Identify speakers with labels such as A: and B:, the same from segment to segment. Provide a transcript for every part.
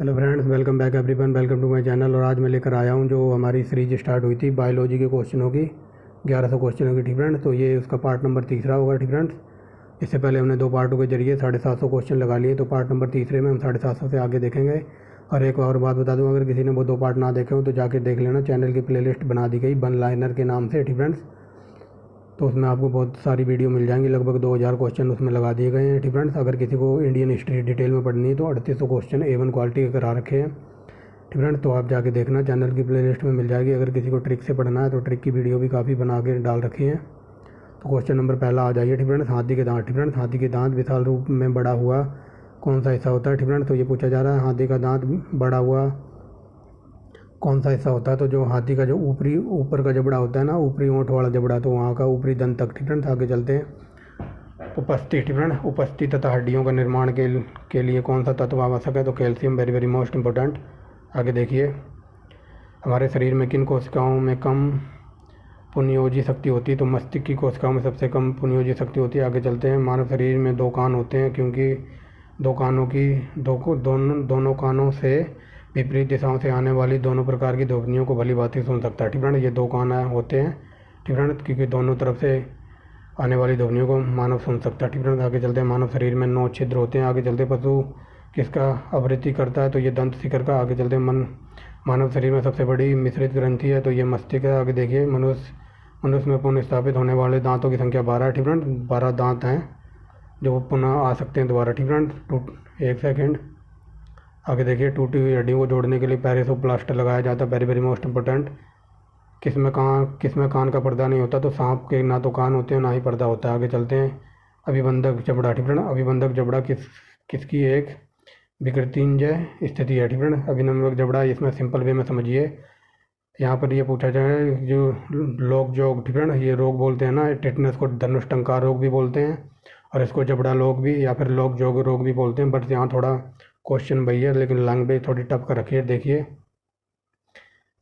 A: Hello friends, welcome back everyone, welcome to my channel. और आज मैं लेकर आया हूं जो हमारी सीरीज स्टार्ट हुई थी बायोलॉजी के क्वेश्चनों की, 1100 क्वेश्चनों की। ठीक फ्रेंड्स, तो ये उसका पार्ट नंबर तीसरा होगा। ठीक फ्रेंड्स, इससे पहले हमने 2 पार्टों के जरिए 750 क्वेश्चन लगा लिए, तो पार्ट नंबर तीसरे में हम 750 से आगे देखेंगे। और एक और बात बता दूँ, अगर किसी ने वो 2 पार्ट ना देखे हो तो जाके देख लेना, चैनल की प्लेलिस्ट बना दी गई वन लाइनर के नाम से। ठीक फ्रेंड्स, तो उसमें आपको बहुत सारी वीडियो मिल जाएंगी, लगभग 2000 क्वेश्चन उसमें लगा दिए गए हैं। ठीक फ्रेंड्स, अगर किसी को इंडियन हिस्ट्री डिटेल में पढ़नी है तो 3800 क्वेश्चन A1 क्वालिटी के करा रखे हैं। ठीक फ्रेंड्स, तो आप जाके देखना, चैनल की प्लेलिस्ट में मिल जाएगी। अगर किसी को ट्रिक से पढ़ना है तो ट्रिक की वीडियो भी काफ़ी बना के डाल रखी है। तो क्वेश्चन नंबर पहला आ जाइए। ठीक फ्रेंड्स, हाथी के दांत। ठीक फ्रेंड्स, हाथी के दांत विशाल रूप में बड़ा हुआ कौन सा हिस्सा होता है? ठीक फ्रेंड्स, तो ये पूछा जा रहा है हाथी का दांत बड़ा हुआ कौन सा हिस्सा होता है? तो जो हाथी का जो ऊपर का जबड़ा होता है ना, ऊपरी ओंठ वाला जबड़ा, तो वहाँ का ऊपरी दंत तक। ठीक फ्रेंड्स, आगे चलते हैं। उपस्थि। ठीक फ्रेंड्स, उपस्थि तथा हड्डियों का निर्माण के लिए कौन सा तत्व आवश्यक है? तो calcium, very very most important. आगे देखिए, हमारे शरीर में किन कोशिकाओं में कम पुनयोजी शक्ति होती है? तो मस्तिष्क की कोशिकाओं में सबसे कम पुनयोजी शक्ति होती है। आगे चलते हैं। मानव शरीर में 2 कान होते हैं, क्योंकि दोनों कानों से विपरीत दिशाओं से आने वाली दोनों प्रकार की ध्वनियों को भली भांति सुन सकता है। ठीक है, ये 2 कान होते हैं। ठीक है, क्योंकि दोनों तरफ से आने वाली ध्वनियों को मानव सुन सकता है। ठीक है, आगे चलते हैं। मानव शरीर में 9 छिद्र होते हैं। आगे चलते हैं। पशु किसका आवृत्ति करता है? तो ये दंत शिखर का। आगे चलते हैं। मानव शरीर में सबसे बड़ी मिश्रित ग्रंथि है, तो ये मस्तिष्क है। आगे देखिए, मनुष्य में पुनः स्थापित होने वाले दांतों की संख्या 12 है। ठीक है, 12 दांत हैं जो पुनः आ सकते हैं दोबारा। ठीक है, एक सेकेंड। आगे देखिए, टूटी हुई हड्डियों को जोड़ने के लिए पेरिसोप्लास्टर लगाया जाता है, वेरी वेरी मोस्ट इंपॉर्टेंट। किसमें कान का पर्दा नहीं होता? तो सांप के ना तो कान होते हैं ना ही पर्दा होता है। आगे चलते हैं। अभिबंधक जबड़ा। ठीक है, अभिबंधक जबड़ा किसकी एक विकृतिंजय स्थिति है? ठीक है, अभिनंदक जबड़ा, इसमें सिंपल वे में समझिए। यहाँ पर ये पूछा जाए जो लोग जोग। ठीक है ना, ये रोग बोलते हैं ना, टेटनस को धनुष्टंकार रोग भी बोलते हैं, और इसको जबड़ा लोग भी या फिर लोग जोग रोग भी बोलते हैं। बट यहाँ थोड़ा क्वेश्चन वही है, लेकिन लैंग्वेज थोड़ी टफ कर रखी है। देखिए,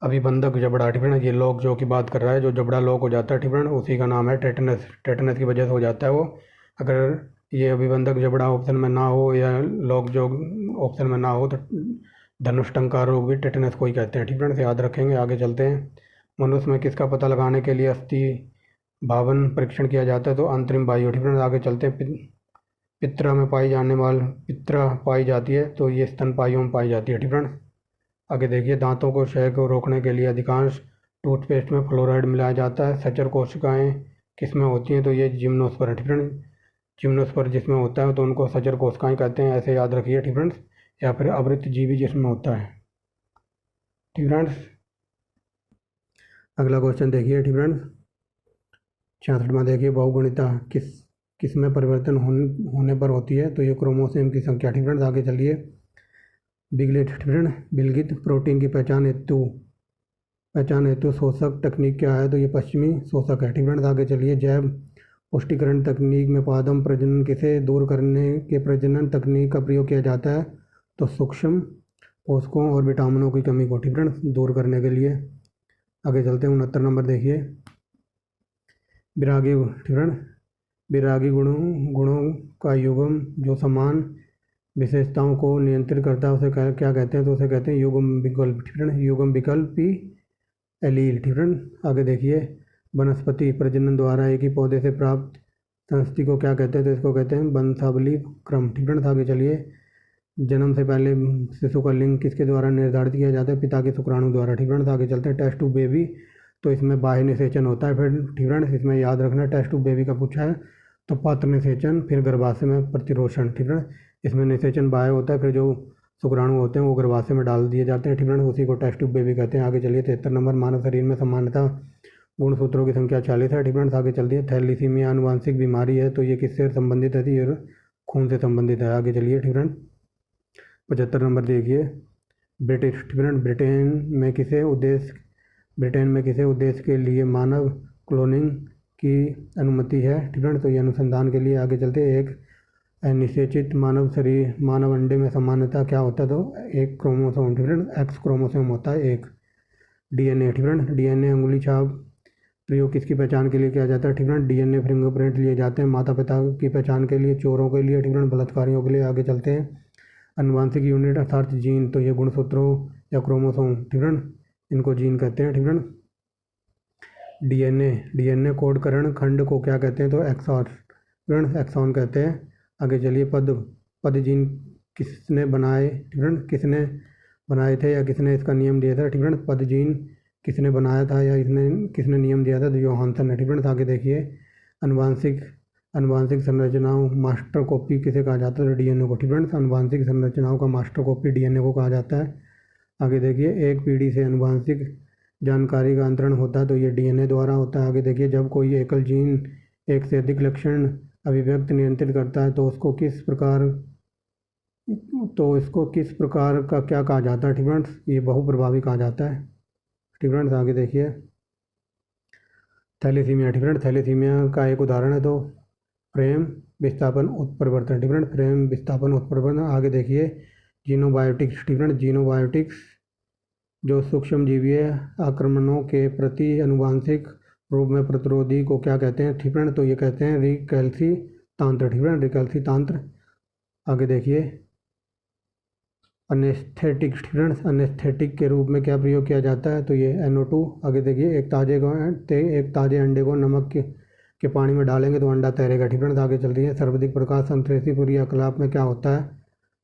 A: अभिबंधक जबड़ा। ठीक है ना, ये लोग जो की बात कर रहा है, जो जबड़ा लोग हो जाता है, ठीक है ना, उसी का नाम है टेटनस। टेटनस की वजह से हो जाता है वो। अगर ये अभिबंधक जबड़ा ऑप्शन में ना हो या लोग जो ऑप्शन में ना हो तो धनुष्टंकार रोग भी टेटनस को ही कहते हैं। ठीक है ना, याद रखेंगे। आगे चलते हैं। मनुष्य में किसका पता लगाने के लिए अस्थि भावन परीक्षण किया जाता है? तो अंतरिम वायु। ठीक है ना, आगे चलते हैं। पित्रा पाई जाती है, तो ये स्तनपाइयों में पाई जाती है। ठीक है, आगे देखिए। दांतों को क्षय को रोकने के लिए अधिकांश टूथपेस्ट में फ्लोराइड मिलाया जाता है। सचर कोशिकाएं किसमें होती हैं? तो ये जिम्नोस्पर। ठीक है, जिम्नोस्पर जिसमें होता है तो उनको सचर कोशिकाएं कहते हैं, ऐसे याद रखिए। ठीक फ्रेंड्स, या फिर आवृत्त जीवी जिसमें होता है। ठीक फ्रेंड्स, अगला क्वेश्चन देखिए। ठीक फ्रेंड्स, 66वां देखिए। बहुगुणिता किसमें परिवर्तन होने पर होती है? तो ये क्रोमोसोम की संख्या। ठीक फ्रेंड्स, आगे चलिए। बिलगित प्रोटीन की पहचान हेतु शोषक तकनीक क्या है? तो ये पश्चिमी शोषक है। ठीक फ्रेंड्स, आगे चलिए। जैव पुष्टिकरण तकनीक में पादप प्रजनन किसे दूर करने के प्रजनन तकनीक का प्रयोग किया जाता है? तो सूक्ष्म पोषकों और विटामिनों की कमी को, ठीक है, दूर करने के लिए। आगे चलते हैं। 69 नंबर देखिए। विरागी। ठीक है, विरागी गुणों का युग्म जो समान विशेषताओं को नियंत्रित करता है उसे क्या कहते हैं? तो उसे कहते हैं युग्म विकल्प। ठीक है, युग्म विकल्पी एलील। ठीक है, आगे देखिए। वनस्पति प्रजनन द्वारा एक ही पौधे से प्राप्त संतति को क्या कहते हैं? तो इसको कहते हैं वंशावली क्रम। ठीक है, आगे चलिए। जन्म से पहले शिशु का लिंग किसके द्वारा निर्धारित किया जाता है? पिता के शुक्राणु द्वारा। ठीक है, आगे चलते हैं। टेस्ट ट्यूब बेबी, तो इसमें बाह्य निषेचन होता है। फिर ठीक है, इसमें याद रखना टेस्ट ट्यूब बेबी का पूछा है तो पात्र निषेचन, फिर गर्भाशय में प्रतिरोषण। ठीक है, इसमें निषेचन बाह्य होता है, फिर जो शुक्राणु होते हैं वो गर्भाशय में डाल दिए जाते हैं। ठीक है, उसी को टेस्ट ट्यूब बेबी कहते हैं। आगे चलिए। 73 नंबर। मानव शरीर में सामान्यतः गुणसूत्रों की संख्या 40 है। ठीक है, आगे चलती है। थैलीसीमिया अनुवांशिक बीमारी है, तो ये किससे संबंधित है? ये खून से संबंधित है। आगे चलिए। ठीक है, 75 नंबर देखिए। ब्रिटिश। ठीक है, ब्रिटेन में किसे उद्देश्य के लिए मानव क्लोनिंग की अनुमति है? ठीक है, तो ये अनुसंधान के लिए। आगे चलते हैं। एक निषेचित मानव अंडे में सामान्यतः क्या होता है? तो एक क्रोमोसोम। ठीक है, एक्स क्रोमोसोम होता है एक। डीएनए। ठीक है, डीएनए अंगुली छाप प्रयोग किसकी पहचान के लिए किया जाता है? ठीक है, डीएनए फिंगरप्रिंट लिए जाते हैं माता पिता की पहचान के लिए, चोरों के लिए, ठीक है, बलात्कारियों के लिए। आगे चलते हैं। अनुवांशिक यूनिट अर्थात जीन, तो ये गुणसूत्रों या क्रोमोसोम, ठीक है, इनको जीन कहते हैं, ठीक है। डीएनए कोडकरण खंड को क्या कहते हैं, तो एक्सॉन कहते हैं। आगे चलिए, पद जीन किसने बनाए, ठीक है, किसने बनाए थे या किसने इसका नियम दिया था, ठीक है। पद जीन किसने बनाया था या किसने नियम दिया था, तो योहानसन ने, ठीक है। आगे देखिए, अनुवांशिक संरचनाओं मास्टर कॉपी किसे कहा जाता है, तो डीएनए को, ठीक है। अनुवांशिक संरचनाओं का मास्टर कॉपी डीएनए को कहा जाता है। आगे देखिए, एक पीढ़ी से अनुवांशिक जानकारी का अंतरण होता है, तो ये डीएनए द्वारा होता है। आगे देखिए, जब कोई एकल जीन एक से अधिक लक्षण अभिव्यक्ति नियंत्रित करता है तो इसको किस प्रकार का क्या कहा जाता है, ठीक है, ये बहुप्रभावी कहा जाता है, ठीक है। आगे देखिए, थैलेसीमिया, ठीक है। थैलेसीमिया का एक उदाहरण है तो फ्रेम विस्थापन उत्परिवर्तन, ठीक है, फ्रेम विस्थापन उत्परिवर्तन। आगे देखिए, जीनोबायोटिक्स, ठीक है, जीनोबायोटिक्स जो सूक्ष्मजीवीय आक्रमणों के प्रति अनुवांशिक रूप में प्रतिरोधी को क्या कहते हैं, ठीक है, तो ये कहते हैं रिकैल्सी तंत्र, ठीक है, रिकैल्सी तंत्र। आगे देखिए, अनेस्थेटिक्स, ठीक है, अनेस्थेटिक के रूप में क्या प्रयोग किया जाता है, तो ये NO2। आगे देखिए, एक ताजे अंडे को नमक के पानी में डालेंगे तो अंडा तैरेगा, ठीक है। आगे चल रही है, सर्वाधिक प्रकाश संश्लेषी क्रियाकलाप में क्या होता है,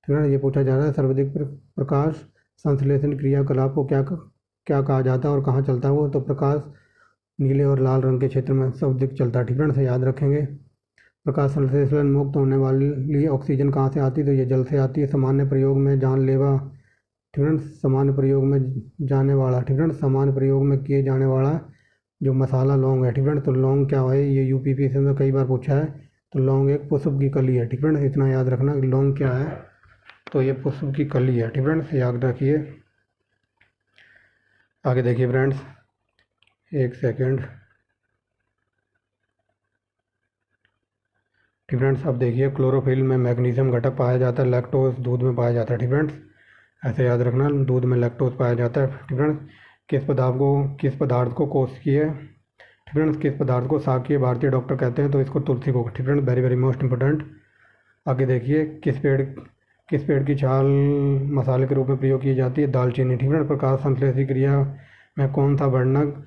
A: ठीक है, ये पूछा जा रहा है। सर्वाधिक प्रकाश संश्लेषण क्रियाकलाप को क्या कहा जाता है और कहाँ चलता है वो, तो प्रकाश नीले और लाल रंग के क्षेत्र में सर्वाधिक चलता है, ठीक है, से याद रखेंगे। प्रकाश संश्लेषण मुक्त होने वाली ऑक्सीजन कहाँ से आती है, तो ये जल से आती है। सामान्य प्रयोग में जानलेवा, ठीक है, सामान्य प्रयोग में जाने वाला, ठीक है, सामान्य प्रयोग में किए जाने वाला जो मसाला लौंग है, ठीक है। तो लौंग क्या है, ये UPPSC में कई बार पूछा है। तो लौंग एक पुष्प की कली है, ठीक है, इतना याद रखना। लौंग क्या है, तो ये पुष्प की कली है, ठीक है, याद रखिए। आगे देखिए फ्रेंड्स, एक सेकेंड, ठीक फ्रेंड्स। अब देखिए, क्लोरोफिल में मैग्नीशियम घटक पाया जाता है, लैक्टोज दूध में पाया जाता है, ठीक फ्रेंड्स, ऐसे याद रखना, दूध में लैक्टोज पाया जाता है, ठीक फ्रेंड्स। किस पदार्थ को कोशिकीय, ठीक फ्रेंड्स, किस पदार्थ को शाकीय भारतीय डॉक्टर कहते हैं, तो इसको तुलसी को, ठीक friends, very very most important. आगे देखिए, किस पेड़ की छाल मसाले के रूप में प्रयोग की जाती है, दालचीनी, ठीक है। प्रकाश संश्लेषी क्रिया में कौन सा वर्णक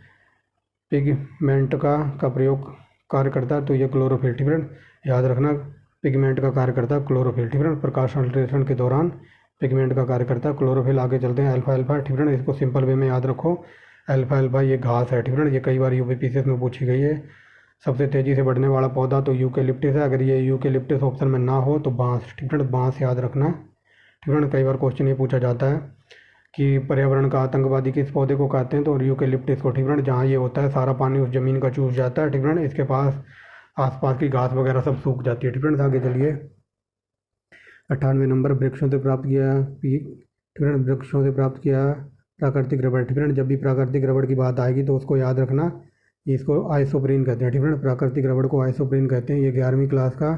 A: पिगमेंट का प्रयोग कार्य करता है, तो ये क्लोरोफिल, ठीक है, याद रखना। पिगमेंट का कार्य करता है क्लोरोफिल, ठीक है, प्रकाश संश्लेषण के दौरान पिगमेंट का कार्य करता है क्लोरोफिल। आगे चलते हैं, अल्फा, ठीक है, इसको सिंपल वे में याद रखो। अल्फा ये घास है, ठीक है, ये कई बार UPPSC में पूछी गई है। सबसे तेज़ी से बढ़ने वाला पौधा तो यूकेलिप्टस है। अगर ये यूकेलिप्टस ऑप्शन में ना हो तो बांस, ठीक है, बांस याद रखना, ठीक है। कई बार क्वेश्चन ये पूछा जाता है कि पर्यावरण का आतंकवादी किस पौधे को कहते हैं, तो यूकेलिप्टस को, ठीक है। जहाँ ये होता है सारा पानी उस जमीन का चूस जाता है, ठीक है, इसके पास आसपास की घास वगैरह सब सूख जाती है, ठीक है। आगे चलिए, 98 नंबर, वृक्षों से प्राप्त किया, ठीक है, वृक्षों से प्राप्त किया प्राकृतिक रबड़, ठीक है। जब भी प्राकृतिक रबड़ की बात आएगी तो उसको याद रखना, इसको आइसोप्रीन कहते हैं, ठीक है। प्राकृतिक रबड़ को आइसोप्रीन कहते हैं। ये 11वीं क्लास का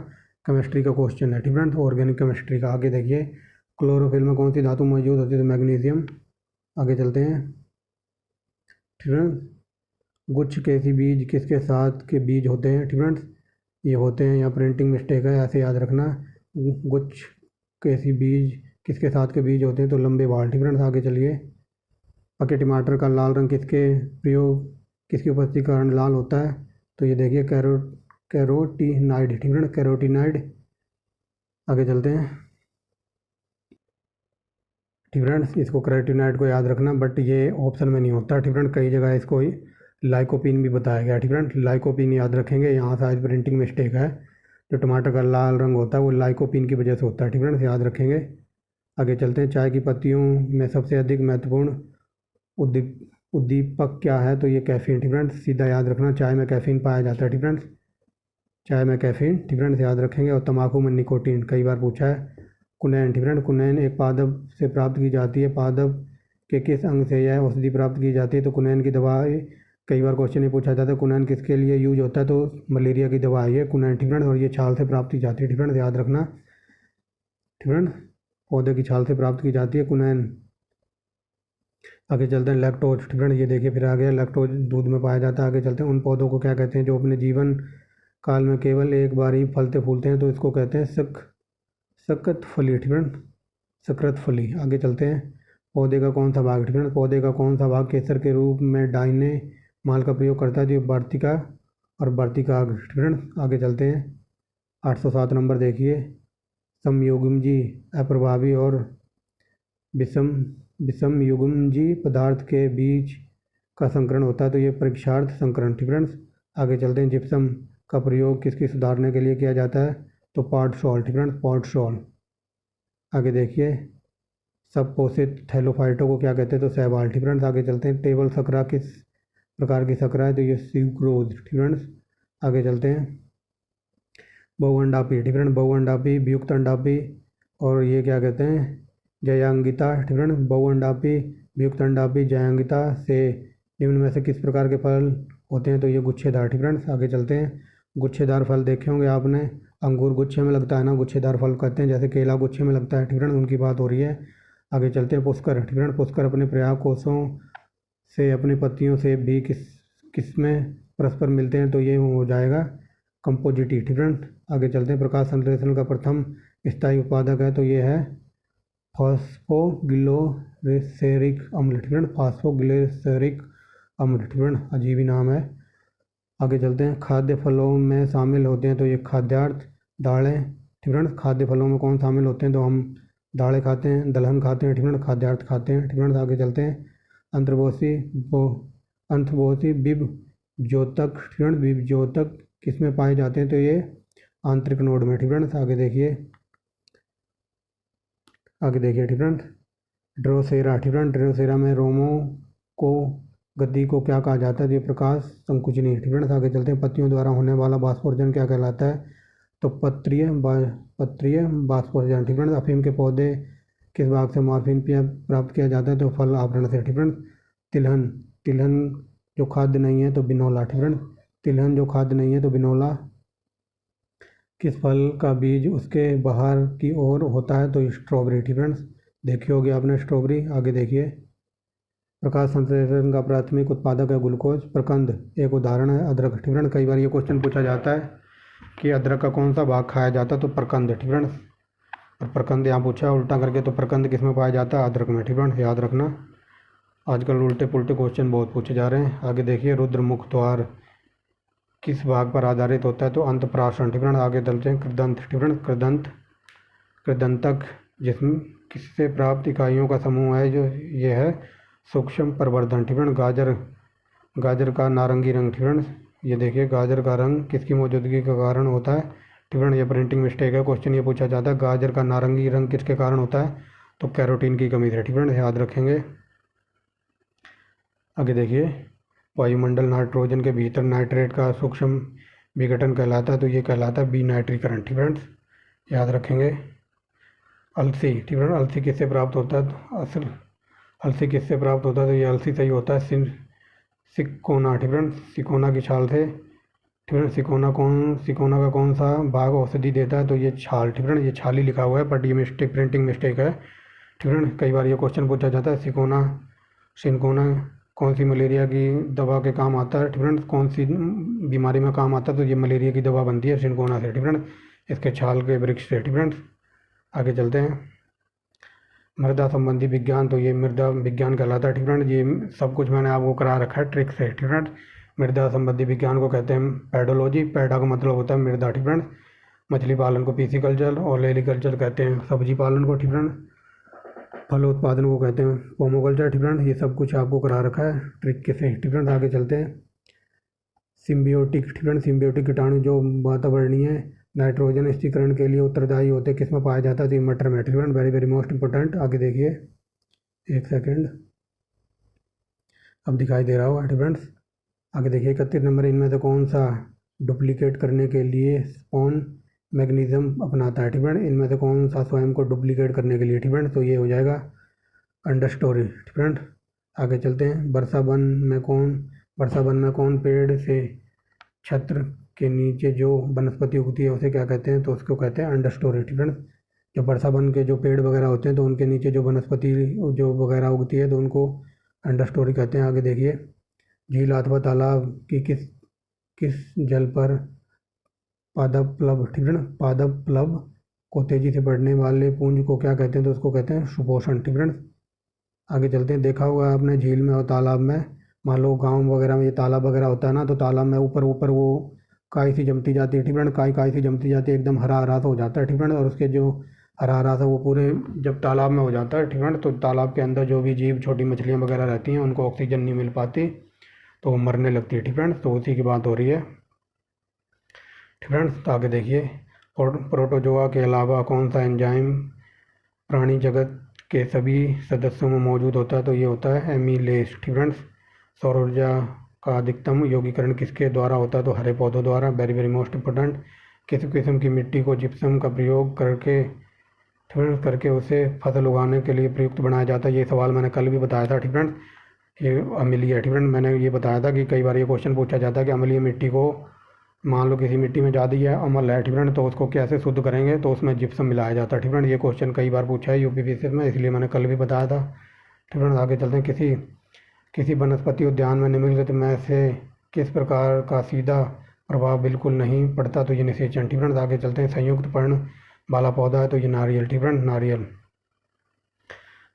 A: केमिस्ट्री का क्वेश्चन है, ठीक है, ऑर्गेनिक केमिस्ट्री का। आगे देखिए, क्लोरोफिल में कौन सी धातु मौजूद होती है, तो मैग्नीशियम। आगे चलते हैं, ठीक है। गुच्छ कैसी बीज किसके साथ के बीज होते हैं, ठीक है, ये होते हैं, यहाँ प्रिंटिंग मिस्टेक है, ऐसे याद रखना। गुच्छ कैसी बीज किसके साथ के बीज होते हैं, तो लंबे बाल, ठीक है। आगे चलिए, पके टमाटर का लाल रंग किसकी उपस्थिति के कारण लाल होता है, तो ये देखिए कैरोटीनाइड, ठीक है, कैरोटीनाइड। आगे चलते हैं, ठीक फ्रेंड्स, इसको कैरोटीनाइड को याद रखना, बट ये ऑप्शन में नहीं होता, ठीक फ्रेंड, कई जगह इसको लाइकोपीन भी बताया गया, ठीक फ्रेंड, लाइकोपीन याद रखेंगे। यहाँ शायद प्रिंटिंग मिस्टेक है, जो टमाटर का लाल रंग होता है वो लाइकोपीन की वजह से होता है, ठीक फ्रेंड्स, याद रखेंगे। आगे चलते हैं, चाय की पत्तियों में सबसे अधिक महत्वपूर्ण उद्दीपक क्या है, तो ये कैफीन, ठीक फ्रेंड्स, सीधा याद रखना, चाय में कैफीन पाया जाता है, ठीक फ्रेंड्स, चाय में कैफीन, ठीक फ्रेंड्स, याद रखेंगे। और तंबाकू में निकोटीन, कई बार पूछा है। कुनैन, ठीक फ्रेंड, कुनैन एक पादप से प्राप्त की जाती है, पादप के किस अंग से यह औषधि प्राप्त की जाती है, तो कुनैन की दवा, कई बार क्वेश्चन ये पूछा जाता है कुनैन किसके लिए यूज होता है, तो मलेरिया की दवा है ये कुनैन, ठीक फ्रेंड, और ये छाल से प्राप्त की जाती है, ठीक फ्रेंड, याद रखना, ठीक फ्रेंड, पौधे की छाल से प्राप्त की जाती है कुनैन। आगे चलते हैं, लैक्टोज, ठीक फ्रेंड, ये देखिए फिर आ गया, लैक्टोज दूध में पाया जाता है। आगे चलते हैं, उन पौधों को क्या कहते हैं जो अपने जीवन काल में केवल एक बार ही फलते फूलते हैं, तो इसको कहते हैं शकत फली, ठीक फ्रेंड, सकृत फली। आगे चलते हैं। पौधे का कौन सा भाग, ठीक है, पौधे का कौन सा भाग केसर के रूप में डाइने माल का प्रयोग करता है, जो वार्तिका और वार्तिकाग्र, ठीक है। आगे चलते हैं। 807 नंबर देखिए। समयुग्मजी अप्रभावी और विषम विषमयुग्मजी पदार्थ के बीच का संकरण होता है, तो ये परीक्षार्थ संकरण, ठीक है। आगे चलते हैं। जिप्सम का प्रयोग किसकी सुधारने के लिए किया जाता है, तो पॉट सॉल्ट, ठीक है, पॉट सॉल्ट। आगे देखिए। सब पोषित थैलोफाइटों को क्या कहते हैं, तो शैवाल, ठीक है। आगे चलते हैं। टेबल शर्करा किस प्रकार की शर्करा है, तो ये सुक्रोज, ठीक है। आगे चलते हैं। बहुअंडापी, ठीक है, बहुअंडापी, वियुक्त अंडापी और ये क्या कहते हैं, जयांगिता, ठीक है। बहुअंडापी, वियुक्त अंडापी, जयांगिता से निम्न में से किस प्रकार के फल होते हैं, तो ये गुच्छेदार, ठीक है। आगे चलते हैं। गुच्छेदार फल देखे होंगे आपने। अंगूर गुच्छे में लगता है ना, गुच्छेदार फल कहते हैं। जैसे केला गुच्छे में लगता है, ठीक है, उनकी बात हो रही है। आगे चलते हैं। पुष्कर, ठीक है, पुष्कर अपने पराग कोषों से अपनी पत्तियों से भी किस में परस्पर मिलते हैं, तो ये हो जाएगा कंपोजिटी, ठीक है। आगे चलते हैं। प्रकाश संश्लेषण का प्रथम स्थायी उत्पादक है, तो ये है फॉस्फोग्लिसरेरिक अम्ल, ठीक है, फॉस्फोग्लिसरेरिक अम्ल, ठीक है, अजीब ही नाम है। आगे चलते हैं। खाद्य फलों में शामिल होते हैं, तो ये खाद्यार्थ, दालें, ठीक है। खाद्य फलों में कौन शामिल होते हैं, तो हम दालें खाते हैं, दलहन खाते हैं, ठीक है, खाद्यार्थ खाते हैं, ठीक है। आगे चलते हैं। अंतर्बोधी विभ ज्योतक, ठीक है, विभ ज्योतक किस में पाए जाते हैं, तो ये आंतरिक नोड में, ठीक है। आगे देखिए। ठीक है। ड्रोसेरा, ठीक है, ड्रोसेरा में रोमों को गति को क्या कहा जाता है, तो ये प्रकाश संकुचनी, ठीक है। आगे चलते हैं। पत्तियों द्वारा होने वाला बाष्पोर्जन क्या कहलाता है, तो पत्रीय बाष्पोर्जन, ठीक है। अफीम के पौधे किस भाग से मॉर्फिन प्राप्त किया जाता है, तो फल आवरण से, ठीक है। तिलहन, तिलहन जो खाद्य नहीं है, तो बिनौला, ठीक है। तिलहन जो खाद्य नहीं है, तो बिनौला। किस फल का बीज उसके बाहर की ओर होता है, तो स्ट्रॉबेरी, ठीक है। देखी होगी आपने स्ट्रॉबेरी। आगे देखिए। प्रकाश संश्लेषण का प्राथमिक उत्पादक है ग्लूकोज। प्रकंद एक उदाहरण है। अदरक, ठीक है। कई बार ये क्वेश्चन पूछा जाता है कि अदरक का कौन सा भाग खाया जाता है, तो प्रकंद, ठीक है। और प्रकंद यहाँ पूछा है उल्टा करके, तो प्रकंद किस में पाया जाता है, अदरक में, ठीक है, याद रखना। आजकल उल्टे पुल्टे क्वेश्चन बहुत पूछे जा रहे हैं। आगे देखिए। रुद्र मुख द्वार किस भाग पर आधारित होता है, तो अंतःप्राशन, ठीक है। आगे चलते हैं। कृदंत, ठीक है, कृदंतक जिसमें किससे प्राप्त इकाइयों का समूह है, जो ये है सूक्ष्म प्रवर्धन, ठीक है। गाजर का नारंगी रंग, ठीक है। ये देखिए। गाजर का रंग किसकी मौजूदगी के कारण होता है, ठीक है। ये प्रिंटिंग मिस्टेक है। क्वेश्चन ये पूछा जाता है गाजर का नारंगी रंग किसके कारण होता है, तो कैरोटीन की कमी से, ठीक है, याद रखेंगे। आगे देखिए। वायुमंडल नाइट्रोजन के भीतर नाइट्रेट का सूक्ष्म विघटन कहलाता है, तो ये कहलाता है विनाइट्रीकरण, ठीक है, याद रखेंगे। अलसी, ठीक है। अलसी किससे प्राप्त होता है, अलसी किससे प्राप्त होता है, तो ये अलसी सही होता है सिकोना, ठीक है, सिकोना की छाल से, ठीक है। सिकोना का कौन सा भाग औषधि देता है, तो ये छाल, ठीक है। ये छाल ही लिखा हुआ है, बट ये मिस्टेक, प्रिंटिंग मिस्टेक है, ठीक है। कई बार ये क्वेश्चन पूछा जाता है सिकोना कौन सी मलेरिया की दवा के काम आता है, ठीक है, कौन सी बीमारी में काम आता है, तो ये मलेरिया की दवा बनती है सिकोना से, ठीक है, इसके छाल के वृक्ष से, ठीक है। आगे चलते हैं। मृदा संबंधी विज्ञान, तो ये मृदा विज्ञान कहलाता है, ठीक है। ये सब कुछ मैंने आपको करा रखा है ट्रिक से, ठीक है। मृदा संबंधी विज्ञान को कहते हैं पैडोलॉजी। पैडा का मतलब होता है मृदा, ठीक है। मछली पालन को पीसीकल्चर और लेलिकल्चर कहते हैं सब्जी पालन को, ठीक है। फल उत्पादन को कहते हैं पोमोकल्चर, ठीक है। ये सब कुछ आपको करा रखा है ट्रिक के से, ठीक है। आगे चलते हैं। सिम्बियोटिक, ठीक है। सिम्बियोटिक कीटाणु जो वातावरणीय नाइट्रोजन स्थिरीकरण के लिए उत्तरदायी होते हैं, किस में पाया जाता है, तो ये मटर में, ठीक है। Very very most important. आगे देखिए। एक सेकेंड, अब दिखाई दे रहा होगा, ठीक है। आगे देखिए। 31 नंबर। इनमें से कौन सा डुप्लीकेट करने के लिए स्पॉन मैग्नीज्म अपनाता है, ठीक है। इनमें से कौन सा स्वयं को डुप्लीकेट करने के लिए, ठीक है, तो ये हो जाएगा अंडरस्टोरी, ठीक है। आगे चलते हैं। वर्षा वन में कौन पेड़ से छत्र के नीचे जो वनस्पति उगती है उसे क्या कहते हैं, तो उसको कहते हैं अंडरस्टोरी, ठीक है। जब वर्षा वन के जो पेड़ वगैरह होते हैं, तो उनके नीचे जो वनस्पति जो वगैरह उगती है, तो उनको अंडरस्टोरी कहते हैं। आगे देखिए। झील अथवा तालाब की किस जल पर पादप प्लव, ठीक है, पादप प्लव को तेज़ी से बढ़ने वाले पुंज को क्या कहते हैं, तो उसको कहते हैं सुपोषण। ठीक फ्रेंड्स, आगे चलते हैं। देखा हुआ है आपने झील में और तालाब में, मान लो गाँव वगैरह में ये तालाब वगैरह होता है ना, तो तालाब में ऊपर ऊपर वो काई सी जमती जाती है। ठीक फ्रेंड, काई सी जमती जाती है, एकदम हरा हरा सा हो जाता है। ठीक फ्रेंड, और उसके जो हरा हरा सा वो पूरे जब तालाब में हो जाता है, ठीक फ्रेंड, तो तालाब के अंदर जो भी जीव छोटी मछलियाँ वगैरह रहती हैं उनको ऑक्सीजन नहीं मिल पाती तो वो मरने लगती है। ठीक फ्रेंड्स, तो उसी की बात हो रही है। ठीक फ्रेंड्स, तो आगे देखिए, प्रोटोजोआ के अलावा कौन सा एंजाइम प्राणी जगत के सभी सदस्यों में मौजूद होता है, तो ये होता है एमीलेस। ठीक फ्रेंड्स, सौर ऊर्जा का अधिकतम योगीकरण किसके द्वारा होता है, तो हरे पौधों द्वारा। Very very most important. किस किस्म की मिट्टी को जिप्सम का प्रयोग करके उसे फसल उगाने के लिए प्रयुक्त बनाया जाता है, ये सवाल मैंने कल भी बताया था। ठीक फ्रेंड्स, ये अम्लीय है। ठीक फ्रेंड, मैंने ये बताया था कि कई बार ये क्वेश्चन पूछा जाता है कि अम्लीय मिट्टी को, मान लो किसी मिट्टी में ज़्यादा है अम्ल है, ठीक फ्रेंड, तो उसको कैसे शुद्ध करेंगे, तो उसमें जिप्सम मिलाया जाता है। ठीक फ्रेंड, ये क्वेश्चन कई बार पूछा है यूपीपीसीएस में, इसलिए मैंने कल भी बताया था। ठीक फ्रेंड, आगे चलते हैं। किसी वनस्पति उद्यान में निम्नलिखित में से किस प्रकार का सीधा प्रभाव बिल्कुल नहीं पड़ता, तो ये निषेचन। ठीक फ्रेंड, आगे चलते हैं। संयुक्त पर्ण वाला पौधा है तो ये नारियल। ठीक फ्रेंड, नारियल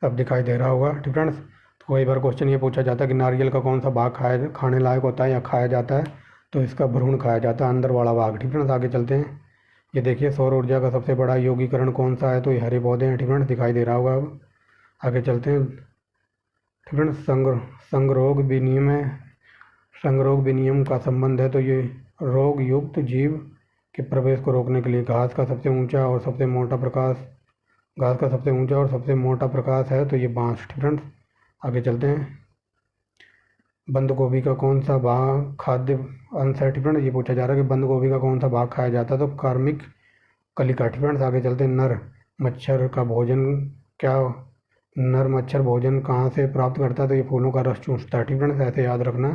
A: अब दिखाई दे रहा होगा। ठीक फ्रेंड्स, तो कई बार क्वेश्चन ये पूछा जाता है कि नारियल का कौन सा भाग खाने लायक होता है या खाया जाता है, तो इसका भ्रूण खाया जाता है, अंदर वाला भाग। ठीक फ्रेंड्स, आगे चलते हैं। ये देखिए, सौर ऊर्जा का सबसे बड़ा यौगीकरण कौन सा है, तो ये हरे पौधे हैं। ठीक फ्रेंड्स, दिखाई दे रहा होगा। अब आगे चलते हैं। ठीक फ्रेंड्स, संगरोग विनियम का संबंध है, तो ये रोग युक्त जीव के प्रवेश को रोकने के लिए। घास का सबसे ऊंचा और सबसे मोटा प्रकाश है, तो ये बांस। ठीक फ्रेंड्स, आगे चलते हैं। बंद गोभी का कौन सा भाग खाद्य अंश है। ठीक फ्रेंड्स, ये पूछा जा रहा है कि बंद गोभी का कौन सा भाग खाया जाता है, तो कार्मिक कलिका। ठीक फ्रेंड्स, आगे चलते हैं। नर मच्छर भोजन कहाँ से प्राप्त करता है, तो ये फूलों का रस चूसता है। ठीक फ्रेंड्स, ऐसे याद रखना।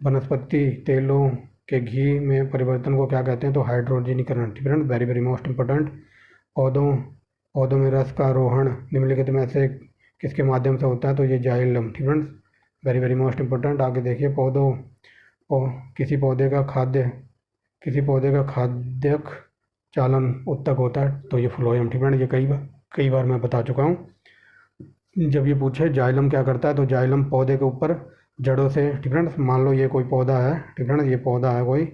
A: वनस्पति तेलों के घी में परिवर्तन को क्या कहते हैं, तो हाइड्रोजनीकरण। ठीक friends, very very most important. पौधों में रस का आरोहण निम्नलिखित में से किसके माध्यम से होता है, तो ये जाइलम। ठीक friends, very very most important. आगे देखिए, किसी पौधे का खाद्यक चालन उत्तक होता है, तो ये फ्लोएम। ठीक फ्रेंड, ये कई बार मैं बता चुका हूँ। जब ये पूछे जाइलम क्या करता है, तो जाइलम पौधे के ऊपर जड़ों से। ठीक फ्रेंड्स, मान लो ये कोई पौधा है। ठीक फ्रेंड्स, ये पौधा है कोई,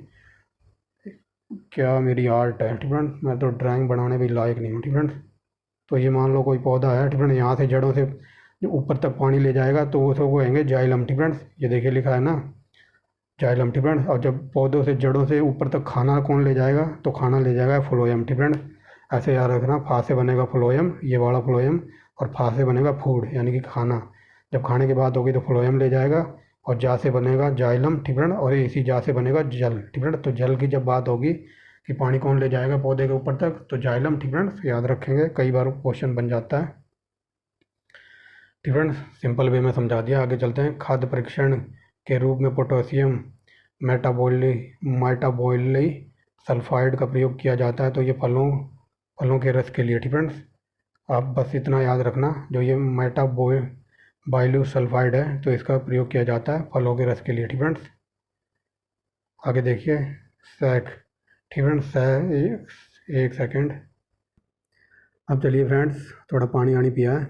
A: क्या मेरी आर्ट है। ठीक फ्रेंड्स, मैं तो ड्राइंग बनाने भी लायक नहीं हूँ। ठीक फ्रेंड्स, तो ये मान लो कोई पौधा है। ठीक फ्रेंड्स, यहाँ से जड़ों से ऊपर तक पानी ले जाएगा, तो उसको कहेंगे जाइलम। ठीक फ्रेंड्स, ये देखिए लिखा है ना, जाइलम। ठीक फ्रेंड्स, और जब पौधों से जड़ों से ऊपर तक खाना कौन ले जाएगा, तो खाना ले जाएगा फ्लोएम। ठीक फ्रेंड्स, ऐसे याद रखना, फा से बनेगा फ्लोएम, ये वाला फ्लोएम, और फा से बनेगा फूड, यानी कि खाना। जब खाने की बात होगी तो फ्लोएम ले जाएगा, और जा से बनेगा जाइलम। ठीक फ्रेंड, और इसी जा से बनेगा जल। ठीक फ्रेंड, तो जल की जब बात होगी कि पानी कौन ले जाएगा पौधे के ऊपर तक, तो जाइलम। ठीक फ्रेंड्स, याद रखेंगे, कई बार क्वेश्चन बन जाता है। ठीक फ्रेंड्स, सिंपल वे में समझा दिया। आगे चलते हैं। खाद्य परीक्षण के रूप में पोटेशियम मेटाबोली सल्फाइड का प्रयोग किया जाता है, तो ये फलों के रस के लिए। ठीक फ्रेंड्स, आप बस इतना याद रखना, जो ये मेटाबोली सल्फाइड है, तो इसका प्रयोग किया जाता है फलों के रस के लिए। ठीक फ्रेंड्स, आगे देखिए, सैक। ठीक फ्रेंड्स, एक सेकेंड। अब चलिए फ्रेंड्स, थोड़ा पानी आनी पिया है।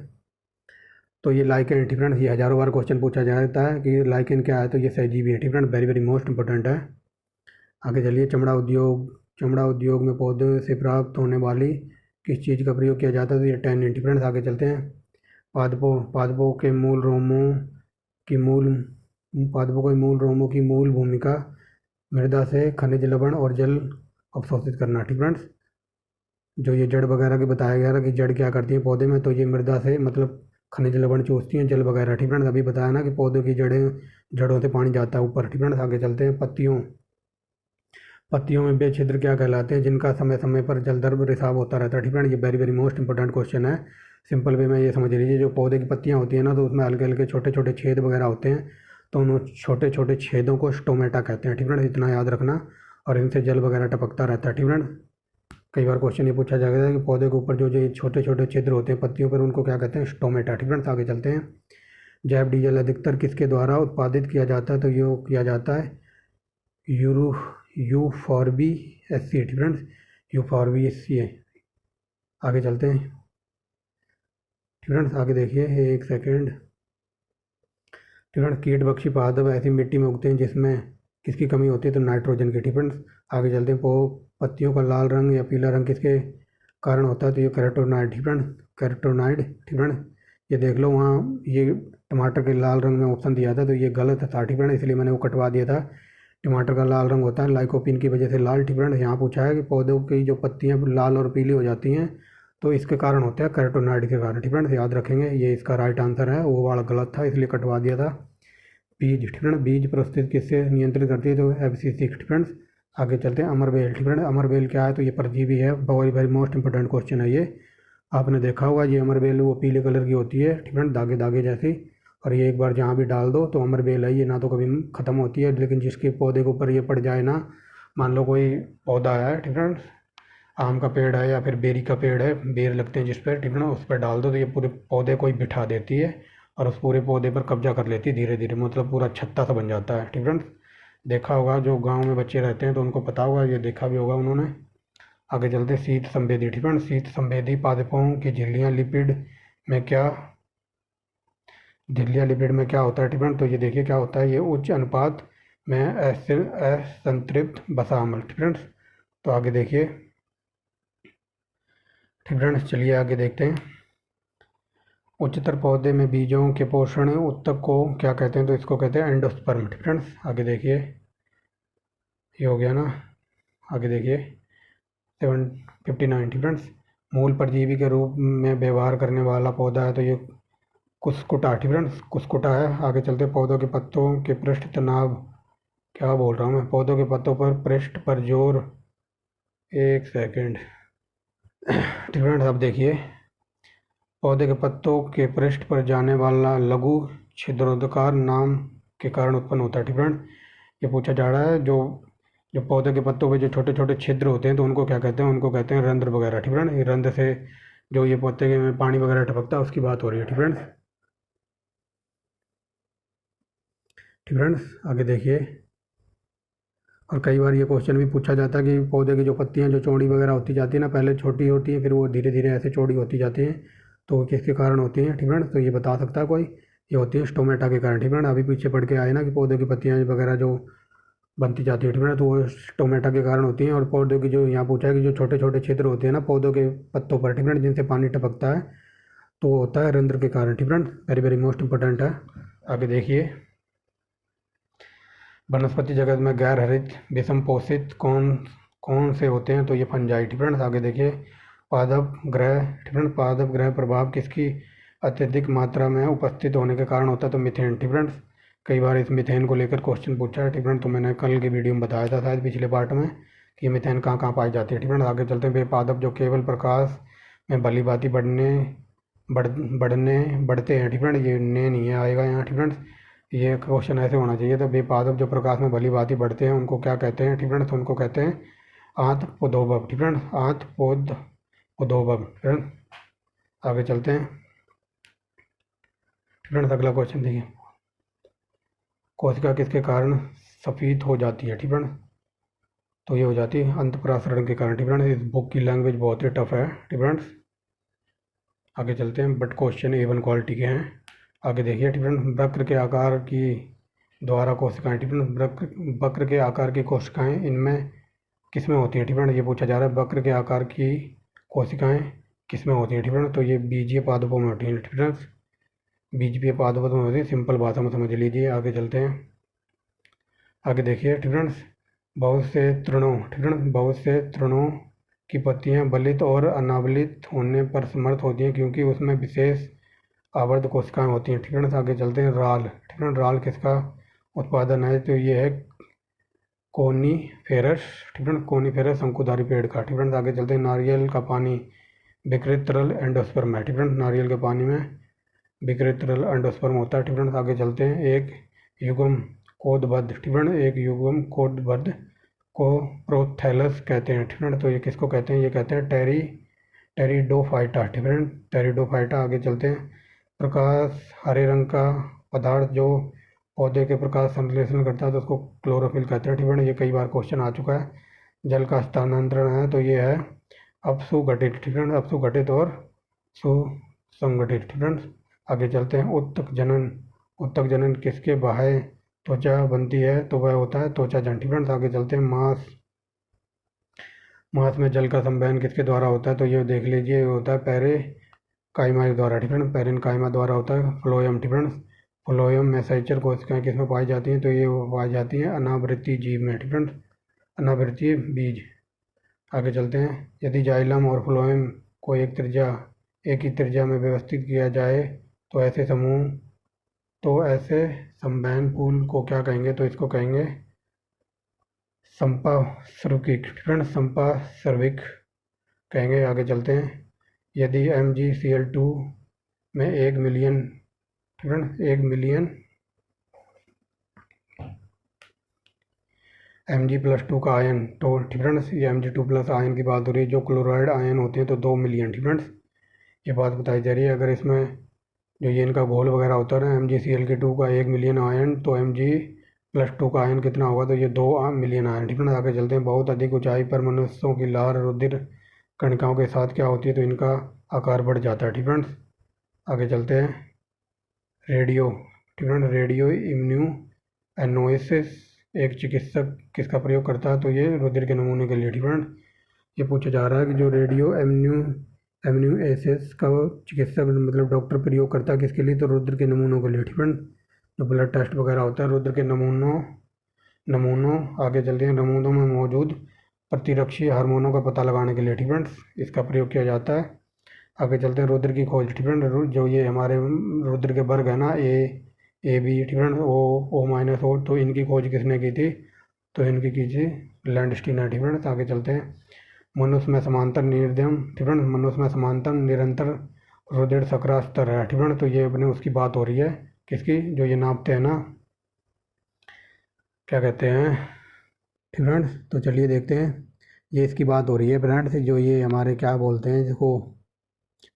A: तो ये लाइकेन। ठीक फ्रेंड्स, ये हज़ारों बार क्वेश्चन पूछा जाता है कि लाइकेन क्या है, तो ये सहजीवी है। ठीक friends, very very most important है। आगे चलिए। चमड़ा उद्योग में पौधे से प्राप्त होने वाली किस चीज़ का प्रयोग किया जाता है, तो ये टैनिन। ठीक फ्रेंड्स, आगे चलते हैं। पादपों के मूल रोमों की मूल भूमिका मृदा से खनिज लवण और जल अवशोषित करना। ठीक फ्रेंड्स, जो ये जड़ वगैरह की बताया गया था कि जड़ क्या करती है पौधे में, तो ये मृदा से मतलब खनिज लवण चूसती हैं, जल वगैरह। ठीक फ्रेंड्स, अभी बताया ना कि पौधों की जड़ों से पानी जाता है ऊपर। ठीक फ्रेंड्स, आगे चलते हैं। पत्तियों में वे छिद्र क्या कहलाते हैं जिनका समय समय पर जलदर्भ रिसाव होता रहता है। ठीक फ्रेंड, ये very very most important question है। सिंपल वे में ये समझ लीजिए, जो पौधे की पत्तियां होती हैं ना, तो उसमें हल्के हल्के छोटे छोटे छेद वगैरह होते हैं, तो उन छोटे छोटे छेदों को स्टोमेटा कहते हैं। ठीक फ्रेंड, इतना याद रखना, और इनसे जल वगैरह टपकता रहता है। ठीक फ्रेंड, कई बार क्वेश्चन ये पूछा जाएगा कि पौधे के ऊपर जो छोटे छोटे छिद्र होते हैं पत्तियों पर, उनको क्या कहते हैं, स्टोमेटा। ठीक फ्रेंड्स, आगे चलते हैं। जैव डीजल अधिकतर किसके द्वारा उत्पादित किया जाता है, तो ये किया जाता है यूफॉर्बिएसी। ठीक फ्रेंड्स, यूफॉर्बिएसी आगे चलते हैं फ्रेंड्स, आगे देखिए, एक सेकेंड फ्रेंड्स। कीट बख्शी पादप ऐसी मिट्टी में उगते हैं जिसमें किसकी कमी होती है, तो नाइट्रोजन की। फ्रेंड्स आगे चलते हैं, पत्तियों का लाल रंग या पीला रंग किसके कारण होता है, तो ये कैरोटीनॉइड। Friends carotenoid. फ्रेंड्स ये देख लो, वहाँ ये टमाटर के लाल रंग में ऑप्शन दिया था तो ये गलत था। फ्रेंड्स इसलिए मैंने वो कटवा दिया था। टमाटर का लाल रंग होता है लाइकोपीन की वजह से लाल। फ्रेंड्स यहाँ पूछा है कि पौधों की जो पत्तियाँ लाल और पीली हो जाती हैं तो इसके कारण होता है कैरोटीनॉइड के कारण। फ्रेंड्स याद रखेंगे, ये इसका राइट आंसर है, वो वाला गलत था इसलिए कटवा दिया था। बीज। फ्रेंड्स बीज प्रस्तुत किससे नियंत्रित करती है, तो FC6। फ्रेंड्स आगे चलते हैं, अमरबेल। फ्रेंड्स अमरबेल क्या है, तो ये परजीवी है। Very very most important question है ये। आपने देखा होगा ये अमरबेल वो पीले कलर की होती है फ्रेंड्स, दागे दागे जैसी, और ये एक बार जहाँ भी डाल दो तो अमरबेल है। ये ना तो कभी ख़त्म होती है, लेकिन जिसके पौधे के ऊपर ये पड़ जाए ना, मान लो कोई पौधा है फ्रेंड्स, आम का पेड़ है या फिर बेरी का पेड़ है, बेर लगते हैं जिस पर फ्रेंड्स, उस पर डाल दो तो ये पूरे पौधे को ही बिठा देती है और उस पूरे पौधे पर कब्जा कर लेती है धीरे धीरे, मतलब पूरा छत्ता सा बन जाता है फ्रेंड्स। देखा होगा, जो गांव में बच्चे रहते हैं तो उनको पता होगा, ये देखा भी होगा उन्होंने। आगे चलते, शीत संवेदी। फ्रेंड्स शीत संवेदी पादपों की झिल्लियाँ लिपिड में क्या होता है फ्रेंड्स, तो ये देखिए क्या होता है, ये उच्च अनुपात में असंतृप्त वसा अम्ल। फ्रेंड्स तो आगे देखिए फ्रेंड्स, चलिए आगे देखते हैं। उच्चतर पौधे में बीजों के पोषण उत्तक को क्या कहते हैं, तो इसको कहते हैं एंडोस्पर्म। फ्रेंड्स आगे देखिए, ये हो गया ना। आगे देखिए 759। फ्रेंड्स मूल परजीवी के रूप में व्यवहार करने वाला पौधा है, तो ये कुस्कुटा। फ्रेंड्स कुस्कुटा है। आगे चलते, पौधों के पत्तों के पृष्ठ तनाव, क्या बोल रहा हूँ मैं, पौधों के पत्तों पर पृष्ठ पर जोर, एक सेकेंड फ्रेंड्स अब देखिए, पौधे के पत्तों के पृष्ठ पर जाने वाला लघु छिद्रोदकार नाम के कारण उत्पन्न होता है। फ्रेंड्स ये पूछा जा रहा है, जो जो पौधे के पत्तों पे जो छोटे छोटे छिद्र होते हैं तो उनको क्या कहते हैं, उनको कहते हैं रंध्र वगैरह। फ्रेंड्स ये रंध्र से जो ये पौधे में पानी वगैरह टपकता है उसकी बात हो रही है। फ्रेंड्स आगे देखिए, और कई बार ये क्वेश्चन भी पूछा जाता है कि पौधे की जो पत्तियां जो चौड़ी वगैरह होती जाती है ना, पहले छोटी होती है फिर वो धीरे धीरे ऐसे चौड़ी होती जाती हैं, तो किसके कारण होती हैं फ्रेंड्स, तो ये बता सकता है कोई, ये होती है स्टोमेटा के कारण। फ्रेंड्स अभी पीछे पढ़ के आए ना कि पौधे की पत्तियाँ वगैरह जो बनती जाती है फ्रेंड्स, तो वो स्टोमेटा के कारण होती हैं। और पौधों की जो यहाँ पूछा है कि जो छोटे छोटे छिद्र होते हैं ना पौधों के पत्तों पर फ्रेंड्स, जिनसे पानी टपकता है, तो वो होता है रंध्र के कारण। Friends very very most important है। आगे देखिए, वनस्पति जगत में गैर हरित विषम पोषित कौन कौन से होते हैं, तो ये फंजाई। फ्रेंड्स आगे देखिए, पादप ग्रह। फ्रेंड्स पादप ग्रह प्रभाव किसकी अत्यधिक मात्रा में उपस्थित होने के कारण होता है, तो मिथेन। फ्रेंड्स कई बार इस मिथेन को लेकर क्वेश्चन पूछा है फ्रेंड्स, तो मैंने कल की वीडियो में बताया था शायद पिछले पार्ट में कि मिथेन कहाँ कहाँ पाई जाती है। फ्रेंड्स आगे चलते हैं, बेपादप जो केवल प्रकाश में भली भांति बढ़ते हैं। फ्रेंड्स ये ने नहीं है आएगा यहाँ। फ्रेंड्स ये क्वेश्चन ऐसे होना चाहिए था, बेपादप जो प्रकाश में भली भांति बढ़ते हैं उनको क्या कहते हैं फ्रेंड्स, उनको कहते हैं आंतपोदोभव। फ्रेंड्स आंतपोदोभव। फ्रेंड्स आगे चलते हैं फ्रेंड्स, अगला क्वेश्चन देखिए, कोशिका किसके कारण सफेद हो जाती है फ्रेंड्स, तो ये हो जाती है अंतःपरासरण के कारण। फ्रेंड्स इस बुक की लैंग्वेज बहुत ही टफ है फ्रेंड्स। आगे चलते हैं, बट क्वेश्चन A1 क्वालिटी के हैं। आगे देखिए फ्रेंड्स, वक्र के आकार की द्वारा कोशिकाएं। फ्रेंड्स वक्र के आकार की कोशिकाएं इनमें किसमें होती हैं फ्रेंड्स, ये पूछा जा रहा है वक्र के आकार की कोशिकाएं किसमें होती हैं फ्रेंड्स, तो ये बीजीय पादपों में होती हैं फ्रेंड्स, बीजीय पादपों में होती है, सिंपल भाषा में समझ लीजिए। आगे चलते हैं, आगे देखिए फ्रेंड्स, बहुत से तृणों की पत्तियां बलित और अनावलित होने पर समर्थ होती हैं क्योंकि उसमें विशेष आवर्त कोशिकाएं होती हैं। फ्रेंड्स आगे चलते हैं, राल। फ्रेंड्स राल किसका उत्पादन है, तो ये है कोनीफेरस। फ्रेंड्स कोनीफेरस शंकुधारी पेड़ का। फ्रेंड्स आगे चलते हैं, नारियल का पानी विकृत तरल एंडोस्पर्म है। फ्रेंड्स नारियल के पानी में विकृत तरल एंडोस्पर्म होता है। फ्रेंड्स आगे चलते हैं, एक युग्म कोदबद्ध। फ्रेंड्स एक युग्म कोदबद्ध को प्रोथैलस कहते हैं। फ्रेंड्स तो ये किसको कहते हैं, ये कहते हैं टेरिडोफाइटा। Friends pteridophyta. आगे चलते हैं, प्रकाश हरे रंग का पदार्थ जो पौधे के प्रकाश संश्लेषण करता है तो उसको क्लोरोफिल कहते हैं। फ्रेंड्स ये कई बार क्वेश्चन आ चुका है। जल का स्थानांतरण है, तो ये है अपसुघटित, ठीक है, अपसुघटित और सुसंगठित, ठीक है। आगे चलते हैं। उत्तक जनन किसके बाह्य त्वचा बनती है, तो वह होता है त्वचा जन, ठीक है। आगे चलते हैं। मांस में जल का संवहन किसके द्वारा होता है, तो ये देख लीजिए, ये होता है पैरेकाइमा द्वारा, ठीक है, पैरेनकाइमा द्वारा होता है। फ्लोएम, ठीक है। फ्लोएम में सहचर कोशिकाएं किस में पाई जाती हैं, तो ये पाई जाती हैं अनावृत्ति जीव में, ठीक है, अनावृत्तीय बीज। आगे चलते हैं। यदि जाइलम और फ्लोएम को एक ही त्रिज्या में व्यवस्थित किया जाए तो ऐसे संवहन पुल को क्या कहेंगे, तो इसको कहेंगे संपार्श्विक, संपार्श्विक कहेंगे। आगे चलते हैं। यदि MgCl2 में 1 मिलियन, ठीक है, 1 मिलियन Mg+2 का आयन, तो ठीक है, ये Mg2+ आयन की बात हो रही है। जो क्लोराइड आयन होते हैं तो 2 मिलियन, ठीक है, ये बात बताई जा रही है। अगर इसमें जो ये इनका घोल वगैरह होता है MgCl2 का 1 मिलियन आयन, तो Mg+2 का आयन कितना होगा, तो ये 2 मिलियन आयन, ठीक है। आगे चलते हैं। बहुत अधिक ऊंचाई पर मनुष्यों की लार रुधिर कणिकाओं के साथ क्या होती है, तो इनका आकार बढ़ जाता है, ठीक है। आगे चलते हैं। रेडियो, ठीक है, रेडियो इम्यूनोएसिस एक चिकित्सक किसका प्रयोग करता है, तो ये रुधिर के नमूने के लिए, ठीक है। ये पूछा जा रहा है कि जो रेडियो इम्यूनोएसिस का चिकित्सक मतलब डॉक्टर प्रयोग करता है किसके लिए, तो रुधिर के नमूनों के लिए, ठीक है। जो ब्लड टेस्ट वगैरह होता है रुधिर के नमूनों आगे चलते हैं। नमूनों में मौजूद प्रतिरक्षी हार्मोनों का पता लगाने के लिए, ठीक है, इसका प्रयोग किया जाता है। आगे चलते हैं। रुधिर की खोज, ठीक है, जो ये हमारे रुधिर के वर्ग है ना, ए बी, ठीक है, O-O, तो इनकी खोज किसने की थी, तो इनकी की थी लैंडस्टीनर, ठीक है। आगे चलते हैं। मनुष्य में समांतर निर्दम, ठीक है, मनुष्य में समांतर निरंतर रुधिर शर्करा स्तर है, ठीक है, तो ये अपने उसकी बात हो रही है किसकी, जो ये नापते हैं ना, क्या कहते हैं, ठीक है। तो चलिए देखते हैं। ये इसकी बात हो रही है फ्रेंड्स, जो ये हमारे क्या बोलते हैं जिसको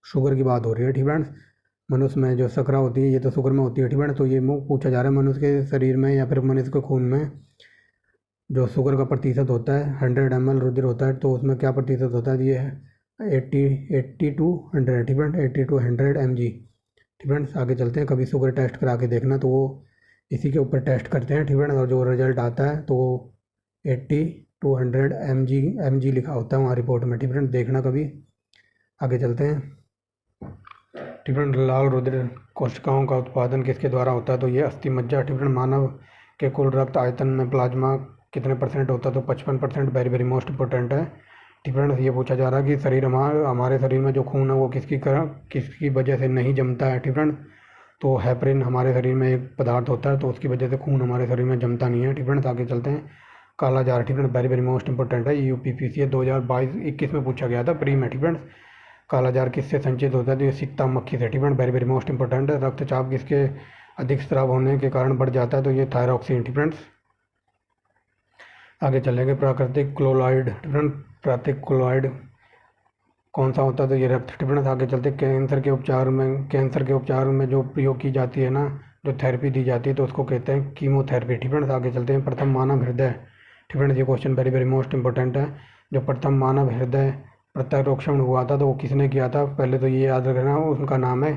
A: शुगर की बात हो रही है, ठीक है। मनुष्य में जो शर्करा होती है ये तो शुगर में होती है, ठीक है। तो ये पूछा जा रहा है मनुष्य के शरीर में या फिर मनुष्य के खून में जो शुगर का प्रतिशत होता है 100 ml रुधिर होता है, तो उसमें क्या प्रतिशत होता है, ये है 80 to 100, ठीक है, 80 to 100 mg, ठीक है। आगे चलते हैं। कभी शुगर टेस्ट करा के देखना, तो वो इसी के ऊपर टेस्ट करते हैं, ठीक है, और जो रिजल्ट आता है तो 80 to 100 mg लिखा होता है वहाँ रिपोर्ट में, ठीक है, देखना कभी। आगे चलते हैं। ठीक है। लाल रुधिर कोशिकाओं का उत्पादन किसके द्वारा होता है, तो ये अस्थि मज्जा, ठीक है। मानव के कुल रक्त आयतन में प्लाज्मा कितने % होता है, तो 55%, वेरी वेरी मोस्ट इंपॉर्टेंट है, ठीक है। ये पूछा जा रहा है कि हमारे शरीर में जो खून है वो किसकी वजह से नहीं जमता है, ठीक है। तो हेपरिन हमारे शरीर में एक पदार्थ होता है, तो उसकी वजह से खून हमारे शरीर में जमता नहीं है, ठीक है। आगे चलते हैं। काला जार, ठीक है, वेरी वेरी मोस्ट इंपॉर्टेंट है, UPPCA 2022-21 में पूछा गया था प्री में, ठीक है। काला जार किससे संचित होता है, तो ये सिकता मक्खी से, ठीक है, वेरी वेरी मोस्ट इंपॉर्टेंट है। रक्तचाप किसके अधिक स्राव होने के कारण बढ़ जाता है, तो ये थायरॉक्सिन, ठीक है। आगे चलेंगे। प्राकृतिक क्लोराइड कौन सा होता है, तो ये रक्त, ठीक है। आगे चलते। कैंसर के उपचार में जो प्रयोग की जाती है ना, जो थेरेपी दी जाती है, तो उसको कहते हैं कीमोथेरेपी, ठीक है। आगे चलते हैं। प्रथम मानव हृदय, ठीक है, ये question very very most important है। जो प्रथम मानव हृदय प्रत्यारोपण हुआ था तो वो किसने किया था, पहले तो ये याद रखना, उनका नाम है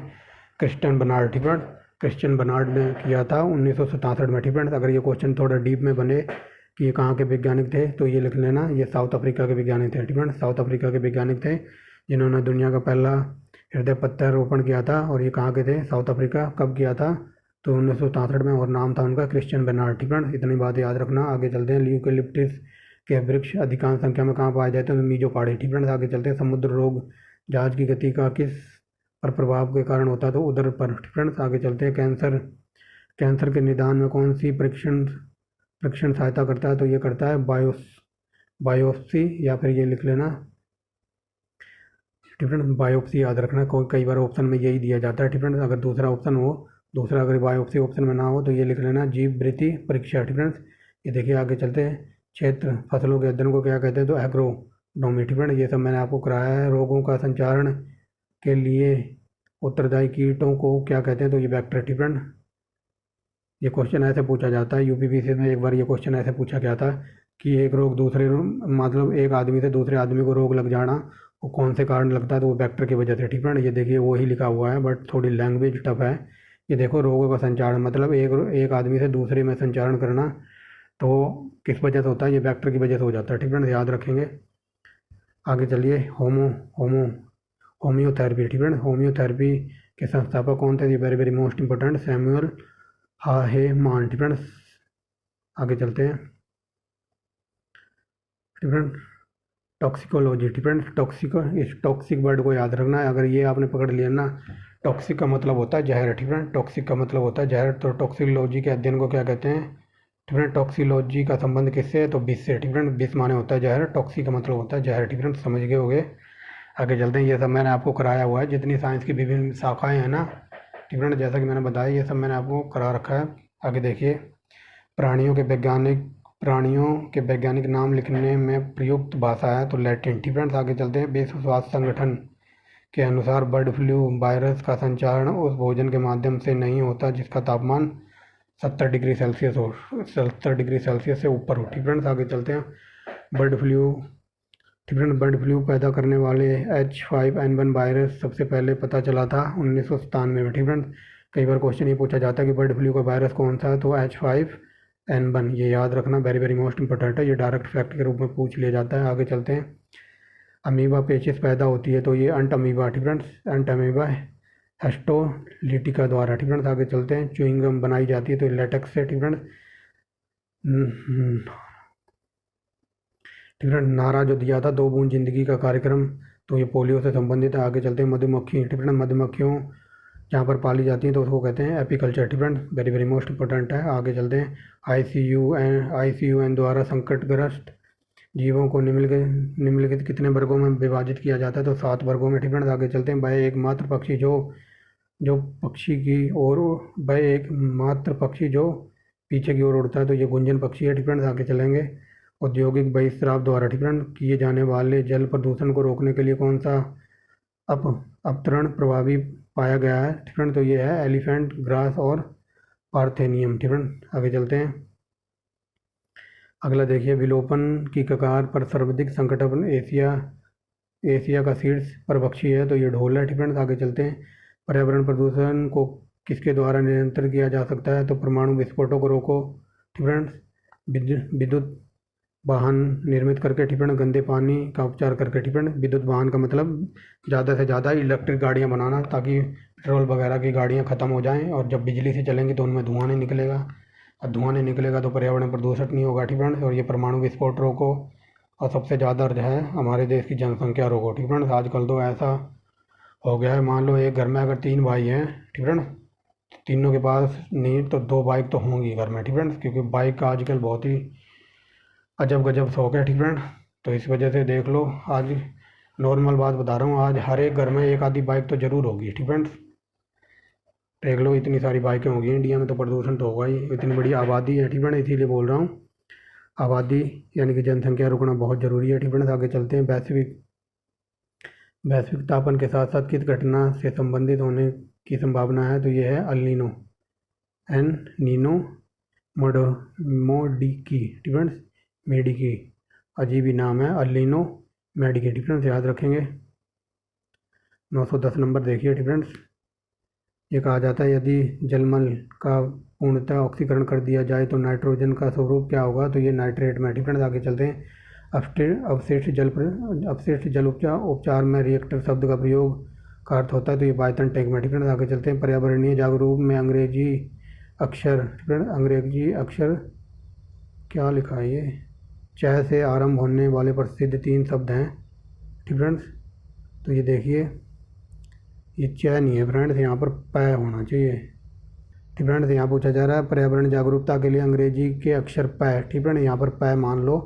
A: क्रिश्चियन बर्नार्ड, ठीक है। क्रिश्चियन बर्नार्ड ने किया था 1967 में, ठीक है। अगर ये क्वेश्चन थोड़ा डीप में बने कि ये कहाँ के वैज्ञानिक थे, तो ये लिख लेना, ये साउथ अफ्रीका के वैज्ञानिक थे, ठीक है। साउथ अफ्रीका के वैज्ञानिक थे जिन्होंने दुनिया का पहला हृदय प्रत्यारोपण किया था, और ये कहाँ के थे, साउथ अफ्रीका। कब किया था, तो 1967 में, और नाम था उनका क्रिश्चियन बर्नार्ड, ठीक है। इतनी बात याद रखना। आगे चलते हैं। यूकेलिप्टस के वृक्ष अधिकांश संख्या में कहाँ पाए जाते हैं, तो मीजो पहाड़ी, ठीक है। आगे चलते हैं। समुद्र रोग जहाज की गति का किस पर प्रभाव के कारण होता है, तो उधर पर, ठीक है। आगे चलते हैं। कैंसर के निदान में कौन सी परीक्षण सहायता करता है, तो ये करता है बायोप्सी, या फिर ये लिख लेना, ठीक है, बायोप्सी याद रखना। कई बार ऑप्शन में यही दिया जाता है, ठीक है। अगर दूसरा अगर बायोप्सी ऑप्शन में ना हो तो ये लिख लेना जीव वृत्ति परीक्षा, ठीक है। ये देखिए। आगे चलते हैं। क्षेत्र फसलों के अध्ययन को क्या कहते हैं, तो एग्रोनॉमी, ठीक है। ये सब मैंने आपको कराया है। रोगों का संचारण के लिए उत्तरदायी कीटों को क्या कहते हैं, तो ये वेक्टर, ठीक है। ये क्वेश्चन ऐसे पूछा जाता है, UPPCC में एक बार ये क्वेश्चन ऐसे पूछा गया था कि एक रोग मतलब एक आदमी से दूसरे आदमी को रोग लग जाना वो कौन से कारण लगता है, तो वो वेक्टर की वजह से। ठीक है, ये देखिए वही लिखा हुआ है बट थोड़ी लैंग्वेज टफ है। ये देखो, रोगों का संचारण मतलब एक एक आदमी से दूसरे में संचारण करना, तो किस वजह से होता है, ये वेक्टर की वजह से हो जाता है। ठीक है, याद रखेंगे। आगे चलिए, होमो होमो होम्योथेरेपी। ठीक है, होम्योथेरेपी के संस्थापक कौन थे, ये very very most important, Samuel Hahnemann. ठीक है, आगे चलते हैं। ठीक है, टॉक्सिकोलॉजी। ठीक है, इस टॉक्सिक वर्ड को याद रखना है, अगर ये आपने पकड़ लिया ना, टॉक्सिक का मतलब होता है जहर। ठीक है, टॉक्सिक का मतलब होता है जहर, तो टॉक्सिकोलॉजी के अध्ययन को क्या कहते हैं। ठीक है, टॉक्सिकोलॉजी का संबंध किससे है, तो विष से। ठीक है, विष माने होता है जहर, टॉक्सिक का मतलब होता है जहर। ठीक है, समझ गए होगे। आगे चलते हैं। ये सब मैंने आपको कराया हुआ है, जितनी साइंस की विभिन्न शाखाएं हैं ना, ठीक है, जैसा कि मैंने बताया, ये सब मैंने आपको करा रखा है। आगे देखिए, प्राणियों के वैज्ञानिक नाम लिखने में प्रयुक्त भाषा है, तो लैटिन। ठीक है, आगे चलते हैं। विश्व स्वास्थ्य संगठन के अनुसार बर्ड फ्लू वायरस का संचारण उस भोजन के माध्यम से नहीं होता जिसका तापमान 70 डिग्री सेल्सियस से ऊपर हो। ठीक है, आगे चलते हैं। Bird flu. ठीक है, बर्ड फ्लू पैदा करने वाले H5N1 वायरस सबसे पहले पता चला था 1997 में। ठीक है, कई बार क्वेश्चन ये पूछा जाता है कि बर्ड फ्लू का वायरस कौन सा है, तो H5N1, ये याद रखना, वेरी वेरी मोस्ट इंपॉर्टेंट है, ये डायरेक्ट फैक्ट के रूप में पूछ लिया जाता है। आगे चलते हैं। अमीबा पेचिस पैदा होती है, तो ये अंट अमीबा। ठीक है, अंट अमीबा हेस्टोलिटिका द्वारा। ठीक है, आगे चलते हैं। च्युइंगम बनाई जाती है, तो लेटेक्स से। ठीक है, ठीक है, नारा जो दिया था 2 बूंद जिंदगी का कार्यक्रम, तो ये पोलियो से संबंधित है। आगे चलते हैं। मधुमक्खी। ठीक है, मधुमक्खियों जहाँ पर पाली जाती हैं तो उसको कहते हैं एपीकल्चर। ठीक है, वेरी वेरी मोस्ट इंपॉर्टेंट है। आगे चलते हैं। ICUN द्वारा संकटग्रस्त जीवों को निम्नलिखित कितने वर्गों में विभाजित किया जाता है, तो 7 वर्गों में। ठीक है, आगे चलते हैं। वह एकमात्र पक्षी जो जो पक्षी की ओर वह एकमात्र पक्षी जो पीछे की ओर उड़ता है, तो ये गुंजन पक्षी है। ठीक है, आगे चलेंगे। औद्योगिक बहिस्राव द्वारा। ठीक है, किए जाने वाले जल प्रदूषण को रोकने के लिए कौन सा अप अपतरण प्रभावी पाया गया है। ठीक है, तो ये है एलिफेंट ग्रास और पार्थेनियम। ठीक है, आगे चलते हैं। अगला देखिए, विलोपन की कगार पर सर्वाधिक संकटग्रस्त एशिया का शीर्ष परभक्षी है, तो ये ढोल है। ठीक है, आगे चलते हैं। पर्यावरण प्रदूषण को किसके द्वारा नियंत्रित किया जा सकता है, तो परमाणु विस्फोटों को रोको। ठीक है, विद्युत वाहन निर्मित करके। ठीक है, गंदे पानी का उपचार करके। ठीक है, विद्युत वाहन का मतलब ज़्यादा से ज़्यादा इलेक्ट्रिक गाड़ियाँ बनाना, ताकि पेट्रोल वगैरह की गाड़ियाँ ख़त्म हो जाएं, और जब बिजली से चलेंगी तो उनमें धुआं नहीं निकलेगा, और धुआं नहीं निकलेगा तो पर्यावरण प्रदूषण नहीं होगा। ठीक है, और ये परमाणु विस्फोट रोको, और सबसे ज़्यादा जो है हमारे देश की जनसंख्या रोको। ठीक है, आजकल तो ऐसा हो गया है, मान लो एक घर में अगर 3 भाई हैं, ठीक है, तीनों के पास नहीं तो 2 बाइक तो होंगी घर में। ठीक है, क्योंकि बाइक का आजकल बहुत ही अजब गजब शौक है। ठीक है, तो इस वजह से देख लो, आज नॉर्मल बात बता रहा हूँ, आज हर एक घर में एक आधी बाइक तो ज़रूर होगी। ठीक है, देख लो, इतनी सारी बाइकें होंगी इंडिया में, तो प्रदूषण तो होगा ही, इतनी बड़ी आबादी है। ठीक है, इसीलिए बोल रहा हूँ, आबादी यानी कि जनसंख्या रुकना बहुत ज़रूरी है। ठीक है, आगे चलते हैं। वैश्विक तापन के साथ साथ किस घटना से संबंधित होने की संभावना है, तो ये है अल नीनो, एन नीनो मोडिकी। ठीक है, मेडिकी, अजीब ही नाम है, अल नीनो मेडिकी। ठीक है, याद रखेंगे। 910 नंबर देखिए। ठीक है, ये कहा जाता है, यदि जलमल का पूर्णतः ऑक्सीकरण कर दिया जाए तो नाइट्रोजन का स्वरूप क्या होगा, तो ये नाइट्रेट में। ठीक है, आगे चलते हैं। अपशिष्ट जल उपचार में रिएक्टर शब्द का प्रयोग का अर्थ होता है, तो ये बायतन टैंक में। ठीक है, आगे चलते हैं। पर्यावरणीय जागरूक में अंग्रेजी अक्षर क्या लिखा है, ये च से आरंभ होने वाले प्रसिद्ध 3 शब्द हैं। ठीक है, तो ये देखिए, ये च नहीं है फ्रेंड्स, यहाँ पर पै होना चाहिए। ठीक है, यहाँ पूछा जा रहा है पर्यावरण जागरूकता के लिए अंग्रेजी के अक्षर पै। ठीक है, यहाँ पर पै मान लो,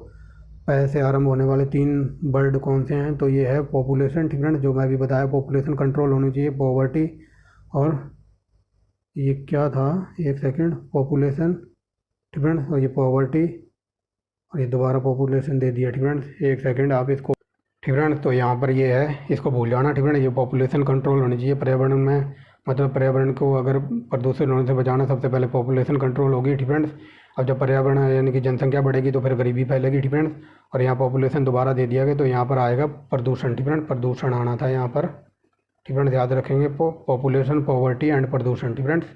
A: पै से आरंभ होने वाले 3 वर्ड कौन से हैं, तो ये है पॉपुलेशन। ठीक है, जो मैं भी बताया, पॉपुलेशन कंट्रोल होनी चाहिए, पॉवर्टी, और ये क्या था, एक सेकंड, पॉपुलेशन। ठीक है, और ये पॉवर्टी, और ये दोबारा पॉपुलेशन दे दिया। ठीक है, एक सेकंड आप इसको। ठीक है, तो यहाँ पर ये है, इसको भूल जाना। ठीक है, ये पॉपुलेशन कंट्रोल होनी चाहिए, पर्यावरण में मतलब पर्यावरण को अगर प्रदूषण होने से बचाना, सबसे पहले पॉपुलेशन कंट्रोल होगी, ठीक फ्रेंड्स। अब जब पर्यावरण यानी कि जनसंख्या बढ़ेगी तो फिर गरीबी फैलेगी, ठीक फ्रेंड्स। और यहाँ पॉपुलेशन दोबारा दे दिया गया तो यहाँ पर आएगा प्रदूषण, ठीक फ्रेंड्स। प्रदूषण आना था यहाँ पर, ठीक फ्रेंड्स, याद रखेंगे। पॉपुलेशन, पॉवर्टी एंड प्रदूषण, ठीक फ्रेंड्स,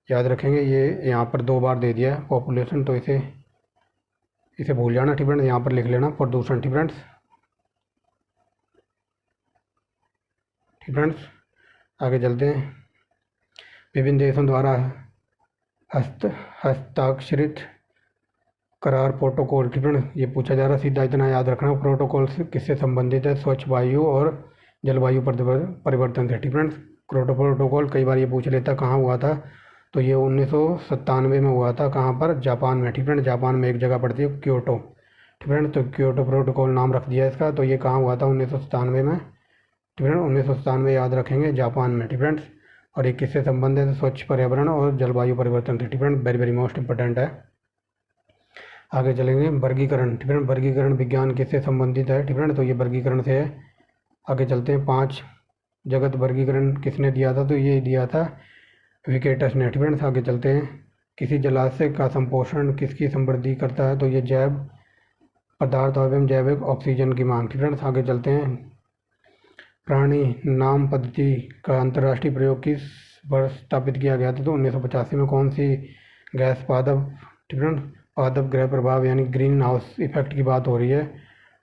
A: याद रखेंगे। ये यहाँ पर 2 बार दे दिया है पॉपुलेशन, तो इसे भूल जाना, ठीक फ्रेंड्स। यहाँ पर लिख लेना प्रदूषण, ठीक फ्रेंड्स, ठीक फ्रेंड्स। आगे चलते हैं। विभिन्न देशों द्वारा हस्ताक्षरित करार प्रोटोकॉल, ठीक है। ये पूछा जा रहा है, सीधा इतना याद रखना। प्रोटोकॉल से किससे संबंधित है? स्वच्छ वायु और जलवायु परिवर्तन से, ठीक है। प्रोटोकॉल कई बार ये पूछ लेता कहाँ हुआ था, तो ये 1997 में हुआ था। कहाँ पर? जापान में, ठीक है। जापान में एक जगह पड़ती है क्योटो, ठीक है। तो क्योटो प्रोटोकॉल नाम रख दिया इसका। तो ये कहाँ हुआ था? 1997 में, ठीक है। 1997 याद रखेंगे, जापान में, ठीक है। और ये किससे संबंधित है? स्वच्छ पर्यावरण और जलवायु परिवर्तन से, ठीक है। वेरी वेरी मोस्ट इंपॉर्टेंट है। आगे चलेंगे। वर्गीकरण, ठीक है। वर्गीकरण विज्ञान किससे संबंधित है, ठीक है। तो ये वर्गीकरण से है। आगे चलते हैं। 5 जगत वर्गीकरण किसने दिया था? तो ये दिया था विकेटस ने, ठीक है। आगे चलते हैं। किसी जलाशय का संपोषण किसकी समृद्धि करता है? तो ये जैव पदार्थ एवं जैविक ऑक्सीजन की मांग, ठीक है। आगे चलते हैं। प्राणी नाम पद्धति का अंतर्राष्ट्रीय प्रयोग किस वर्ष स्थापित किया गया था? तो 1985 में। कौन सी गैस पादप, ठीक है, पादप ग्रह प्रभाव यानी ग्रीन हाउस इफेक्ट की बात हो रही है,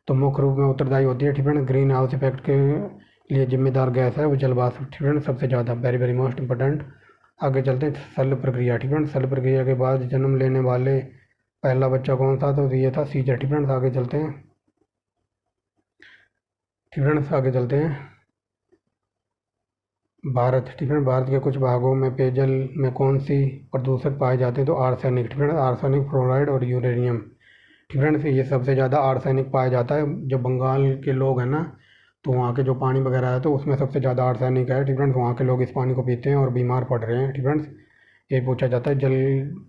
A: तो मुख्य रूप में उत्तरदायी होती है, ठीक है। ग्रीन हाउस इफेक्ट के लिए जिम्मेदार गैस है वो जलवाष्प, ठीक है, सबसे ज़्यादा। Very very most important. आगे चलते हैं। शल्य प्रक्रिया, ठीक है। शल्य प्रक्रिया के बाद जन्म लेने वाले पहला बच्चा कौन था? तो ये था सीजर, ठीक है। आगे चलते हैं, ठीक है। आगे चलते हैं। भारत, ठीक है। भारत के कुछ भागों में पेयजल में कौन सी प्रदूषक पाए जाते हैं? तो आर्सेनिक, ठीक है। आर्सेनिक, फ्लोराइड और यूरेनियम, ठीक है। ये सबसे ज़्यादा आर्सेनिक पाया जाता है। जो बंगाल के लोग हैं ना, तो वहाँ के जो पानी वगैरह है तो उसमें सबसे ज़्यादा आर्सेनिक है, ठीक है। वहाँ के लोग इस पानी को पीते हैं और बीमार पड़ रहे हैं, ठीक है। ये पूछा जाता है।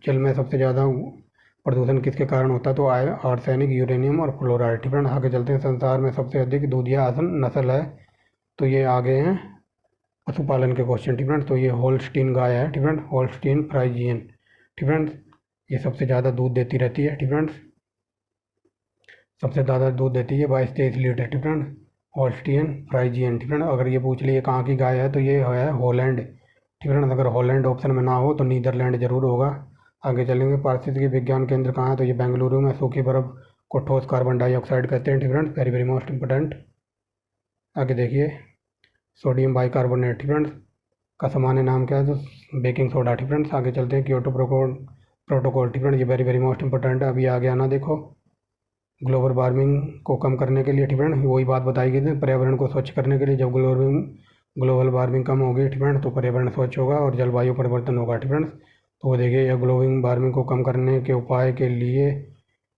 A: जल में सबसे ज़्यादा प्रदूषण किसके कारण होता है? तो आर्सेनिक, यूरेनियम और फ्लोराइड, ठीक है। आगे चलते हैं। संसार में सबसे अधिक दूधिया नस्ल है, तो ये आगे हैं पशुपालन के क्वेश्चन, ठीक है। तो ये होल्स्टीन गाय है, ठीक है। होल्स्टीन फ्राइजियन, ठीक है। ये सबसे ज़्यादा दूध देती रहती है, ठीक है। सबसे ज़्यादा दूध देती है 22-23 लीटर, ठीक है। होल्स्टीन फ्राइजियन, ठीक है। अगर ये पूछ लिए कहाँ की गाय है, तो ये है हॉलैंड, ठीक है। अगर हॉलैंड ऑप्शन में ना हो तो नीदरलैंड जरूर होगा। आगे चलेंगे। पारिस्थितिकी विज्ञान केंद्र कहाँ है? तो ये बेंगलुरु में। सूखी बर्फ को ठोस कार्बन डाइऑक्साइड कहते हैं, ठीक है। Very very most important. आगे देखिए। सोडियम बाइकार्बोनेट, ठीक है, का सामान्य नाम क्या है? तो बेकिंग सोडा, ठीक है। आगे चलते हैं। क्योटो प्रोटोकॉल, ठीक है। ये वेरी वेरी मोस्ट इंपॉर्टेंट है। अभी आगे आना देखो। ग्लोबल वार्मिंग को कम करने के लिए, ठीक है, वही बात बताई गई थी। पर्यावरण को स्वच्छ करने के लिए जब ग्लोबल वार्मिंग कम होगी, ठीक है, तो पर्यावरण स्वच्छ होगा और जलवायु परिवर्तन होगा, ठीक है। तो वो देखिए, यह ग्लोबल वार्मिंग को कम करने के उपाय के लिए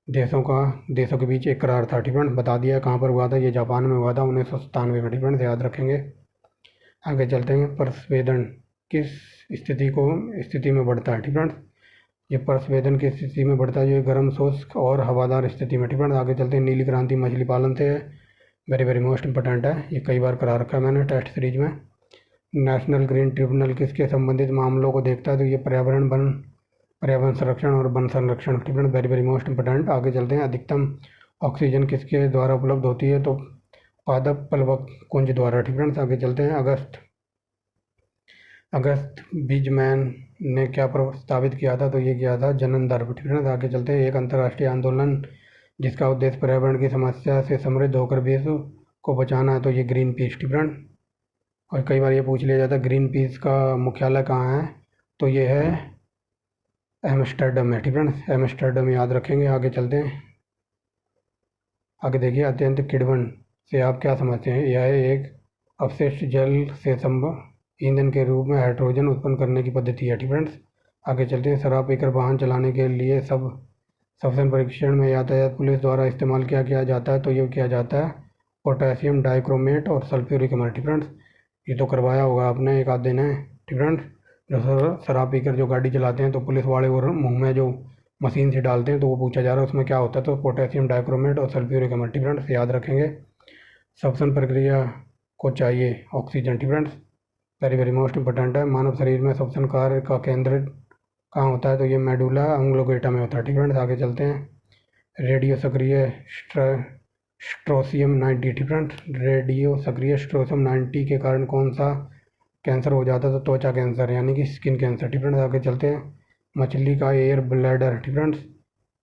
A: देशों के बीच एक करार था, ठीक है। बता दिया कहाँ पर हुआ था। ये जापान में हुआ था 1997 में, ठीक है। याद रखेंगे। आगे चलते हैं। प्रस्वेदन किस स्थिति में बढ़ता है, ठीक है। ये प्रस्वेदन की स्थिति में बढ़ता है, जो गर्म, शुष्क और हवादार स्थिति में, ठीक है। आगे चलते हैं। नीली क्रांति मछली पालन से है। वेरी वेरी मोस्ट इंपॉर्टेंट है। ये कई बार करा रखा है मैंने टेस्ट सीरीज में। नेशनल ग्रीन ट्रिब्यूनल किसके संबंधित मामलों को देखता है? तो ये पर्यावरण संरक्षण और वन संरक्षण, ठीक है। Very very most important. आगे चलते हैं। अधिकतम ऑक्सीजन किसके द्वारा उपलब्ध होती है? तो पादप प्लवक कुंज द्वारा, ठीक है। आगे चलते हैं। अगस्त बीजमैन ने क्या प्रस्तावित किया था? तो ये किया था जनन दर, ठीक है। आगे चलते हैं। एक अंतर्राष्ट्रीय आंदोलन जिसका उद्देश्य पर्यावरण की समस्या से समृद्ध होकर विश्व को बचाना है, तो ये ग्रीन पीस, ठीक है। और कई बार ये पूछ लिया जाता है ग्रीन पीस का मुख्यालय कहाँ है? तो ये है एम्स्टर्डम में, ठीक है। एम्स्टर्डम याद रखेंगे। आगे चलते हैं। आगे देखिए। अत्यंत किण्वन से आप क्या समझते हैं? यह एक अपशिष्ट जल से ईंधन के रूप में हाइड्रोजन उत्पन्न करने की पद्धति है, ठीक है। आगे चलते हैं। शराब पीकर वाहन चलाने के लिए सब्सटेंस परीक्षण में यातायात पुलिस द्वारा इस्तेमाल किया जाता है, तो ये किया जाता है पोटेशियम डाइक्रोमेट और सल्फ्यूरिक एसिड, ठीक है। ये तो करवाया होगा आपने एक आध दिन है, ठीक है। जो शराब पीकर जो गाड़ी चलाते हैं तो पुलिस वाले वो मुँह में जो मशीन से डालते हैं, तो वो पूछा जा रहा है उसमें क्या होता है? तो पोटेशियम डाइक्रोमेट और सल्फ्यूरिक एसिड, ठीक है। याद रखेंगे। श्वसन प्रक्रिया को चाहिए ऑक्सीजन, ठीक है। वेरी वेरी मोस्ट इंपॉर्टेंट है। मानव शरीर में श्वसन कार्य का केंद्र कहाँ होता है? तो ये मेडुला ऑब्लोंगेटा में होता है। ठीक फ्रेंड्स, आगे चलते हैं। रेडियो सक्रिय स्ट्रोसियम 90। ठीक फ्रेंड्स, रेडियो सक्रिय स्ट्रोसियम 90 के कारण कौन सा कैंसर हो जाता है? तो त्वचा कैंसर यानी कि स्किन कैंसर। ठीक फ्रेंड्स, आगे चलते हैं। मछली का एयर ब्लैडर ठीक फ्रेंड्स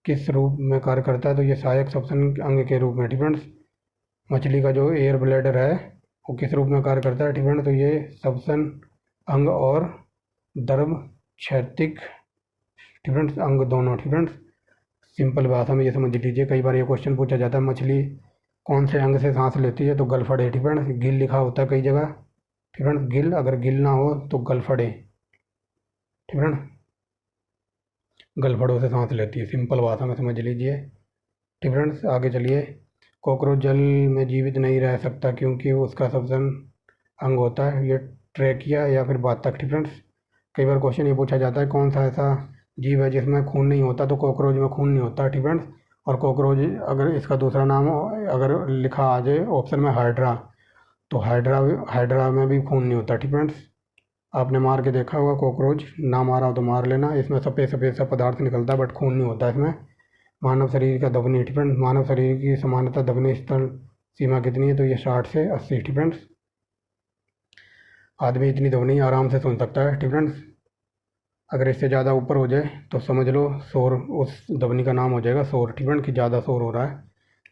A: किस रूप में कार्य करता है? तो ये सहायक श्वसन अंग के रूप में। ठीक फ्रेंड्स, मछली का जो एयर ब्लैडर है वो किस रूप में कार्य करता है? ठीक फ्रेंड्स, तो ये श्वसन अंग और द्रव क्षैतिक ठीक फ्रेंड्स अंग दोनों। ठीक फ्रेंड्स, सिंपल भाषा में ये समझ लीजिए। कई बार ये क्वेश्चन पूछा जाता है, मछली कौन से अंग से सांस लेती है? तो गलफड़े। ठीक फ्रेंड्स, गिल लिखा होता है कई जगह। ठीक फ्रेंड्स, गिल, अगर गिल ना हो तो गलफड़े। ठीक फ्रेंड्स, गलफड़ों से सांस लेती है, सिंपल भाषा में समझ लीजिए। ठीक फ्रेंड्स, आगे चलिए। कॉकरोच जल में जीवित नहीं रह सकता क्योंकि उसका श्वसन अंग होता है ये ट्रेकिया या फिर बातक। ठीक फ्रेंड्स, कई बार क्वेश्चन ये पूछा जाता है कौन सा ऐसा जीव है जिसमें खून नहीं होता? तो कॉकरोच में खून नहीं होता। ठीक फ्रेंड्स, और कॉकरोच अगर इसका दूसरा नाम अगर लिखा आ जाए ऑप्शन में हाइड्रा, तो हाइड्रा में भी खून नहीं होता। ठीक फ्रेंड्स, आपने मार के देखा होगा, कॉकरोच ना मारा हो तो मार लेना, इसमें सफ़ेद सफ़ेद सा पदार्थ निकलता है बट खून नहीं होता इसमें। मानव शरीर का ध्वनि। ठीक फ्रेंड्स, मानव शरीर की सामान्यतः ध्वनि स्थल सीमा कितनी है? तो ये 60 से 80। ठीक फ्रेंड्स, आदमी इतनी ध्वनि आराम से सुन सकता है। ठीक फ्रेंड्स, अगर इससे ज़्यादा ऊपर हो जाए तो समझ लो शोर, उस ध्वनि का नाम हो जाएगा शोर। ठीक फ्रेंड्स, कि ज़्यादा शोर हो रहा है।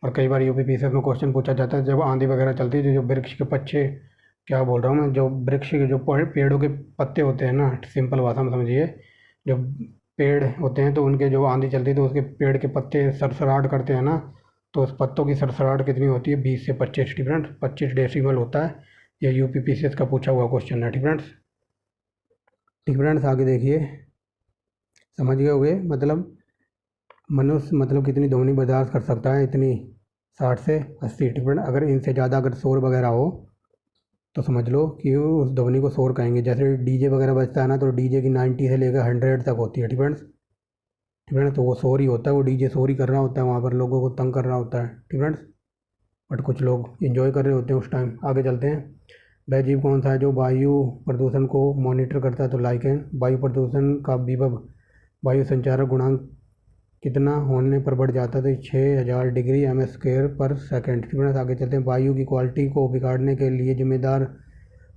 A: और कई बार यूपीपीसीएस में क्वेश्चन पूछा जाता है, जब आंधी वगैरह चलती है तो जो वृक्ष के पत्ते, क्या बोल रहा हूँ मैं, जो वृक्ष के जो पेड़ों के पत्ते होते हैं ना, सिंपल भाषा में समझिए, जो पेड़ होते हैं तो उनके जो आंधी चलती है तो उसके पेड़ के पत्ते सरसराहट करते हैं ना, तो उस पत्तों की सरसराहट कितनी होती है? 20 से 25। ठीक फ्रेंड्स, 25 डेसिबल होता है। ये यूपीपीसीएस का पूछा हुआ क्वेश्चन है। ठीक फ्रेंड्स, ठीक फ्रेंड्स, आगे देखिए, समझ गए होंगे। मतलब मनुष्य मतलब कितनी ध्वनि बर्दाश्त कर सकता है? इतनी 60 से 80। ठीक फ्रेंड्स, अगर इनसे ज़्यादा अगर शोर वगैरह हो तो समझ लो कि उस ध्वनि को शोर कहेंगे। जैसे डीजे वगैरह बजता है ना, तो डीजे की 90 से लेकर 100 तक होती है। ठीक फ्रेंड्स, तो वो शोर ही होता है, वो डीजे शोर ही कर रहा होता है, वहाँ पर लोगों को तंग कर रहा होता है। ठीक फ्रेंड्स, बट कुछ लोग इन्जॉय कर रहे होते हैं उस टाइम। आगे चलते हैं। वह जीव कौन सा है जो वायु प्रदूषण को मॉनिटर करता है? तो लाइकेन। वायु प्रदूषण का विभव वायु संचारक गुणांक कितना होने पर बढ़ जाता है? तो 6000 डिग्री m² पर सेकेंड। ठीक है, आगे चलते हैं। वायु की क्वालिटी को बिगाड़ने के लिए जिम्मेदार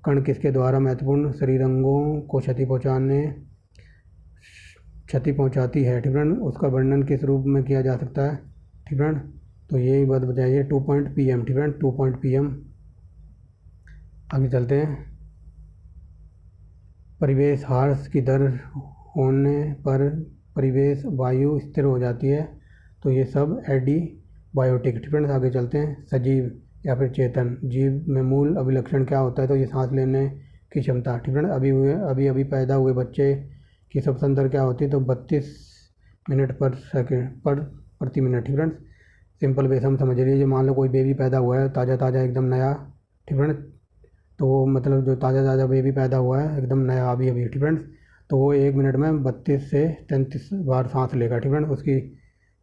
A: कण किसके द्वारा महत्वपूर्ण शरीर अंगों को क्षति पहुंचाती है? ठीक है, उसका वर्णन किस रूप में किया जा सकता है? ठीक है, तो यही बात बताइए, 2 पॉइंट PM। ठीक है, 2 पॉइंट PM। आगे चलते हैं। परिवेश ह्रास की दर होने पर परिवेश वायु स्थिर हो जाती है, तो ये सब एडीबायोटिक। ठीक है, आगे चलते हैं। सजीव या फिर चेतन जीव में मूल अभिलक्षण क्या होता है? तो ये सांस लेने की क्षमता। ठीक है, अभी पैदा हुए बच्चे की श्वसन दर क्या होती है? तो 32 मिनट पर सेकेंड पर प्रति मिनट। ठीक है, सिंपल वे हम समझ लीजिए। मान लो कोई बेबी पैदा हुआ है, ताज़ा एकदम नया। ठीक है, तो वो मतलब जो ताज़ा बेबी पैदा हुआ है एकदम नया अभी। ठीक है, तो वो 1 मिनट में 32 से 33 बार सांस लेगा। ठीक है, उसकी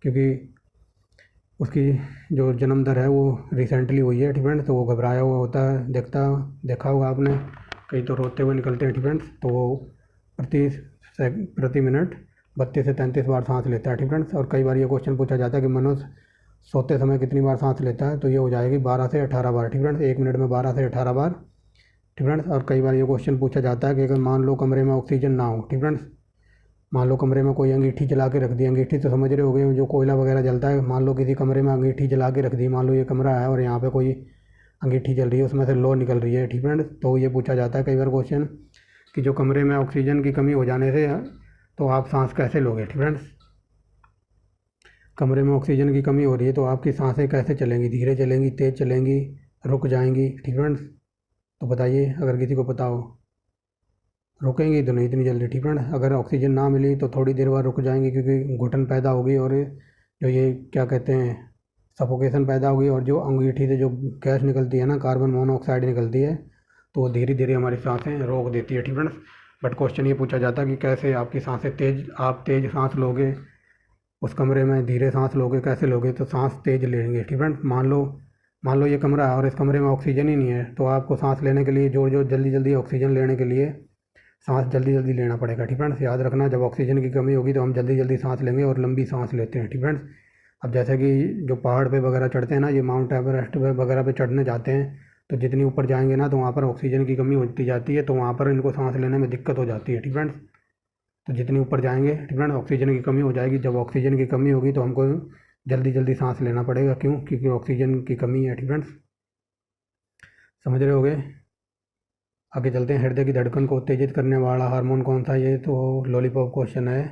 A: क्योंकि उसकी जो जन्म दर है वो रिसेंटली हुई है। ठीक है, तो वो घबराया हुआ होता है, देखा होगा आपने, कई तो रोते हुए निकलते हैं। ठीक है, तो वो प्रति मिनट 32 से 33 बार सांस लेता है। ठीक है, और कई बार ये क्वेश्चन पूछा जाता है कि मनुष्य सोते समय कितनी बार सांस लेता है? तो ये हो जाएगी 12 से 18 बार। ठीक है, 1 मिनट में 12 से 18 बार। ठीक है, और कई बार ये क्वेश्चन पूछा जाता है कि अगर मान लो कमरे में ऑक्सीजन ना हो। ठीक है, मान लो कमरे में कोई अंगीठी जला के रख दी, अंगीठी तो समझ रहे होगे जो कोयला वगैरह जलता है, मान लो किसी कमरे में अंगीठी जला के रख दी, मान लो ये कमरा है और यहाँ पे कोई अंगीठी जल रही है, उसमें से लो निकल रही है। ठीक है, तो ये पूछा जाता है कई बार क्वेश्चन कि जो कमरे में ऑक्सीजन की कमी हो जाने से तो आप सांस कैसे लोगे? ठीक है, कमरे में ऑक्सीजन की कमी हो रही है तो आपकी सांसें कैसे चलेंगी? धीरे चलेंगी, तेज़ चलेंगी, रुक जाएंगी? ठीक है, तो बताइए, अगर किसी को पता हो। रुकेंगी तो नहीं इतनी जल्दी। ठीक है, अगर ऑक्सीजन ना मिली तो थोड़ी देर बाद रुक जाएंगे क्योंकि घुटन पैदा होगी और जो ये क्या कहते हैं, सफोकेशन पैदा होगी, और जो अंगीठी से जो गैस निकलती है ना, कार्बन मोनोऑक्साइड निकलती है, तो वो धीरे धीरे हमारी सांसें रोक देती है। ठीक है, बट क्वेश्चन ये पूछा जाता है कि कैसे आपकी सांसें आप तेज़ सांस लोगे, उस कमरे में धीरे सांस लोगे, कैसे लोगे? तो सांस तेज़ लेंगे। ठीक है, मान लो मान लो ये कमरा है और इस कमरे में ऑक्सीजन ही नहीं है, तो आपको सांस लेने के लिए जोर जोर जल्दी जल्दी ऑक्सीजन लेने के लिए सांस जल्दी जल्दी लेना पड़ेगा। ठीक फ्रेंड्स, याद रखना, जब ऑक्सीजन की कमी होगी तो हम जल्दी जल्दी सांस लेंगे और लंबी सांस लेते हैं। ठीक फ्रेंड्स, अब जैसे कि जो पहाड़ पे वगैरह चढ़ते हैं ना, ये माउंट एवरेस्ट पे वगैरह पे चढ़ने जाते हैं, तो जितनी ऊपर जाएंगे ना तो वहाँ पर ऑक्सीजन की कमी होती जाती है, तो वहाँ पर इनको सांस लेने में दिक्कत हो जाती है। ठीक फ्रेंड्स, तो जितनी ऊपर जाएंगे, ठीक फ्रेंड्स, ऑक्सीजन की कमी हो जाएगी। जब ऑक्सीजन की कमी होगी तो हमको जल्दी जल्दी सांस लेना पड़ेगा। क्यों? क्योंकि ऑक्सीजन की कमी है। ठीक फ्रेंड्स, समझ रहे होगे। आगे चलते हैं। हृदय की धड़कन को उत्तेजित करने वाला हार्मोन कौन सा? ये तो लॉलीपॉप क्वेश्चन है,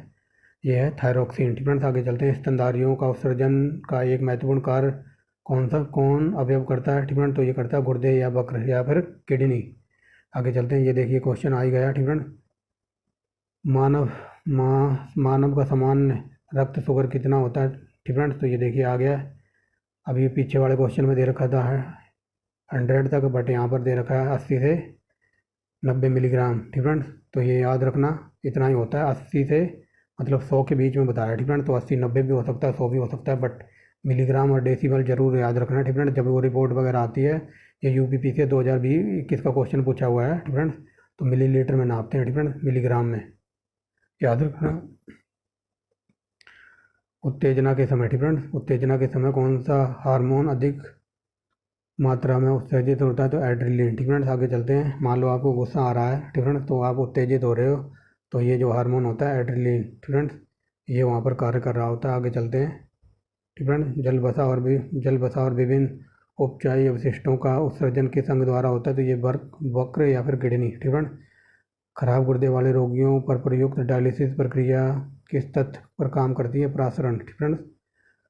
A: ये है थायरोक्सिन। ठीक फ्रेंड्स, आगे चलते हैं। स्तनधारियों का उत्सर्जन का एक महत्वपूर्ण कार्य कौन अवयव करता है? ठीक फ्रेंड्स, तो ये करता है गुर्दे या वक्र या फिर किडनी। आगे चलते हैं। ये देखिए क्वेश्चन आ ही गया। ठीक फ्रेंड्स, मानव मानव का सामान्य रक्त शुगर कितना होता है? ठीक फ्रेंड्स, तो ये देखिए आ गया। अभी पीछे वाले क्वेश्चन में दे रखा था 100 तक, बट यहाँ पर दे रखा है 80 से 90 मिलीग्राम। ठीक फ्रेंड्स, तो ये याद रखना, इतना ही होता है। 80 से मतलब 100 के बीच में बताया। ठीक फ्रेंड्स, तो 80 90 भी हो सकता है, 100 भी हो सकता है, बट मिलीग्राम और डेसिबल जरूर याद रखना। ठीक फ्रेंड्स, जब वो रिपोर्ट वगैरह आती है, ये यूपीपी से 2021 का क्वेश्चन पूछा हुआ है। ठीक फ्रेंड्स, तो मिलीलीटर में नापते हैं। ठीक फ्रेंड्स, मिलीग्राम में याद रखना। उत्तेजना के समय, ठीक फ्रेंड्स, उत्तेजना के समय कौन सा हार्मोन अधिक मात्रा में उत्सर्जित होता है? तो एड्रेनलिन। ठीक फ्रेंड्स, आगे चलते हैं। मान लो आपको गुस्सा आ रहा है, ठीक फ्रेंड्स, तो आप उत्तेजित हो रहे हो, तो ये जो हार्मोन होता है एड्रेनलिन, ठीक फ्रेंड्स, ये वहाँ पर कार्य कर रहा होता है। आगे चलते हैं। ठीक फ्रेंड्स, जल बसा और विभिन्न उपचायी अवशिष्टों का उत्सर्जन किस अंग द्वारा होता है? तो ये वक्र या फिर किडनी। ठीक फ्रेंड्स, खराब गुर्दे वाले रोगियों पर प्रयुक्त डायलिसिस प्रक्रिया किस तथ्य पर काम करती है? प्रासरण। ठीक फ्रेंड्स,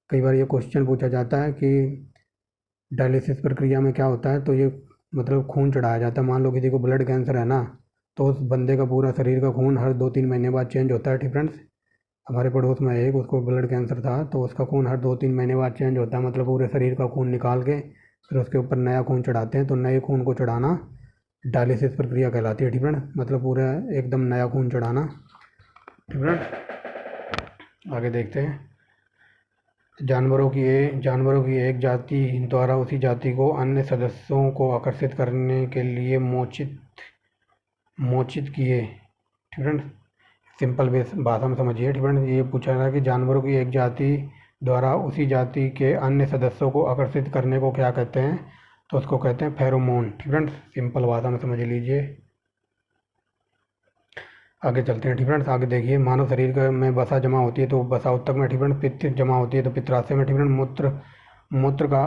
A: कई बार ये क्वेश्चन पूछा जाता है कि डायलिसिस प्रक्रिया में क्या होता है, तो ये मतलब खून चढ़ाया जाता है। मान लो किसी को ब्लड कैंसर है ना, तो उस बंदे का पूरा शरीर का खून हर 2-3 महीने बाद चेंज होता है। ठीक फ्रेंड्स, हमारे पड़ोस में एक, उसको ब्लड कैंसर था, तो उसका खून हर 2-3 महीने बाद चेंज होता है, मतलब पूरे शरीर का खून निकाल के फिर उसके ऊपर नया खून चढ़ाते हैं। तो नए खून को चढ़ाना डायलिसिस प्रक्रिया कहलाती है। ठीक फ्रेंड्स, मतलब पूरा एकदम नया खून चढ़ाना। ठीक फ्रेंड्स, आगे देखते हैं। जानवरों की एक जाति द्वारा उसी जाति को अन्य सदस्यों को आकर्षित करने के लिए मोचित किए। ठीक फ्रेंड्स, सिंपल भाषा में समझिए। ठीक फ्रेंड्स, ये पूछा रहा है कि जानवरों की एक जाति द्वारा उसी जाति के अन्य सदस्यों को आकर्षित करने को क्या कहते हैं? तो उसको कहते हैं फेरोमोन। ठीक फ्रेंड्स, सिंपल भाषा में समझ लीजिए। आगे चलते हैं। ठीक फ्रेंड्स, आगे देखिए। मानव शरीर में वसा जमा होती है, तो वसा ऊतक में, ठीक फ्रेंड्स, पित्त जमा होती है तो पित्ताशय में। ठीक फ्रेंड्स, मूत्र का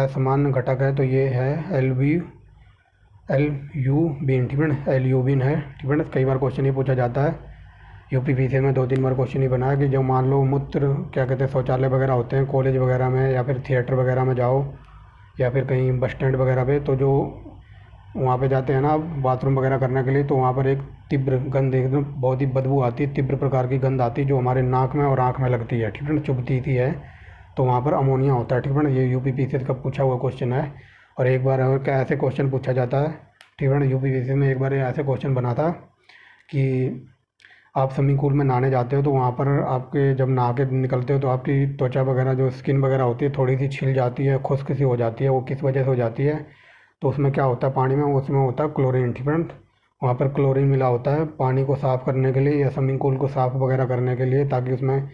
A: असामान्य घटक है, तो ये है एल्ब्यूमिन। ठीक फ्रेंड्स, एल्ब्यूमिन है। ठीक फ्रेंड्स, कई बार क्वेश्चन ये पूछा जाता है, यूपीपीसी में 2-3 बार क्वेश्चन ही बना है कि जो मान लो मूत्र क्या कहते हैं शौचालय वगैरह होते हैं कॉलेज वगैरह में या फिर थिएटर वगैरह में जाओ या फिर कहीं बस स्टैंड वगैरह पे, तो जो वहाँ पे जाते हैं ना बाथरूम वगैरह करने के लिए, तो वहाँ पर एक तीव्र गंध, एकदम बहुत ही बदबू आती है, तीव्र प्रकार की गंध आती है जो हमारे नाक में और आँख में लगती है। ठीक है, चुभती थी है, तो वहाँ पर अमोनिया होता है। ठीक है, ये यूपीपीसी का पूछा हुआ क्वेश्चन है। और एक बार और क्या ऐसे क्वेश्चन पूछा जाता है, ठीक है, यूपीपीसी में एक बार ऐसे क्वेश्चन बना था कि आप स्विमिंग पूल में नहाने जाते हो, तो वहाँ पर आपके जब नहा के निकलते हो तो आपकी त्वचा वगैरह जो स्किन वगैरह होती है थोड़ी सी छिल जाती है, खुश्क सी हो जाती है। वो किस वजह से हो जाती है? तो उसमें क्या होता है पानी में, उसमें होता है क्लोरीन। ठीक है, वहाँ पर क्लोरीन मिला होता है पानी को साफ़ करने के लिए या स्विमिंग पूल को साफ़ वगैरह करने के लिए, ताकि उसमें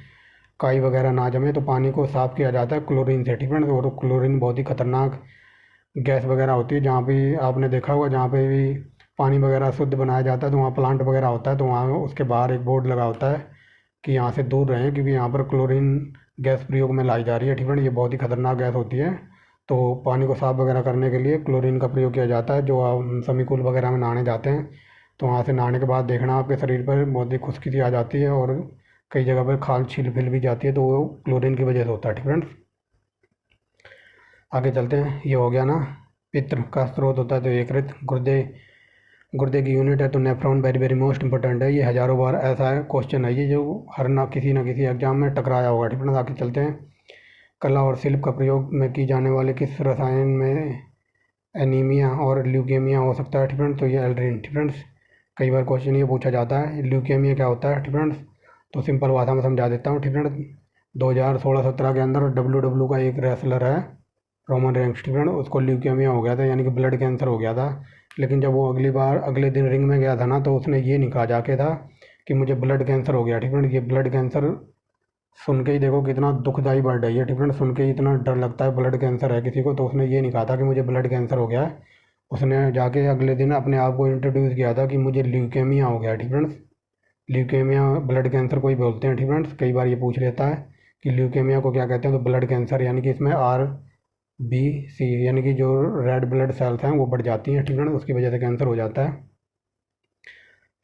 A: काई वगैरह ना जमे, तो पानी को साफ़ किया जाता है क्लोरीन से। ठीक है, और क्लोरीन बहुत ही खतरनाक गैस वगैरह होती है। जहाँ भी आपने देखा होगा, जहाँ पे भी पानी वगैरह शुद्ध बनाया जाता है तो वहाँ प्लांट वगैरह होता है, तो वहाँ उसके बाहर एक बोर्ड लगा होता है कि यहाँ से दूर रहें क्योंकि यहाँ पर क्लोरीन गैस प्रयोग में लाई जा रही है। ठीक है, ये बहुत ही खतरनाक गैस होती है। तो पानी को साफ़ वगैरह करने के लिए क्लोरीन का प्रयोग किया जाता है। जो आप स्विमिंग पूल वगैरह में नहाने जाते हैं तो वहाँ से नहाने के बाद देखना आपके शरीर पर बहुत ही खुश्की सी आ जाती है और कई जगह पर खाल छील फिल भी जाती है, तो वो क्लोरीन की वजह से होता है। ठीक है, आगे चलते हैं। ये हो गया ना, पित्त का स्रोत होता है तो यकृत, गुर्दे की यूनिट है तो nephron very very most important है। ये हज़ारों बार ऐसा है क्वेश्चन है ये जो हर ना किसी एग्जाम में टकराया होगा। ठीक है, आगे चलते हैं। कला और शिल्प का प्रयोग में की जाने वाले किस रसायन में एनीमिया और ल्यूकेमिया हो सकता है? ठीक है, तो ये एल्ड्रिन। ठीक है, कई बार क्वेश्चन ये पूछा जाता है ल्यूकेमिया क्या होता है? ठीक है, तो सिंपल भाषा में समझा देता हूँ। ठीक है, 2016-17 के अंदर WWE का एक रेसलर है, रोमन रेंक्स ठीक फ्रेंड, उसको ल्यूकेमिया हो गया था यानी कि ब्लड कैंसर हो गया था। लेकिन जब वो अगली बार अगले दिन रिंग में गया था ना, तो उसने ये नहीं कहा जाके था कि मुझे ब्लड कैंसर हो गया ठीक फ्रेंड। ये ब्लड कैंसर सुन के ही देखो कितना दुखदाई वर्ड है ये ठीक फ्रेंड, सुन के ही इतना डर लगता है ब्लड कैंसर है किसी को, तो उसने ये नहीं कहा था कि मुझे ब्लड कैंसर हो गया है। उसने जाके अगले दिन अपने आप को इंट्रोड्यूस किया था कि मुझे ल्यूकेमिया हो गया ठीक फ्रेंड्स। ल्यूकेमिया ब्लड कैंसर को ही बोलते हैं ठीक फ्रेंड्स, कई बार ये पूछ लेता है कि ल्यूकेमिया को क्या कहते हैं, तो ब्लड कैंसर यानी कि इसमें RBC यानी कि जो रेड ब्लड सेल्स हैं वो बढ़ जाती हैं ठीक फ्रेंड्स, उसकी वजह से कैंसर हो जाता है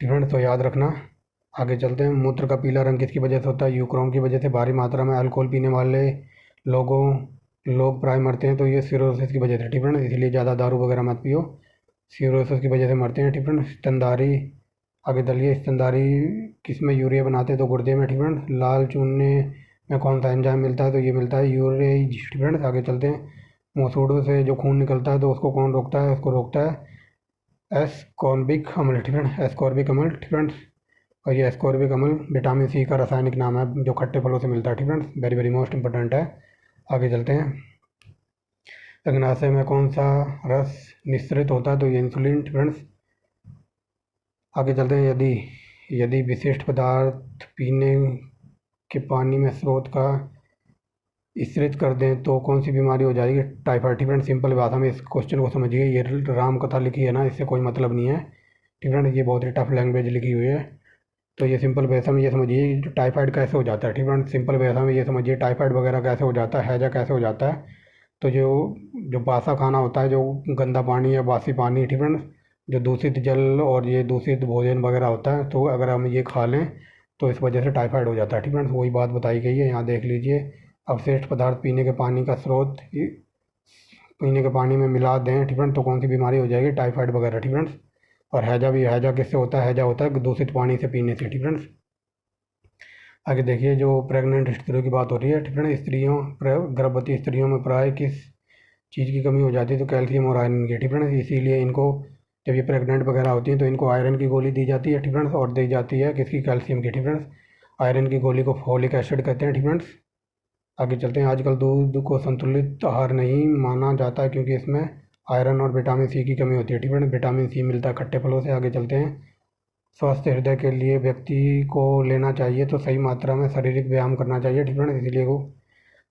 A: ठीक फ्रेंड्स। तो याद रखना। आगे चलते हैं। मूत्र का पीला रंग किसकी वजह से होता है? यूक्रोम की वजह से। भारी मात्रा में अल्कोहल पीने वाले लोगों लोग प्राय मरते हैं, तो ये सिरोसिस की वजह से ठीक फ्रेंड्स, इसलिए ज़्यादा दारू वगैरह मत पियो, सिरोसिस की वजह से मरते हैं ठीक फ्रेंड्स। स्तनधारी, आगे चलिए, स्तनधारी किस में यूरिया बनाते हैं? तो गुर्दे में ठीक फ्रेंड्स। लाल चूने में कौन सा एंजाइम मिलता है? तो ये मिलता है यूरेज ठीक फ्रेंड्स। आगे चलते हैं। मसूड़ों से जो खून निकलता है तो उसको कौन रोकता है? उसको रोकता है एस्कॉर्बिक अम्ल ठीक फ्रेंड्स, एस्कॉर्बिक अम्ल ठीक फ्रेंड्स। और ये एस्कॉर्बिक अम्ल विटामिन C का रासायनिक नाम है जो खट्टे फलों से मिलता है ठीक friends, very very most important है। आगे चलते हैं। अग्नाशय में कौन सा रस निःसृत होता है? तो ये इंसुलिन ठीक फ्रेंड्स। आगे चलते हैं। यदि यदि विशिष्ट पदार्थ पीने के पानी में स्रोत का स्थिरित कर दें तो कौन सी बीमारी हो जाएगी? टाइफाइड ठीक फ्रेंड। सिंपल भाषा में इस क्वेश्चन को समझिए, ये राम कथा लिखी है ना, इससे कोई मतलब नहीं है ठीक फ्रेंड, ये बहुत ही टफ लैंग्वेज लिखी हुई है। तो ये सिंपल भाषा में ये समझिए जो टाइफाइड कैसे हो जाता है ठीक फ्रेंड, सिंपल भाषा में ये समझिए टाइफाइड वगैरह कैसे हो जाता है, हैजा कैसे हो जाता है। तो जो जो बासा खाना होता है, जो गंदा पानी या बासी पानी ठीक फ्रेंड, जो दूषित जल और ये दूषित भोजन वगैरह होता है, तो अगर हम ये खा लें तो इस वजह से टाइफाइड हो जाता है ठीक फ्रेंड, वही बात बताई गई है यहाँ देख लीजिए। अवशिष्ट पदार्थ पीने के पानी का स्रोत पीने के पानी में मिला दें ठीक फ्रेंड, तो कौन सी बीमारी हो जाएगी? टाइफाइड वगैरह ठीक फ्रेंड्स। और हैजा भी, हैजा किससे होता है? हैजा होता है दूषित पानी से पीने से ठीक फ्रेंड्स। आगे देखिए, जो प्रेग्नेंट स्त्रियों की बात हो रही है ठीक फ्रेंड, स्त्रियों गर्भवती स्त्रियों में प्राय किस चीज़ की कमी हो जाती है? तो कैल्शियम और आयरन की ठीक फ्रेंड्स। इसीलिए इनको जब ये प्रेग्नेंट वगैरह होती हैं तो इनको आयरन की गोली दी जाती है ठीक फ्रेंड्स, और दी जाती है किसकी? कैल्शियम की ठीक फ्रेंड्स। आयरन की गोली को फोलिक एसिड कहते हैं ठीक फ्रेंड्स। आगे चलते हैं। आजकल दूध को संतुलित आहार नहीं माना जाता है क्योंकि इसमें आयरन और विटामिन C की कमी होती है ठीक फ्रेंड, विटामिन C मिलता है खट्टे फलों से। आगे चलते हैं। स्वस्थ हृदय के लिए व्यक्ति को लेना चाहिए तो सही मात्रा में शारीरिक व्यायाम करना चाहिए ठीक फ्रेंड, इसीलिए वो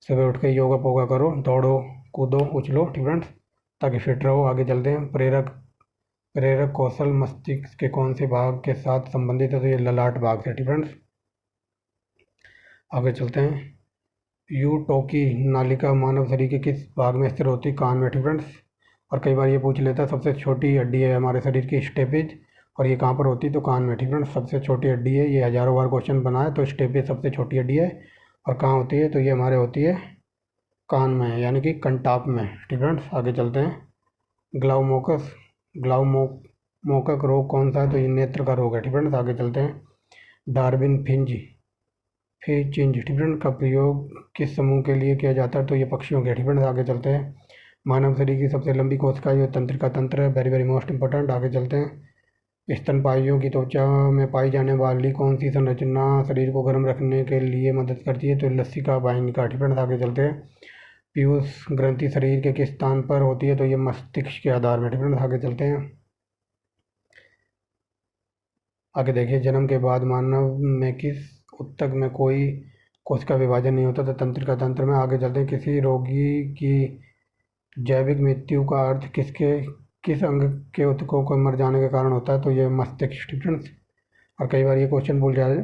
A: सुबह उठ के योगा पोगा करो, दौड़ो कूदो उछलो ठीक फ्रेंड्स, ताकि फिट रहो। आगे चलते हैं। प्रेरक प्रेरक कौशल मस्तिष्क के कौन से भाग के साथ संबंधित है? तो ये ललाट भाग से ठीक फ्रेंड्स। आगे चलते हैं। यूटोकी नालिका मानव शरीर के किस भाग में स्थिर होती है? कान में ठीक फ्रेंड्स। और कई बार ये पूछ लेता है सबसे छोटी हड्डी है हमारे शरीर की स्टेपेज, और ये कहाँ पर होती है? तो कान में ठीक फ्रेंड्स, सबसे छोटी हड्डी है, ये हज़ारों बार क्वेश्चन बना है। तो स्टेपेज सबसे छोटी हड्डी है और कहाँ होती है? तो ये हमारे होती है कान में यानी कि कंटाप में ठीक फ्रेंड्स। आगे चलते हैं। ग्लाउमोकस ग्लाउमोकक रोग कौन सा है? तो ये नेत्र का रोग है ठीक फ्रेंड्स। आगे चलते हैं। डार्विन फिंच ठीक फ्रेंड का प्रयोग किस समूह के लिए किया जाता है? तो ये पक्षियों के ठीक फ्रेंड। आगे चलते हैं। मानव शरीर की सबसे लंबी कोशिका जो तंत्रिका तंत्र है, वेरी वेरी मोस्ट इंपॉर्टेंट। आगे चलते हैं। स्तनपायियों की त्वचा में पाई जाने वाली कौन सी संरचना शरीर को गर्म रखने के लिए मदद करती है? तो लसिका वाहिनी ठीक फ्रेंड। आगे चलते हैं। पीयूष ग्रंथि शरीर के किस स्थान पर होती है? तो ये मस्तिष्क के आधार में ठीक फ्रेंड। आगे चलते हैं। आगे देखिए, जन्म के बाद मानव में किस ऊतक में कोई कोशिका विभाजन नहीं होता था? तंत्रिका तंत्र में। आगे चलते हैं। किसी रोगी की जैविक मृत्यु का अर्थ किस अंग के ऊतकों को मर जाने के कारण होता है? तो ये मस्तिष्क ठीक फ्रेंड्स। और कई बार ये क्वेश्चन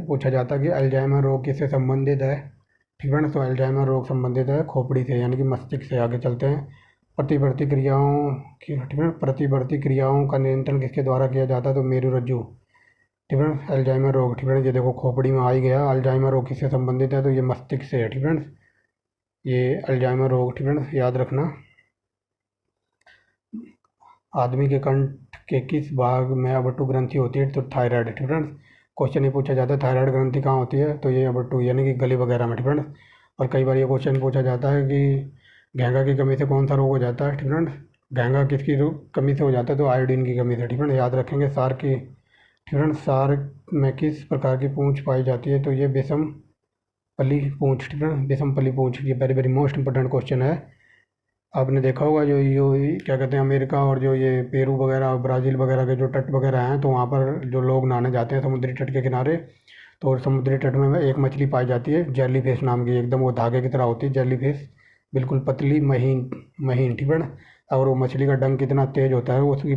A: पूछा जाता है कि अल्जाइमर रोग किससे संबंधित है ठीक फ्रेंड्स, तो अल्जाइमर रोग संबंधित है खोपड़ी से यानी कि मस्तिष्क से। आगे चलते हैं। प्रतिवर्ती क्रियाओं की ठीक फ्रेंड, प्रतिवर्ती क्रियाओं का नियंत्रण किसके द्वारा किया जाता है? तो मेरुरज्जु ठीक फ्रेंड्स। अल्जाइमर रोग ठीक फ्रेंड्स, ये देखो खोपड़ी में आ ही गया। अल्जाइमर रोग किससे संबंधित है? तो ये मस्तिष्क से है ठीक फ्रेंड्स, ये अल्जाइमर रोग ठीक फ्रेंड्स, याद रखना। आदमी के कंठ के किस भाग में अबट्टू ग्रंथि होती है? तो थायराइड ठीक फ्रेंड्स। क्वेश्चन ये पूछा जाता है थायराइड ग्रंथि कहाँ होती है? तो ये अबट्टू यानी कि गले वगैरह में ठीक फ्रेंड्स। और कई बार ये क्वेश्चन पूछा जाता है कि घेंगा की कमी से कौन सा रोग हो जाता है ठीक फ्रेंड्स, घेंगा किसकी कमी से हो जाता है? तो आयोडीन की कमी से ठीक फ्रेंड्स, याद रखेंगे। सार की ठीक फ्रेंड्स, सार में किस प्रकार की पूंछ पाई जाती है? तो ये विषम पली पूंछ ठीक फ्रेंड्स, विषम पली पूंछ, ये very very most important question है। आपने देखा होगा जो क्या कहते हैं, अमेरिका और जो ये पेरू वगैरह ब्राज़ील वगैरह के जो तट वगैरह हैं, तो वहाँ पर जो लोग नहाने जाते हैं समुद्री तट के किनारे, तो समुद्री तट में एक मछली पाई जाती है जेली फिश नाम की, एकदम वो धागे की तरह होती है जेली फिश, बिल्कुल पतली महीन महीन, ठीक है ना। और वो मछली का डंक कितना तेज़ होता है, उसकी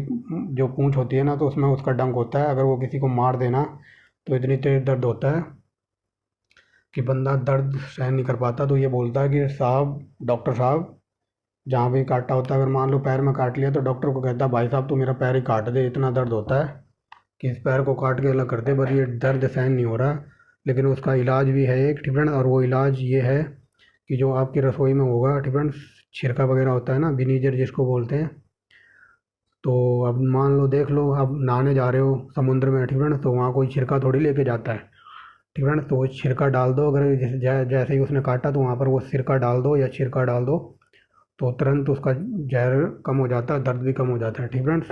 A: जो पूँछ होती है ना, तो उसमें उसका डंक होता है, अगर वो किसी को मार देना तो इतनी तेज़ दर्द होता है कि बंदा दर्द सहन नहीं कर पाता। तो ये बोलता है कि साहब, डॉक्टर साहब, जहाँ भी काटा होता है, अगर मान लो पैर में काट लिया, तो डॉक्टर को कहता है भाई साहब तू मेरा पैर ही काट दे, इतना दर्द होता है कि इस पैर को काट के अलग कर दे, बस ये दर्द सहन नहीं हो रहा। लेकिन उसका इलाज भी है एक, ठीक है ना। और वो इलाज ये है कि जो आपकी रसोई में होगा, ठीक है ना, छिरका वगैरह होता है ना, विनीगर जिसको बोलते हैं। तो अब मान लो, देख लो, आप नहाने जा रहे हो समुद्र में, ठीक है ना, तो वहाँ कोई छिरका थोड़ी लेके जाता है, ठीक है ना। तो वो छिरका डाल दो, अगर जैसे ही उसने काटा तो वहाँ पर वो सिरका डाल दो या छिरका डाल दो, तो तुरंत उसका जहर कम हो जाता है, दर्द भी कम हो जाता है, ठीक फ्रेंड्स।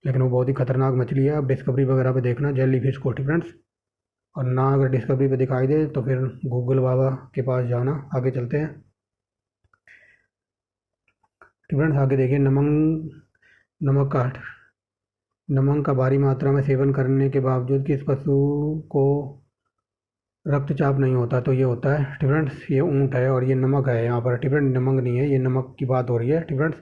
A: लेकिन वो बहुत ही खतरनाक मछली है, आप डिस्कवरी वगैरह पे देखना जेली फिश को, ठीक फ्रेंड्स। और ना अगर डिस्कवरी पे दिखाई दे तो फिर गूगल बाबा के पास जाना। आगे चलते हैं, ठीक फ्रेंड्स। आगे देखिए, नमक का नमक का भारी मात्रा में सेवन करने के बावजूद किस पशु को रक्तचाप नहीं होता, तो ये होता है, ठीक फ्रेंड्स, ये ऊँट है। और ये नमक है यहाँ पर, ठीक फ्रेंड्स, नमक नहीं है, ये नमक की बात हो रही है, ठीक फ्रेंड्स।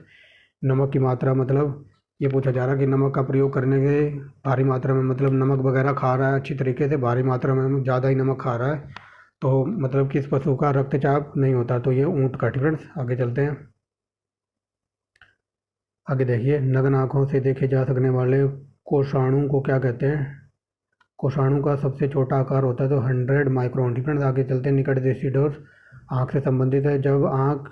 A: नमक की मात्रा मतलब ये पूछा जा रहा है कि नमक का प्रयोग करने के भारी मात्रा में, मतलब नमक वगैरह खा रहा है अच्छी तरीके से, भारी मात्रा में ज़्यादा ही नमक खा रहा है, तो मतलब किस पशु का रक्तचाप नहीं होता, तो ये ऊँट का, ठीक फ्रेंड्स। आगे चलते हैं। आगे देखिए, नग्न आँखों से देखे जा सकने वाले कोषाणु को क्या कहते हैं। कोषाणु का सबसे छोटा आकार होता है तो 100 माइक्रोन, ठीक है। आगे चलते हैं, निकट दृष्टि दोष आँख से संबंधित है। जब आँख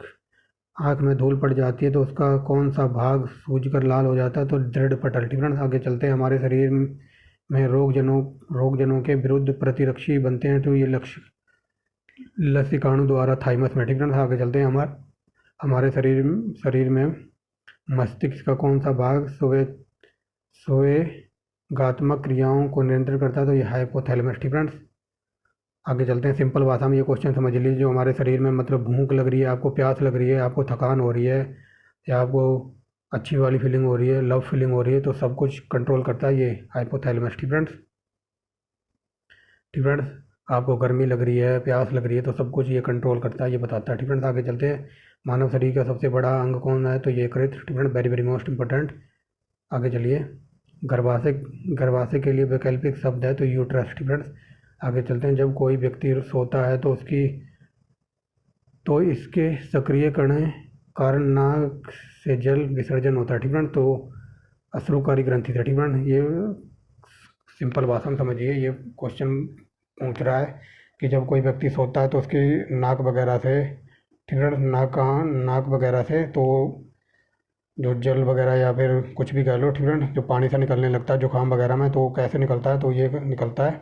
A: आँख में धूल पड़ जाती है तो उसका कौन सा भाग सूज कर लाल हो जाता है, तो दृढ़ पटल, ठीक है। आगे चलते हैं, हमारे शरीर में रोगजनों के विरुद्ध प्रतिरक्षी बनते हैं, तो ये लक्ष्य लसिकाणु द्वारा थाइमस में, ठीक है। आगे चलते हैं, हमारे शरीर में मस्तिष्क का कौन सा भाग संवेगात्मक क्रियाओं को नियंत्रित करता है, तो ये हाइपोथैलेमस, ठीक है। आगे चलते हैं, सिंपल भाषा में ये क्वेश्चन समझ लीजिए। जो हमारे शरीर में मतलब भूख लग रही है, आपको प्यास लग रही है, आपको थकान हो रही है, या आपको अच्छी वाली फीलिंग हो रही है, लव फीलिंग हो रही है, तो सब कुछ कंट्रोल करता है ये हाइपोथैलेमस, ठीक फ्रेंड्स। ठीक फ्रेंड्स, आपको गर्मी लग रही है, प्यास लग रही है, तो सब कुछ ये कंट्रोल करता है, ये बताता है, ठीक फ्रेंड्स। आगे चलते हैं, मानव शरीर का सबसे बड़ा अंग कौन है, तो ये यकृत, ठीक friends, very very most important. आगे चलिए, गर्भाशय गर्भाशय के लिए वैकल्पिक शब्द है तो यूट्रस, ठीक फ्रेंड्स। आगे चलते हैं, जब कोई व्यक्ति सोता है तो इसके सक्रिय करने कारण नाक से जल विसर्जन होता है, ठीक फ्रेंड्स। तो अश्रुकारी ग्रंथि से, ठीक फ्रेंड्स। ये सिंपल भाषा में समझिए, ये क्वेश्चन पूछ रहा है कि जब कोई व्यक्ति सोता है तो उसकी नाक वगैरह से, ठीक है, नाक वगैरह से तो जो जल वगैरह या फिर कुछ भी कह लो, ठीक है, जो पानी से निकलने लगता है जुकाम वगैरह में, तो वो कैसे निकलता है, तो ये निकलता है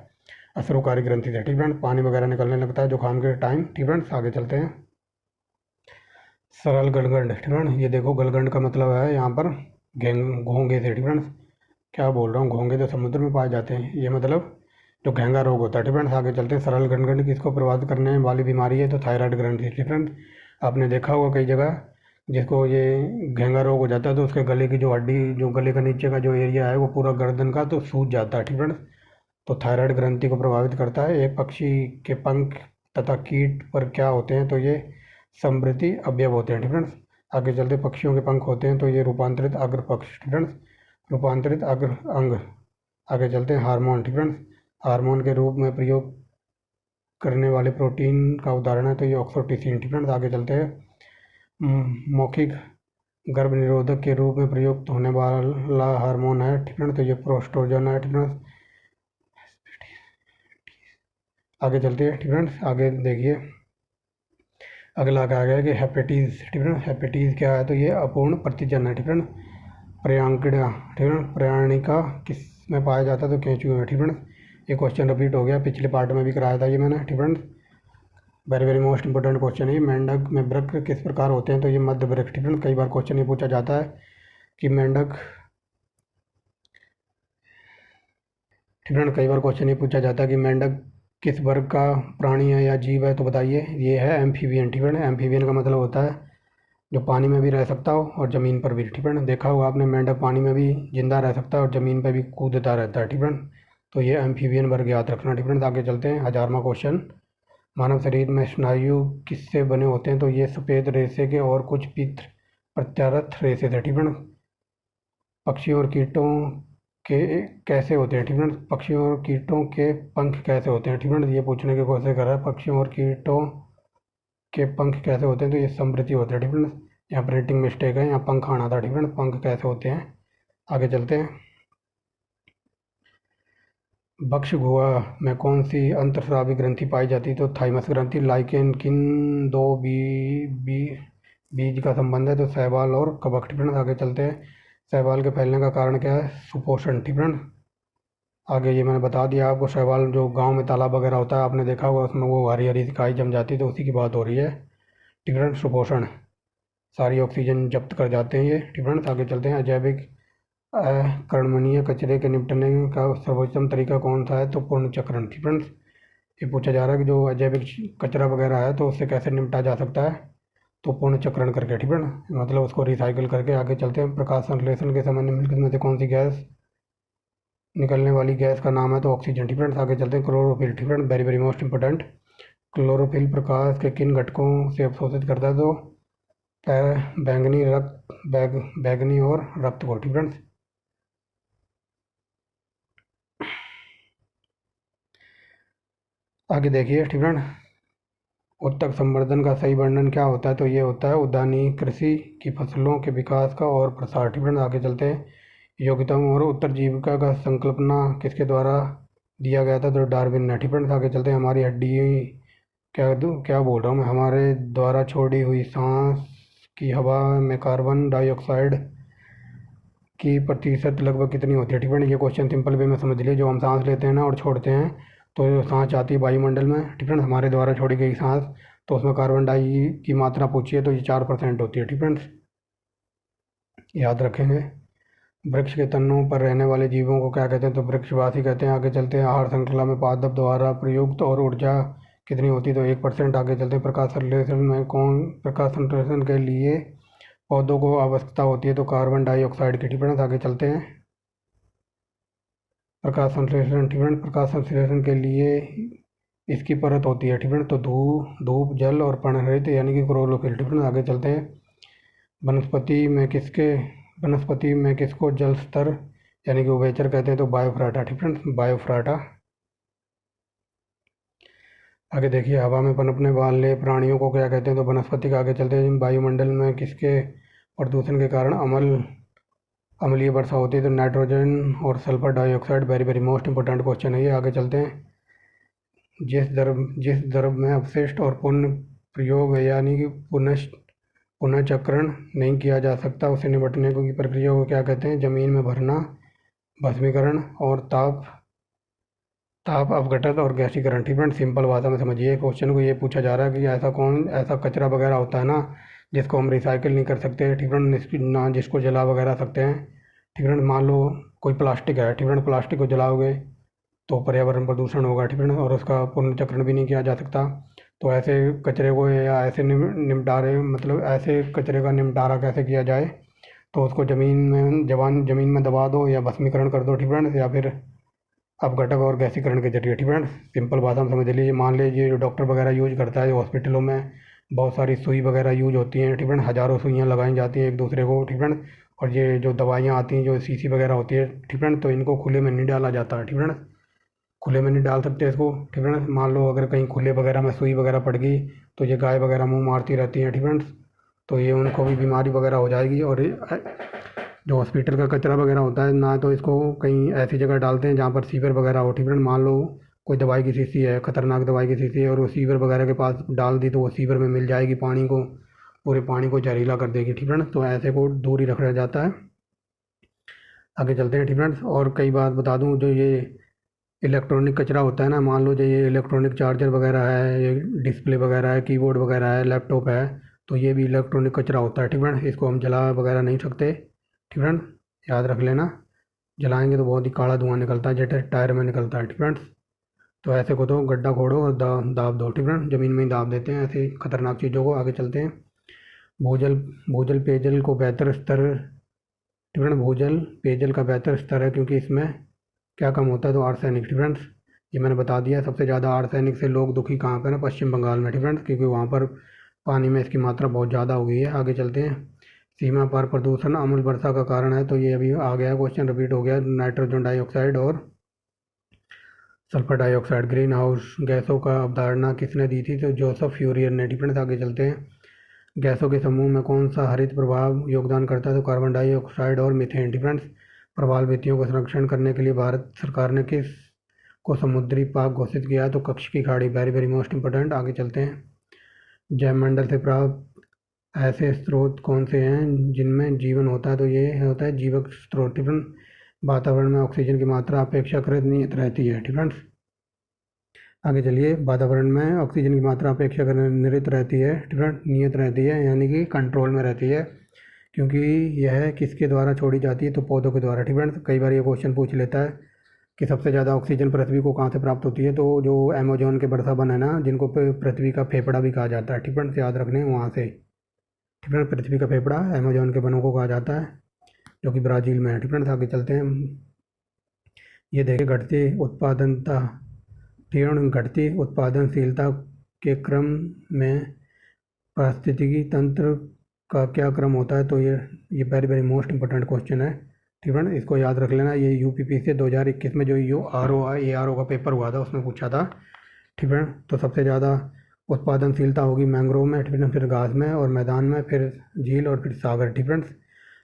A: अश्रुकारी ग्रंथि से, ठीक फ्रेंड्स। पानी वगैरह निकलने लगता है जुकाम के टाइम, ठीक फ्रेंड्स। आगे चलते हैं, सरल गलगंड, ठीक फ्रेंड्स। ये देखो, गलगंड का मतलब है यहाँ पर घोंगे से, ठीक फ्रेंड्स। क्या बोल रहा हूँ, घोंगे तो समुद्र में पाए जाते हैं, ये मतलब जो घेंगा रोग होता है, ठीक फ्रेंड्स। आगे चलते हैं, सरल गलगंड किसको प्रभावित करने वाली बीमारी है, तो थायराइड ग्रंथि, ठीक फ्रेंड्स। आपने देखा होगा कई जगह जिसको ये घेंगा रोग हो जाता है तो उसके गले की जो हड्डी, जो गले का नीचे का जो एरिया है वो पूरा गर्दन का तो सूज जाता है, ठीक फ्रेंड्स। तो थायराइड ग्रंथि को प्रभावित करता है। एक पक्षी के पंख तथा कीट पर क्या होते हैं, तो ये समृद्धि अवयव होते हैं, ठीक फ्रेंड्स। आगे चलते, पक्षियों के पंख होते हैं तो ये रूपांतरित अग्र पक्ष, ठीक फ्रेंड्स, रूपांतरित अग्र अंग। आगे चलते हैं, हार्मोन, ठीक फ्रेंड्स। हार्मोन के रूप में प्रयोग करने वाले प्रोटीन का उदाहरण है तो ये ऑक्सोटोसिन, ठीक फ्रेंड्स। आगे चलते हैं, मौखिक गर्भ निरोधक के रूप में प्रयुक्त होने वाला हार्मोन है, ठीक है, तो ये प्रोस्टोजन है, ठीक है। आगे चलते हैं, ठीक है। आगे देखिए, अगला क्या आ गया कि हेपेटीज, ठीक है। हेपेटीज क्या है, तो ये अपूर्ण प्रतिजन है, ठीक है। प्रयांकिड़ा, ठीक है, प्रयाणिका किस में पाया जाता है, तो केंचुए में, ठीक है। ये क्वेश्चन रिपीट हो गया, पिछले पार्ट में भी कराया था ये मैंने, ठीक है। Very very most important question है। मेंढक में वृक्क किस प्रकार होते हैं, तो ये मध्य वृक्क, ठीक है। कई बार क्वेश्चन ये पूछा जाता है कि मेंढक, ठीक है, कई बार क्वेश्चन ये पूछा जाता है कि मेंढक किस वर्ग का प्राणी है या जीव है, तो बताइए। ये है एम्फीबियन, ठीक है। एम्फीबियन का मतलब होता है जो पानी में भी रह सकता हो और ज़मीन पर भी, ठीक है ना। देखा होगा आपने, मेंढक पानी में भी जिंदा रह सकता है और ज़मीन पर भी कूदता रहता है, ठीक है ना। तो ये एम्फीबियन वर्ग याद रखना, ठीक है ना। आगे चलते हैं 1000वां क्वेश्चन। मानव शरीर में स्नायु किससे बने होते हैं? तो ये सफ़ेद रेशे के और कुछ पित्र प्रत्यावर्त रेशे थे, ठीक है ना। पक्षियों और कीटों के कैसे होते हैं, ठीक है ना। पक्षियों और कीटों के पंख कैसे होते हैं, ठीक है ना। ये पूछने की कोशिश कर रहा है, पक्षियों और कीटों के पंख कैसे होते हैं? तो ये समृद्धि होते हैं, ठीक है ना। यहाँ प्रिंटिंग मिस्टेक है, यहाँ पंख आना था, ठीक है ना। पंख कैसे होते हैं, आगे चलते हैं। वक्ष गुहा में कौन सी अंतर्स्रावी ग्रंथि पाई जाती है? तो थाइमस ग्रंथि। लाइकेन किन दो बी बीज का संबंध है? तो शैवाल और कवक, ठीक है ना। आगे चलते हैं। शैवाल के फैलने का कारण क्या है? सुपोषण, ठीक है ना। आगे ये मैंने बता दिया आपको, शैवाल जो गांव में तालाब वगैरह होता है आपने देखा होगा, उसमें वो हरी हरी काई जम जाती है, तो उसी की बात हो रही है, ठीक है ना। सुपोषण, सारी ऑक्सीजन जब्त कर जाते हैं ये, ठीक है ना। आगे चलते हैं। अजैविक कर्मणीय कचरे के निपटने का सर्वोत्तम तरीका कौन सा है? तो पुनर्चक्रण, ठीक है ना। ये पूछा जा रहा है कि जो अजैविक कचरा वगैरह है तो उससे कैसे निपटा जा सकता है? तो पुनर्चक्रण करके, ठीक है ना, मतलब उसको रिसाइकिल करके। आगे चलते हैं। प्रकाश संश्लेषण के समय निम्नलिखित में से कौन सी गैस निकलने वाली गैस का नाम है? तो ऑक्सीजन, ठीक है ना। आगे चलते हैं। क्लोरोफिल, ठीक है ना, very very most important. Chlorophyll प्रकाश के किन घटकों से अवशोषित करता है? तो बैंगनी रक्त, बैंगनी और रक्त को, ठीक है ना। आगे देखिए, ठीक है ना। उत्तक संवर्धन का सही वर्णन क्या होता है? तो ये होता है उद्यानिकी कृषि की फसलों के विकास का और प्रसार, ठीक है ना। आगे चलते हैं। योग्यताओं और उत्तरजीविता का संकल्पना किसके द्वारा दिया गया था? तो डार्विन ने, ठीक है ना। आगे चलते हैं। हमारी हड्डी, क्या बोल रहा हूँ मैं, हमारे द्वारा छोड़ी हुई सांस की हवा में कार्बन डाइऑक्साइड की प्रतिशत लगभग कितनी होती है? ठीक है ना। ये क्वेश्चन सिंपल वे में समझ लिए। जो हम सांस लेते हैं ना और छोड़ते हैं, तो सांस जाती है वायुमंडल में, ठीक है ना, हमारे द्वारा छोड़ी गई सांस, तो उसमें कार्बन डाई की मात्रा पूछी है तो ये 4% होती है, ठीक है, याद रखेंगे। वृक्ष के तनों पर रहने वाले जीवों को क्या कहते हैं? तो वृक्षवासी कहते हैं। आगे चलते हैं। आहार श्रृंखला में पादप द्वारा प्रयुक्त और ऊर्जा कितनी होती है? तो 1%। आगे चलते हैं। प्रकाश संश्लेषण के लिए पौधों को आवश्यकता होती है? तो कार्बन डाइऑक्साइड की, ठीक है ना। आगे चलते हैं। प्रकाश संश्लेषण, ठीक है, प्रकाश संश्लेषण के लिए इसकी परत होती है, ठीक है, तो धूप जल और पर्णहरित यानी कि क्लोरोफिल, ठीक है। आगे चलते हैं। वनस्पति में किसके वनस्पति में किसको जल स्तर यानी कि उभयचर कहते हैं? तो बायोफ्राटा, ठीक है, बायोफ्राटा। आगे देखिए। हवा में पनपने वाले प्राणियों को क्या कहते हैं? तो वनस्पति का। आगे चलते हैं। वायुमंडल में किसके प्रदूषण के कारण अम्लीय वर्षा होती है? तो नाइट्रोजन और sulphur dioxide, very very most important question है ये। आगे चलते हैं। जिस द्रव में अपशिष्ट और पुनः प्रयोग यानी कि पुनःचक्रण नहीं किया जा सकता, उसे निपटने की प्रक्रिया को क्या कहते हैं? जमीन में भरना, भस्मीकरण और ताप अपघटन और गैसीकरण, ठीक है। सिंपल भाषा में समझिए क्वेश्चन को। ये पूछा जा रहा है कि ऐसा कचरा वगैरह होता है ना जिसको हम रिसाइकिल नहीं कर सकते, ठीक है ना, जिसको जला वगैरह सकते हैं, ठीक है। मान लो कोई प्लास्टिक है, ठीक है, प्लास्टिक को जलाओगे तो पर्यावरण प्रदूषण होगा, ठीक है ना, और उसका पुनर्चक्रण भी नहीं किया जा सकता। तो ऐसे कचरे को या ऐसे निपटारे, मतलब ऐसे कचरे का निपटारा कैसे किया जाए? तो उसको ज़मीन में दबा दो या भस्मीकरण कर दो, ठीक है ना, या फिर अपघटक और गैसीकरण के जरिए, ठीक है ना। सिंपल भाषा में समझ लीजिए। मान लीजिए जो डॉक्टर वगैरह यूज करता है, जो हॉस्पिटलों में बहुत सारी सुई वगैरह यूज होती हैं, ठीक है ना, हज़ारों सुइयाँ लगाई जाती हैं एक दूसरे को, ठीक है ना। और ये जो दवाइयाँ आती हैं, जो शीशी वगैरह होती है, ठीक है ना, तो इनको खुले में नहीं डाला जाता है, ठीक है ना, खुले में नहीं डाल सकते इसको, ठीक है ना। मान लो अगर कहीं खुले वगैरह में सुई वगैरह पड़ गई तो ये गाय वगैरह मुंह मारती रहती हैं, ठीक है ना, तो ये उनको भी बीमारी वगैरह हो जाएगी। और जो हॉस्पिटल का कचरा वगैरह होता है ना, तो इसको कहीं ऐसी जगह डालते हैं जहाँ पर सीवर वगैरह हो, ठीक है। मान लो कोई दवाई की शीशी है, खतरनाक दवाई की शीशी है, और वो सीवर वगैरह के पास डाल दी तो वो सीवर में मिल जाएगी, पानी को, पूरे पानी को जहरीला कर देगी, ठीक है ना। तो ऐसे को दूर ही रखा जाता है। आगे चलते हैं, ठीक है। और कई बात बता दूँ, जो ये इलेक्ट्रॉनिक कचरा होता है ना, मान लो जो ये इलेक्ट्रॉनिक चार्जर वगैरह है, ये डिस्प्ले वगैरह है, कीबोर्ड वगैरह है, लैपटॉप है, तो ये भी इलेक्ट्रॉनिक कचरा होता है, ठीक है। इसको हम जला वगैरह नहीं सकते, ठीक है, याद रख लेना। जलाएंगे तो बहुत ही काला धुआं निकलता है, जैसे टायर में निकलता है, ठीक है। तो ऐसे को तो गड्ढा खोदो और दाब दो, ठीक है, ज़मीन में ही दाब देते हैं ऐसे खतरनाक चीज़ों को। आगे चलते हैं। भूजल भूजल पेयजल को बेहतर स्तर डिफरेंट भूजल पेयजल का बेहतर स्तर है क्योंकि इसमें क्या कम होता है तो आर्सेनिक डिफरेंस। ये मैंने बता दिया। सबसे ज़्यादा आर्सेनिक से लोग दुखी कहाँ पर है? पश्चिम बंगाल में डिफरेंस, क्योंकि वहाँ पर पानी में इसकी मात्रा बहुत ज़्यादा हो गई है। आगे चलते हैं। सीमा पार प्रदूषण अम्ल वर्षा का कारण है, तो ये अभी आ गया क्वेश्चन, रिपीट हो गया। नाइट्रोजन डाइऑक्साइड और सल्फर डाइऑक्साइड ग्रीन हाउस गैसों का अवधारणा किसने दी थी? तो जोसेफ फ्यूरियर ने डिफरेंस। आगे चलते हैं। गैसों के समूह में कौन सा हरित प्रभाव योगदान करता है? तो कार्बन डाइऑक्साइड और मीथेन डिफरेंस। प्रवाल भित्तियों का संरक्षण करने के लिए भारत सरकार ने किस को समुद्री पाक घोषित किया है? तो कच्छ की खाड़ी। Very very most important. आगे चलते हैं। जैवमंडल से प्राप्त ऐसे स्रोत कौन से हैं जिनमें जीवन होता है? तो ये होता है जीवक स्रोत डिफरेंस। वातावरण में ऑक्सीजन की मात्रा अपेक्षाकृत नियत रहती है डिफरेंस। आगे चलिए। वातावरण में ऑक्सीजन की मात्रा अपेक्षाकृत नियत रहती है डिफरेंट, नियत रहती है यानी कि कंट्रोल में रहती है, क्योंकि यह किसके द्वारा छोड़ी जाती है? तो पौधों के द्वारा डिफरेंट। कई बार ये क्वेश्चन पूछ लेता है कि सबसे ज़्यादा ऑक्सीजन पृथ्वी को कहाँ से प्राप्त होती है? तो जो अमेजोन के वर्षावन है ना, जिनको पृथ्वी का फेफड़ा भी कहा जाता है डिफरेंट, याद रखने वहाँ से डिफरेंट। पृथ्वी का फेफड़ा अमेजोन के वनों को कहा जाता है, जो कि ब्राज़ील में है डिफरेंट। आगे चलते हैं। ये देखिए, घटती उत्पादनशीलता के क्रम में पारिस्थितिकी तंत्र का क्या क्रम होता है? तो ये very very most important question है ठीक है ना, इसको याद रख लेना। ये यूपीपी से 2021 में जो ARO का पेपर हुआ था उसमें पूछा था ठीक है। तो सबसे ज़्यादा उत्पादनशीलता होगी मैंग्रोव में ठीक है, फिर घास में और मैदान में, फिर झील और फिर सागर ठीक है।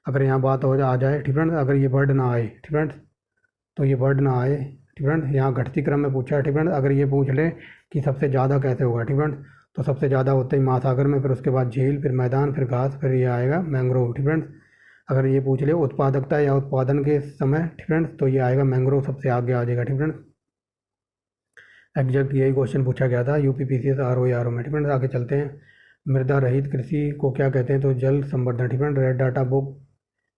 A: अगर यहाँ बात आ जाए ठीक है, अगर ये वर्ड ना आए ठीक है, तो ये वर्ड ना आए ठीक है। यहाँ घटती क्रम में पूछा है ठीक है। अगर ये पूछ ले कि सबसे ज़्यादा कैसे होगा ठीक है, तो सबसे ज़्यादा होते ही महासागर में, फिर उसके बाद झील, फिर मैदान, फिर घास, फिर ये आएगा मैंग्रोव ठीक है। अगर ये पूछ ले उत्पादकता या उत्पादन के समय ठीक है, तो ये आएगा मैंग्रोव सबसे आगे आ जाएगा ठीक है। एग्जैक्ट यही क्वेश्चन पूछा गया था यूपीपीसीएस RO में ठीक है। आगे चलते हैं। मृदा रहित कृषि को क्या कहते हैं? तो जल संवर्धन ठीक है। रेड डाटा बुक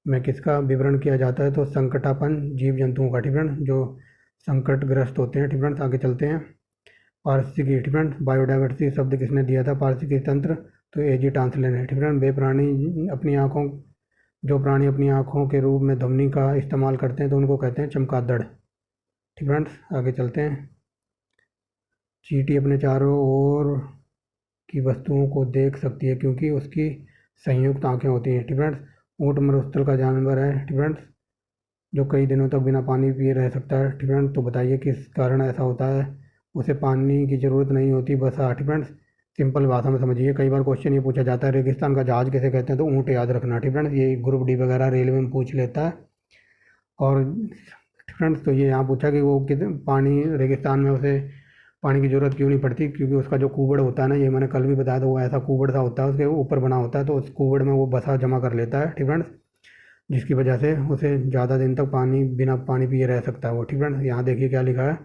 A: में किसका विवरण किया जाता है? तो संकटापन जीव जंतुओं का ठीक है, जो संकटग्रस्त होते हैं ठीक है। आगे चलते हैं। पारिस्थितिकी ठीक है, बायोडाइवर्सिटी शब्द किसने दिया था? पारिस्थितिकी तंत्र, तो AG टांसलेन है ठीक है। जो प्राणी अपनी आँखों के रूप में ध्वनि का इस्तेमाल करते हैं तो उनको कहते हैं चमगादड़ ठीक है। आगे चलते हैं। चींटी अपने चारों ओर की वस्तुओं को देख सकती है क्योंकि उसकी संयुक्त आँखें होती हैं ठीक है। ऊँट मरुस्थल का जानवर है ठीक है, जो कई दिनों तक बिना पानी पिए रह सकता है ठीक है। तो बताइए किस कारण ऐसा होता है? उसे पानी की ज़रूरत नहीं होती, बस ठीक है। सिंपल भाषा में समझिए। कई बार क्वेश्चन ये पूछा जाता है रेगिस्तान का जहाज किसे कहते हैं? तो ऊँट याद रखना ठीक है। ये ग्रुप D वगैरह रेलवे में पूछ लेता है। और फ्रेंड्स, तो ये यहाँ पूछा कि वो पानी रेगिस्तान में उसे पानी की ज़रूरत क्यों नहीं पड़ती? क्योंकि उसका जो कुबड़ होता है ना, ये मैंने कल भी बताया था, वो ऐसा कुबड़ सा होता है, उसके ऊपर बना होता है, तो उस कुबड़ में वो बसा जमा कर लेता है ठीक फ्रेंड्स, जिसकी वजह से उसे ज़्यादा दिन तक बिना पानी पिए रह सकता है वो ठीक फ्रेंड्स। यहाँ देखिए क्या लिखा है,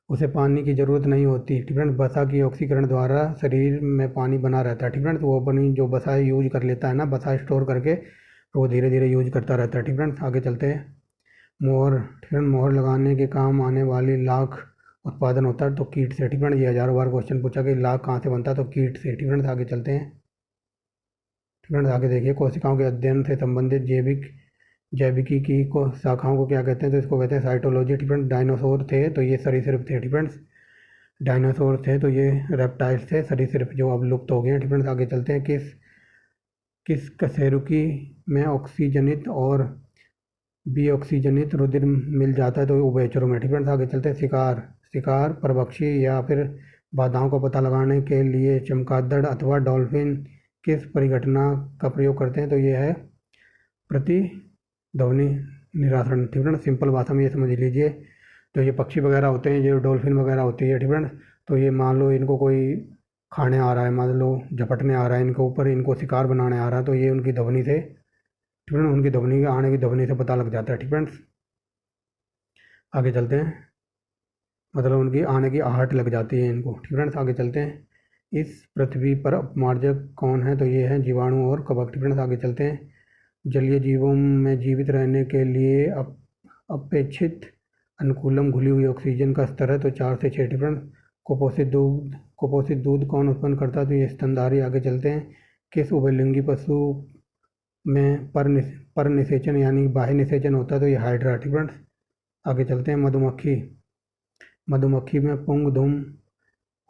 A: उसे पानी की ज़रूरत नहीं होती ठीक फ्रेंड्स। बसा की ऑक्सीकरण द्वारा शरीर में पानी बना रहता है ठीक फ्रेंड्स। वो अपनी जो बसा यूज कर लेता है ना, बसा स्टोर करके, तो वो धीरे धीरे यूज करता रहता है ठीक फ्रेंड्स। आगे चलते हैं। मोहर ठीक है, मोहर लगाने के काम आने वाली लाख उत्पादन होता है तो कीट से ठीक है। ये हज़ारों बार क्वेश्चन पूछा कि लाख कहाँ से बनता है? तो कीट से ठीक है। आगे चलते हैं ठीक है। आगे देखिए, कोशिकाओं के अध्ययन से संबंधित जैविकी की को शाखाओं को क्या कहते हैं? तो इसको कहते हैं साइटोलॉजी ठीक है। डायनासोर थे तो ये सरीसृप थे ठीक है। डायनासोर थे तो ये रेप्टाइल्स थे, सरीसृप जो अब लुप्त हो गए हैं ठीक है। आगे चलते हैं। किस किस कशेरुकी में ऑक्सीजनित और ऑक्सीजनित रुधिर मिल जाता है? तो उभयचरों में ठीक है। आगे चलते हैं। शिकार परभक्षी या फिर बाधाओं का पता लगाने के लिए चमगादड़ अथवा डॉल्फिन किस परिघटना का प्रयोग करते हैं? तो ये है प्रतिध्वनि निराकरण ठीक है। सिंपल भाषा में ये समझ लीजिए, जो ये पक्षी वगैरह होते हैं, जो डॉल्फिन वगैरह होती है ठीक है, तो ये मान लो इनको कोई खाने आ रहा है, मान लो झपटने आ रहा है इनके ऊपर, इनको शिकार बनाने आ रहा है, तो ये उनकी ध्वनि से ठीक है, उनकी ध्वनि आने की ध्वनि से पता लग जाता है ठीक है। आगे चलते हैं। मतलब उनकी आने की आहट लग जाती है इनको ठीक है। आगे चलते हैं। इस पृथ्वी पर अपमार्जक कौन है? तो ये है जीवाणु और कवक ठीक है। आगे चलते हैं। जलीय जीवों में जीवित रहने के लिए अपेक्षित अनुकूलम घुली हुई ऑक्सीजन का स्तर है तो 4 से 6 ठीक है। कुपोषित दूध कौन उत्पन्न करता है? तो ये स्तनधारी। आगे चलते हैं। किस उभयलिंगी पशु में पर निषेचन यानी बाह्य निषेचन होता है, तो ये हाइड्रा। ठीक फ्रेंड्स, आगे चलते हैं। मधुमक्खी में पुंग धुम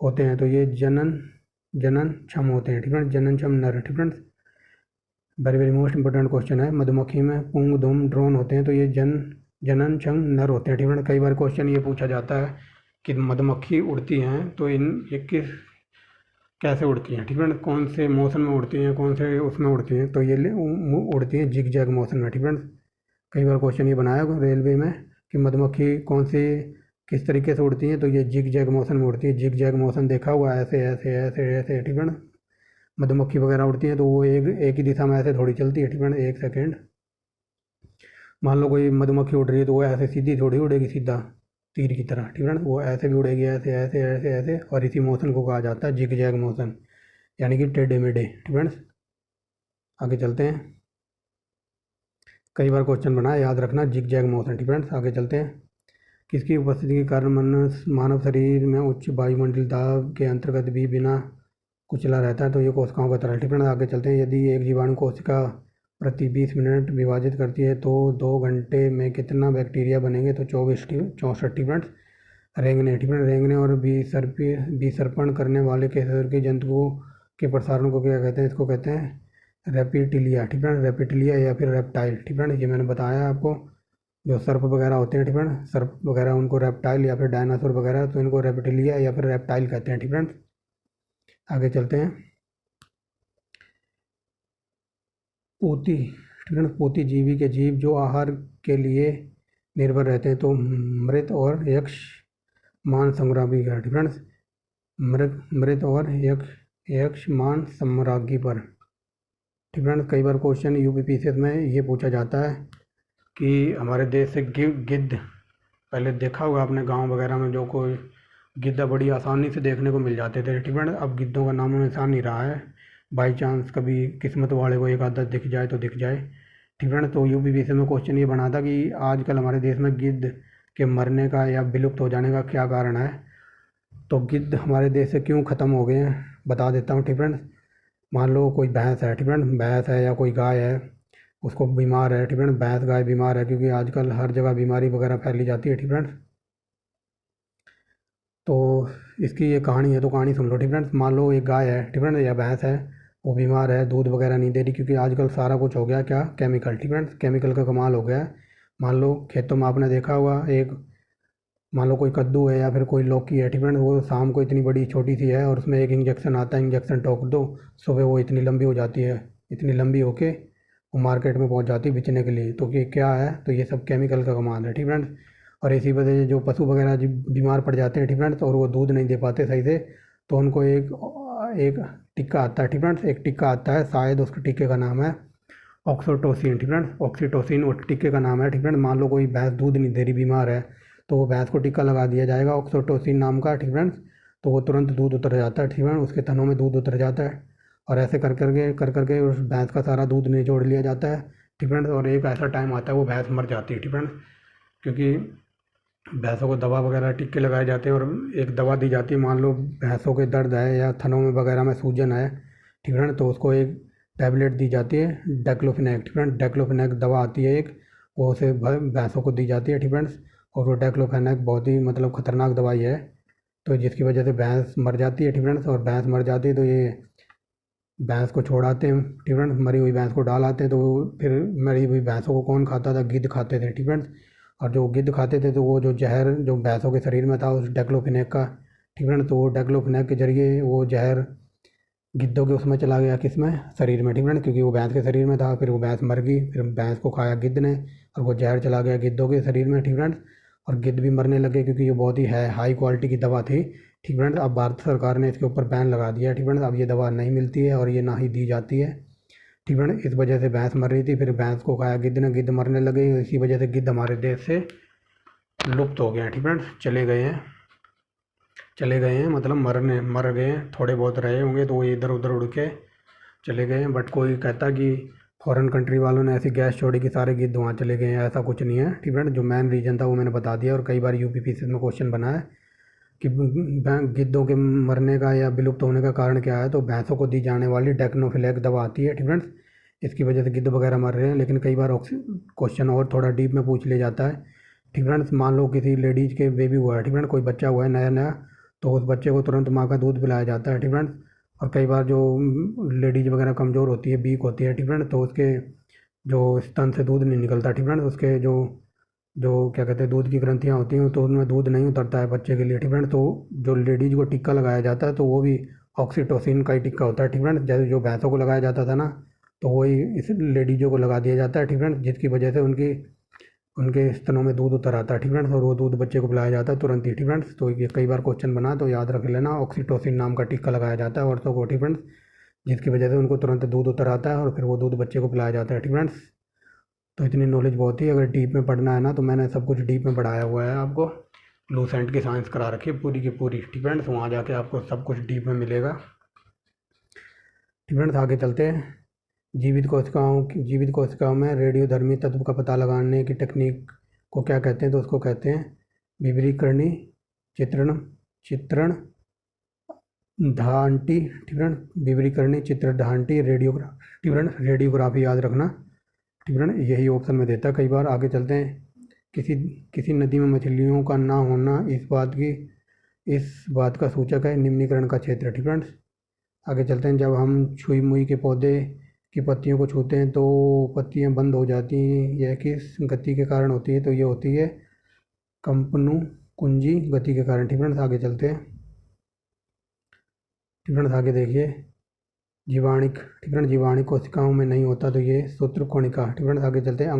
A: होते हैं, तो ये जनन क्षम होते हैं। ठीक फ्रेंड्स, जनन क्षम नर। ठीक friends, very very most important question है। मधुमक्खी में पुंग धुम ड्रोन होते हैं, तो ये जनन क्षम नर होते हैं। ठीक फ्रेंड्स, कई बार क्वेश्चन ये पूछा जाता है कि मधुमक्खी उड़ती हैं तो ये कैसे उड़ती हैं। ठीक है, कौन से मौसम में उड़ती हैं, कौन से उसमें उड़ती हैं, तो ये उड़ती हैं जिग जैग मौसम में। ठीक है, कई बार क्वेश्चन ये बनाया रेलवे में कि मधुमक्खी कौन सी किस तरीके से उड़ती हैं, तो ये जिग जैग मौसम में उड़ती है। जिग जैग मौसम देखा हुआ ऐसे ऐसे ऐसे ऐसे। ठीक है, मधुमक्खी वगैरह उड़ती हैं तो वो एक ही दिशा में ऐसे थोड़ी चलती है। ठीक है, एक सेकेंड, मान लो कोई मधुमक्खी उड़ रही है तो वो ऐसे सीधी थोड़ी उड़ेगी सीधा तीर की तरह। ठीक है, वो ऐसे भी उड़ेगी, ऐसे ऐसे ऐसे ऐसे, और इसी मोशन को कहा जाता है जिग जैग मोशन, यानी कि टेढ़े मेढ़े। ठीक है, आगे चलते हैं। कई बार क्वेश्चन बना है, याद रखना जिग जैग मोशन। ठीक है, आगे चलते हैं। किसकी उपस्थिति के कारण मानव शरीर में उच्च वायुमंडलीय दाब के अंतर्गत भी बिना कुचला रहता है, तो ये कोशिकाओं का तरल। ठीक है, आगे चलते हैं। यदि एक जीवाणु कोशिका प्रति 20 मिनट विभाजित करती है तो 2 घंटे में कितना बैक्टीरिया बनेंगे, तो 64 मिनट रेंगने। ठीक है, रेंगने और विसर्पण करने वाले के जंतुओं के प्रसारण को क्या कहते हैं, इसको कहते हैं रेप्टिलिया। ठीक है, रेप्टिलिया या फिर रेप्टाइल। ठीक है, ये मैंने बताया आपको, जो सर्प वगैरह होते हैं। ठीक है, सर्प वगैरह उनको रेप्टाइल या फिर डायनासोर वगैरह, तो इनको रेप्टिलिया या फिर रेप्टाइल कहते हैं। ठीक है, आगे चलते हैं। पोती। ठीक है, पोती जीवी के जीव जो आहार के लिए निर्भर रहते हैं, तो मृत और यक्ष मान संग्रामी का। ठीक है, मृत और यक्ष मान सम्राज्ञी पर। ठीक है, कई बार क्वेश्चन यूपीपीसीएस में ये पूछा जाता है कि हमारे देश से गिद्ध, पहले देखा होगा आपने गांव वगैरह में जो कोई गिद्ध बड़ी आसानी से देखने को मिल जाते थे। ठीक है, अब गिद्धों का नामो निशान नहीं रहा है, बाई चांस कभी किस्मत वाले को एक आधा दिख जाए तो दिख जाए। ठीक है, तो यूपीपीसीएस में क्वेश्चन ये बना था कि आजकल हमारे देश में गिद्ध के मरने का या विलुप्त हो जाने का क्या कारण है, तो गिद्ध हमारे देश से क्यों ख़त्म हो गए हैं बता देता हूँ। ठीक है, मान लो कोई भैंस है। ठीक है, भैंस है या कोई गाय है, उसको बीमार है। ठीक है, भैंस गाय बीमार है, क्योंकि आजकल हर जगह बीमारी वगैरह फैली जाती है। ठीक है, तो इसकी ये कहानी है, तो कहानी सुन लो। ठीक है, मान लो एक गाय है, ठीक है, या भैंस है, वो बीमार है, दूध वगैरह नहीं दे रही, क्योंकि आजकल सारा कुछ हो गया क्या, केमिकल। ठीक है, केमिकल का कमाल हो गया है। मान लो खेतों में आपने देखा हुआ, एक मान लो कोई कद्दू है या फिर कोई लौकी है। ठीक है, वो शाम को इतनी बड़ी छोटी सी है और उसमें एक इंजेक्शन आता है, इंजेक्शन ठोक दो, सुबह वो इतनी लंबी हो जाती है, इतनी लंबी होके वो मार्केट में पहुंच जाती है बेचने के लिए। तो ये क्या है, तो ये सब केमिकल का कमाल है। ठीक है, और इसी वजह से जो पशु वगैरह बीमार पड़ जाते हैं। ठीक है, और वो दूध नहीं दे पाते सही से, तो उनको एक एक टीका आता है। ठीक है, एक टीका आता है, शायद उसके टीके का नाम है ऑक्सीटोसिन। ठीक है, ऑक्सीटोसिन वो टीके का नाम है। ठीक है, मान लो कोई भैंस दूध नहीं दे रही, बीमार है, तो वो भैंस को टीका लगा दिया जाएगा ऑक्सीटोसिन नाम का। ठीक है, तो वो तुरंत दूध उतर जाता है। ठीक है, उसके थनों में दूध उतर जाता है, और ऐसे कर करके उस भैंस का सारा दूध निचोड़ लिया जाता है। ठीक है, और एक ऐसा टाइम आता है वो भैंस मर जाती है। ठीक है, क्योंकि भैंसों को दवा वगैरह टीके लगाए जाते हैं, और एक दवा दी जाती है, मान लो भैंसों के दर्द है या थनों में वगैरह में सूजन है। ठीक है, तो उसको एक टैबलेट दी जाती है डेक्लोफेनेक। ठीक है, डेक्लोफेनेक दवा आती है एक, वो उसे भैंसों को दी जाती है। ठीक है, और वो डेक्लोफेनेक बहुत ही मतलब ख़तरनाक दवाई है, तो जिसकी वजह से भैंस मर जाती है। ठीक है, और भैंस मर जाती है तो ये भैंस को छोड़ाते हैं। ठीक है, मरी हुई भैंस को डाल आते हैं, तो फिर मरी हुई भैंसों को कौन खाता था, गिद्ध खाते थे। ठीक है, और जो गिद्ध खाते थे तो वो जो जहर जो भैंसों के शरीर में था उस डेक्लोफेनेक का। ठीक है, तो वो डेक्लोफेनेक के जरिए वो जहर गिद्धों के उसमें चला गया, किस में, शरीर में। ठीक है, क्योंकि वो भैंस के शरीर में था, फिर वो भैंस मर गई, फिर भैंस को खाया गिद्ध ने, और वो जहर चला गया गिद्धों के शरीर में। ठीक है, और गिद्ध भी मरने लगे, क्योंकि ये बहुत ही हाई क्वालिटी की दवा थी। ठीक है, अब भारत सरकार ने इसके ऊपर बैन लगा दिया। ठीक है, अब ये दवा नहीं मिलती है और ये ना ही दी जाती है। ठीक है, इस वजह से भैंस मर रही थी, फिर भैंस को खाया गिद्ध ने, गिद्ध मरने लगे, इसी वजह से गिद्ध हमारे देश से लुप्त हो गए हैं। ठीक है, चले गए हैं मतलब मर गए हैं, थोड़े बहुत रहे होंगे तो वो इधर उधर उड़ के चले गए हैं। बट कोई कहता कि फॉरेन कंट्री वालों ने ऐसी गैस छोड़ी कि सारे गिद्ध वहाँ चले गए हैं, ऐसा कुछ नहीं है। ठीक है, जो मेन रीज़न था वो मैंने बता दिया, और कई बार यूपीपीसीएस में क्वेश्चन बना है कि गिद्धों के मरने का या विलुप्त होने का कारण क्या है, तो भैंसों को दी जाने वाली डेक्नोफिलैक दवा आती है, ठीक फ्रेंड्स। इसकी वजह से गिद्ध वगैरह मर रहे हैं। लेकिन कई बार क्वेश्चन और थोड़ा डीप में पूछ लिया जाता है, ठीक फ्रेंड्स। मान लो किसी लेडीज़ के बेबी हुआ है, ठीक फ्रेंड, कोई बच्चा हुआ है नया नया, तो उस बच्चे को तुरंत माँ का दूध पिलाया जाता है, ठीक फ्रेंड्स। और कई बार जो लेडीज़ वगैरह कमज़ोर होती है, वीक होती है, ठीक फ्रेंड, तो उसके जो स्तन से दूध नहीं निकलता, ठीक फ्रेंड, उसके जो जो क्या कहते हैं दूध की ग्रंथियाँ होती हैं, तो उनमें दूध नहीं उतरता है बच्चे के लिए, ठीक फ्रेंड। तो जो लेडीज़ को टिक्का लगाया जाता है, तो वो भी ऑक्सीटोसिन का ही टिक्का होता है, ठीक फ्रेंड। जैसे जो भैंसों को लगाया जाता था ना, तो वही इस लेडीज़ों को लगा दिया जाता है, ठीक फ्रेंड, जिसकी वजह से उनके स्तनों में दूध उतर आता है, ठीक फ्रेंड्स। और वो दूध बच्चे को पिलाया जाता है तुरंत ही, ठीक फ्रेंड्स। तो ये कई बार क्वेश्चन बना, तो याद रख लेना, ऑक्सीटोसिन नाम का टिक्का लगाया जाता है औरतों को, ठीक फ्रेंड्स, जिसकी वजह से उनको तुरंत दूध उतर आता है और फिर वो दूध बच्चे को पिलाया जाता है, ठीक फ्रेंड्स। तो इतनी नॉलेज बहुत ही, अगर डीप में पढ़ना है ना, तो मैंने सब कुछ डीप में पढ़ाया हुआ है आपको। लूसेंट की साइंस करा रखी है पूरी की पूरी, ठीक फ्रेंड्स। वहाँ जाके आपको सब कुछ डीप में मिलेगा, ठीक फ्रेंड्स। आगे चलते हैं। जीवित कोशिकाओं में रेडियोधर्मी तत्व का पता लगाने की टेक्निक को क्या कहते हैं, तो उसको कहते हैं विवरीकरणी चित्रण धांटी, ठीक फ्रेंड। विवरीकरणी चित्र धांटी रेडियोग्राफी, ठीक फ्रेंड, रेडियोग्राफी याद रखना, ठीक फ्रेंड। यही ऑप्शन में देता है कई बार। आगे चलते हैं। किसी नदी में मछलियों का ना होना इस बात का सूचक है निम्नीकरण का क्षेत्र, ठीक फ्रेंड्स। आगे चलते हैं। जब हम छुई मुई के पौधे की पत्तियों को छूते हैं तो पत्तियां बंद हो जाती हैं, यह किस गति के कारण होती है, तो ये होती है कंपनु कुंजी गति के कारण, ठीक फ्रेंड्स। आगे चलते हैं, ठीक फ्रेंड्स। आगे देखिए जीवाणिक, ठीक फ्रेंड, जीवाणिक कोशिकाओं में नहीं होता, तो ये सूत्रकोणिका, ठीक फ्रेंड्स। आगे चलते हैं।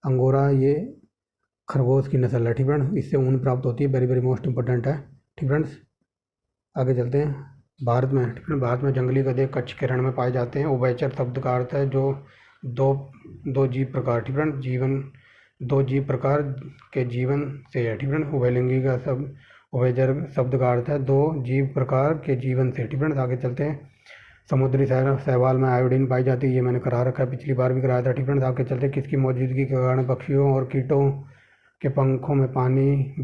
A: अंगोरा ये खरगोश की नस्ल है, ठीक फ्रेंड। इससे ऊन प्राप्त होती है, वेरी वेरी मोस्ट इंपॉर्टेंट है, ठीक फ्रेंड्स। आगे चलते हैं। भारत में, ठीक है, भारत में जंगली गधे कच्छ के रण में पाए जाते हैं। उभयचर शब्द का अर्थ है जो दो जीव प्रकार, ठीक है, दो जीव प्रकार के जीवन से है, ठीक है। उभयलिंगी का उभयचर शब्द का अर्थ है दो जीव प्रकार के जीवन से, ठीक है। आगे चलते हैं। समुद्री शैवाल में आयोडीन पाई जाती है, ये मैंने करा रखा है, पिछली बार भी कराया था, ठीक है। आगे चलते हैं। किसकी मौजूदगी के कारण पक्षियों और कीटों के पंखों में पानी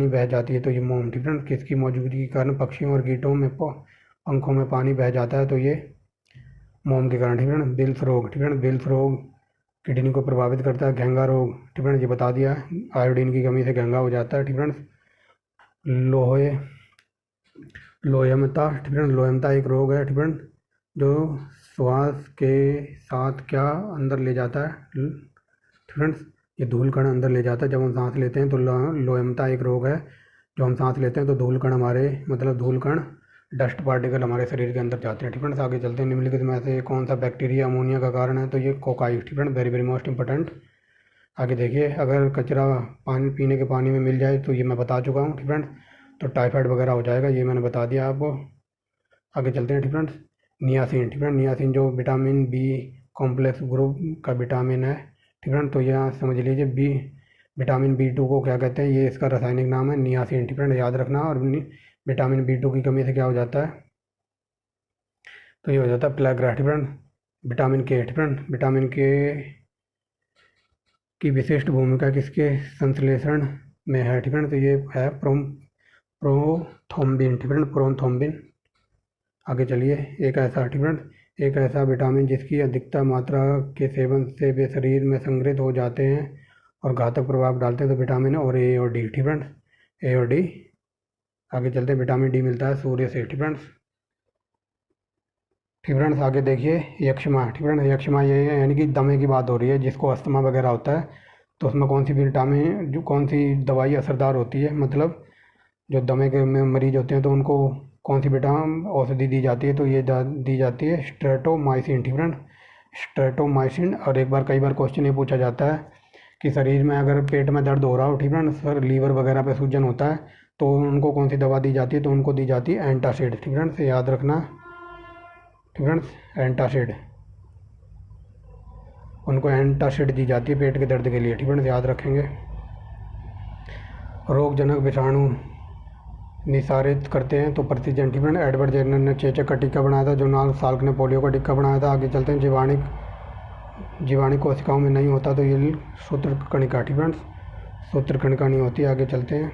A: बह जाती है, तो ये मोम, ठीक है। किसकी मौजूदगी के कारण पक्षियों और कीटों में पंखों में पानी बह जाता है, तो ये मोम के कारण, ठीक है। बिल्स रोग, ठीक है, बिल्स रोग किडनी को प्रभावित करता है। घेंगा रोग, ठीक है, ये बता दिया, आयोडीन की कमी से घेंगा हो जाता है, ठीक है। लोयमता, ठीक है, लोयमता एक रोग है, ठीक है, जो श्वास के साथ क्या अंदर ले जाता है, ठीक है, ये धूल कण अंदर ले जाता है जब हम सांस लेते हैं, तो लोयमता एक रोग है। जो हम सांस लेते हैं तो धूल कण धूल कण डस्ट पार्टिकल हमारे शरीर के अंदर जाते हैं, ठीक है। आगे चलते हैं। निम्नलिखित में से कौन सा बैक्टीरिया अमोनिया का कारण है, तो ये कोकाई, ठीक है, वेरी वेरी मोस्ट इंपॉर्टेंट। आगे देखिए। अगर कचरा पानी पीने के पानी में मिल जाए, तो ये मैं बता चुका हूँ, ठीक है, तो टाइफाइड वगैरह हो जाएगा, ये मैंने बता दिया आपको। आगे चलते हैं, ठीक है। नियासिन, ठीक है, नियासिन जो विटामिन बी कॉम्प्लेक्स ग्रुप का विटामिन है, ठीक है। तो यहाँ समझ लीजिए विटामिन B2 को क्या कहते हैं, ये इसका रासायनिक नाम है नियासिन, ठीक है, याद रखना। और विटामिन B2 की कमी से क्या हो जाता है, तो ये हो जाता है प्लेग्रा, ठीक है। विटामिन के, ठीक है, विटामिन के की विशिष्ट भूमिका किसके संश्लेषण में है, ठीक है, तो ये है प्रोथोम्बिन, ठीक है, प्रोथोम्बिन। आगे चलिए। एक ऐसा विटामिन जिसकी अधिकता मात्रा के सेवन से वे शरीर में संग्रहित हो जाते हैं और घातक प्रभाव डालते हैं, तो विटामिन और ए और डी, ठीक है, ए और डी। आगे चलते हैं। विटामिन डी मिलता है सूर्य से, ठीक है, ठीक है। आगे देखिए। यक्ष्मा, ठीक है, यक्ष्मा ये यानी कि दमे की बात हो रही है, जिसको अस्थमा वगैरह होता है, तो उसमें कौन सी दवाई असरदार होती है, मतलब जो दमे के में मरीज होते हैं, तो उनको कौन सी विटामिन औषधि दी जाती है, तो ये दी जाती है स्ट्रेप्टोमाइसिन, ठीक है, स्ट्रेप्टोमाइसिन। और कई बार क्वेश्चन ये पूछा जाता है कि शरीर में अगर पेट में दर्द हो रहा हो, ठीक है, सर लीवर वगैरह पे सूजन होता है, तो उनको कौन सी दवा दी जाती है, तो उनको दी जाती है एंटासिड, ठीक है, से याद रखना, ठीक है, एंटासिड। उनको एंटासिड दी जाती है पेट के दर्द के लिए, ठीक है, याद रखेंगे। रोगजनक विषाणु निसारित करते हैं, तो प्रतिजन, ठीक है। एडवर्ड जेनर ने चेचक का टीका बनाया था, जोनास साल्क ने पोलियो का टीका बनाया था। आगे चलते हैं। जीवाणु कोशिकाओं में नहीं होता, तो ये सूत्रकणिका, ठीक है, सूत्रकणिका नहीं होती। आगे चलते हैं।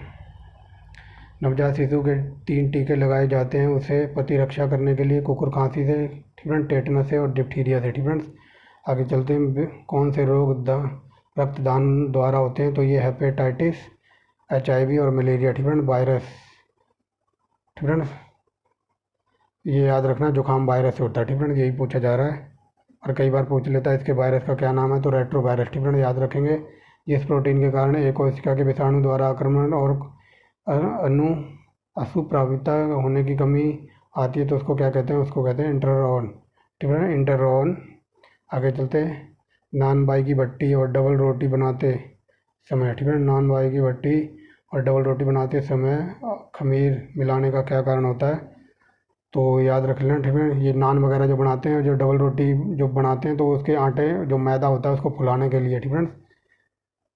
A: नवजात शिशु के 3 टीके लगाए जाते हैं उसे प्रतिरक्षा करने के लिए कुकुर खांसी से, ठीक है, टेटनस से और डिप्थीरिया से, ठीक है। आगे चलते हैं, कौन से रोग रक्तदान द्वारा होते हैं, तो ये हेपेटाइटिस, HIV और मलेरिया, ठीक है, वायरस, ठीक है। ये याद रखना, जुकाम वायरस से होता है, ठीक है, यही पूछा जा रहा है और कई बार पूछ लेता है इसके वायरस का क्या नाम है, तो रेट्रो वायरस, ठीक है, याद रखेंगे। जिस प्रोटीन के कारण एक कोशिका के विषाणु द्वारा आक्रमण और अनु असुप्रभाविता होने की कमी आती है, तो उसको क्या कहते हैं, उसको कहते हैं इंटररॉन, ठीक है, इंटररॉन। आगे चलते हैं, नान बाई की भट्टी और डबल रोटी बनाते समय, ठीक है, नान बाई की भट्टी और डबल रोटी बनाते समय खमीर मिलाने का क्या कारण होता है, तो याद रख लेना, ठीक है। ये नान वगैरह जो बनाते हैं, जो डबल रोटी जो बनाते हैं, तो उसके आटे जो मैदा होता है उसको फुलाने के लिए, ठीक है,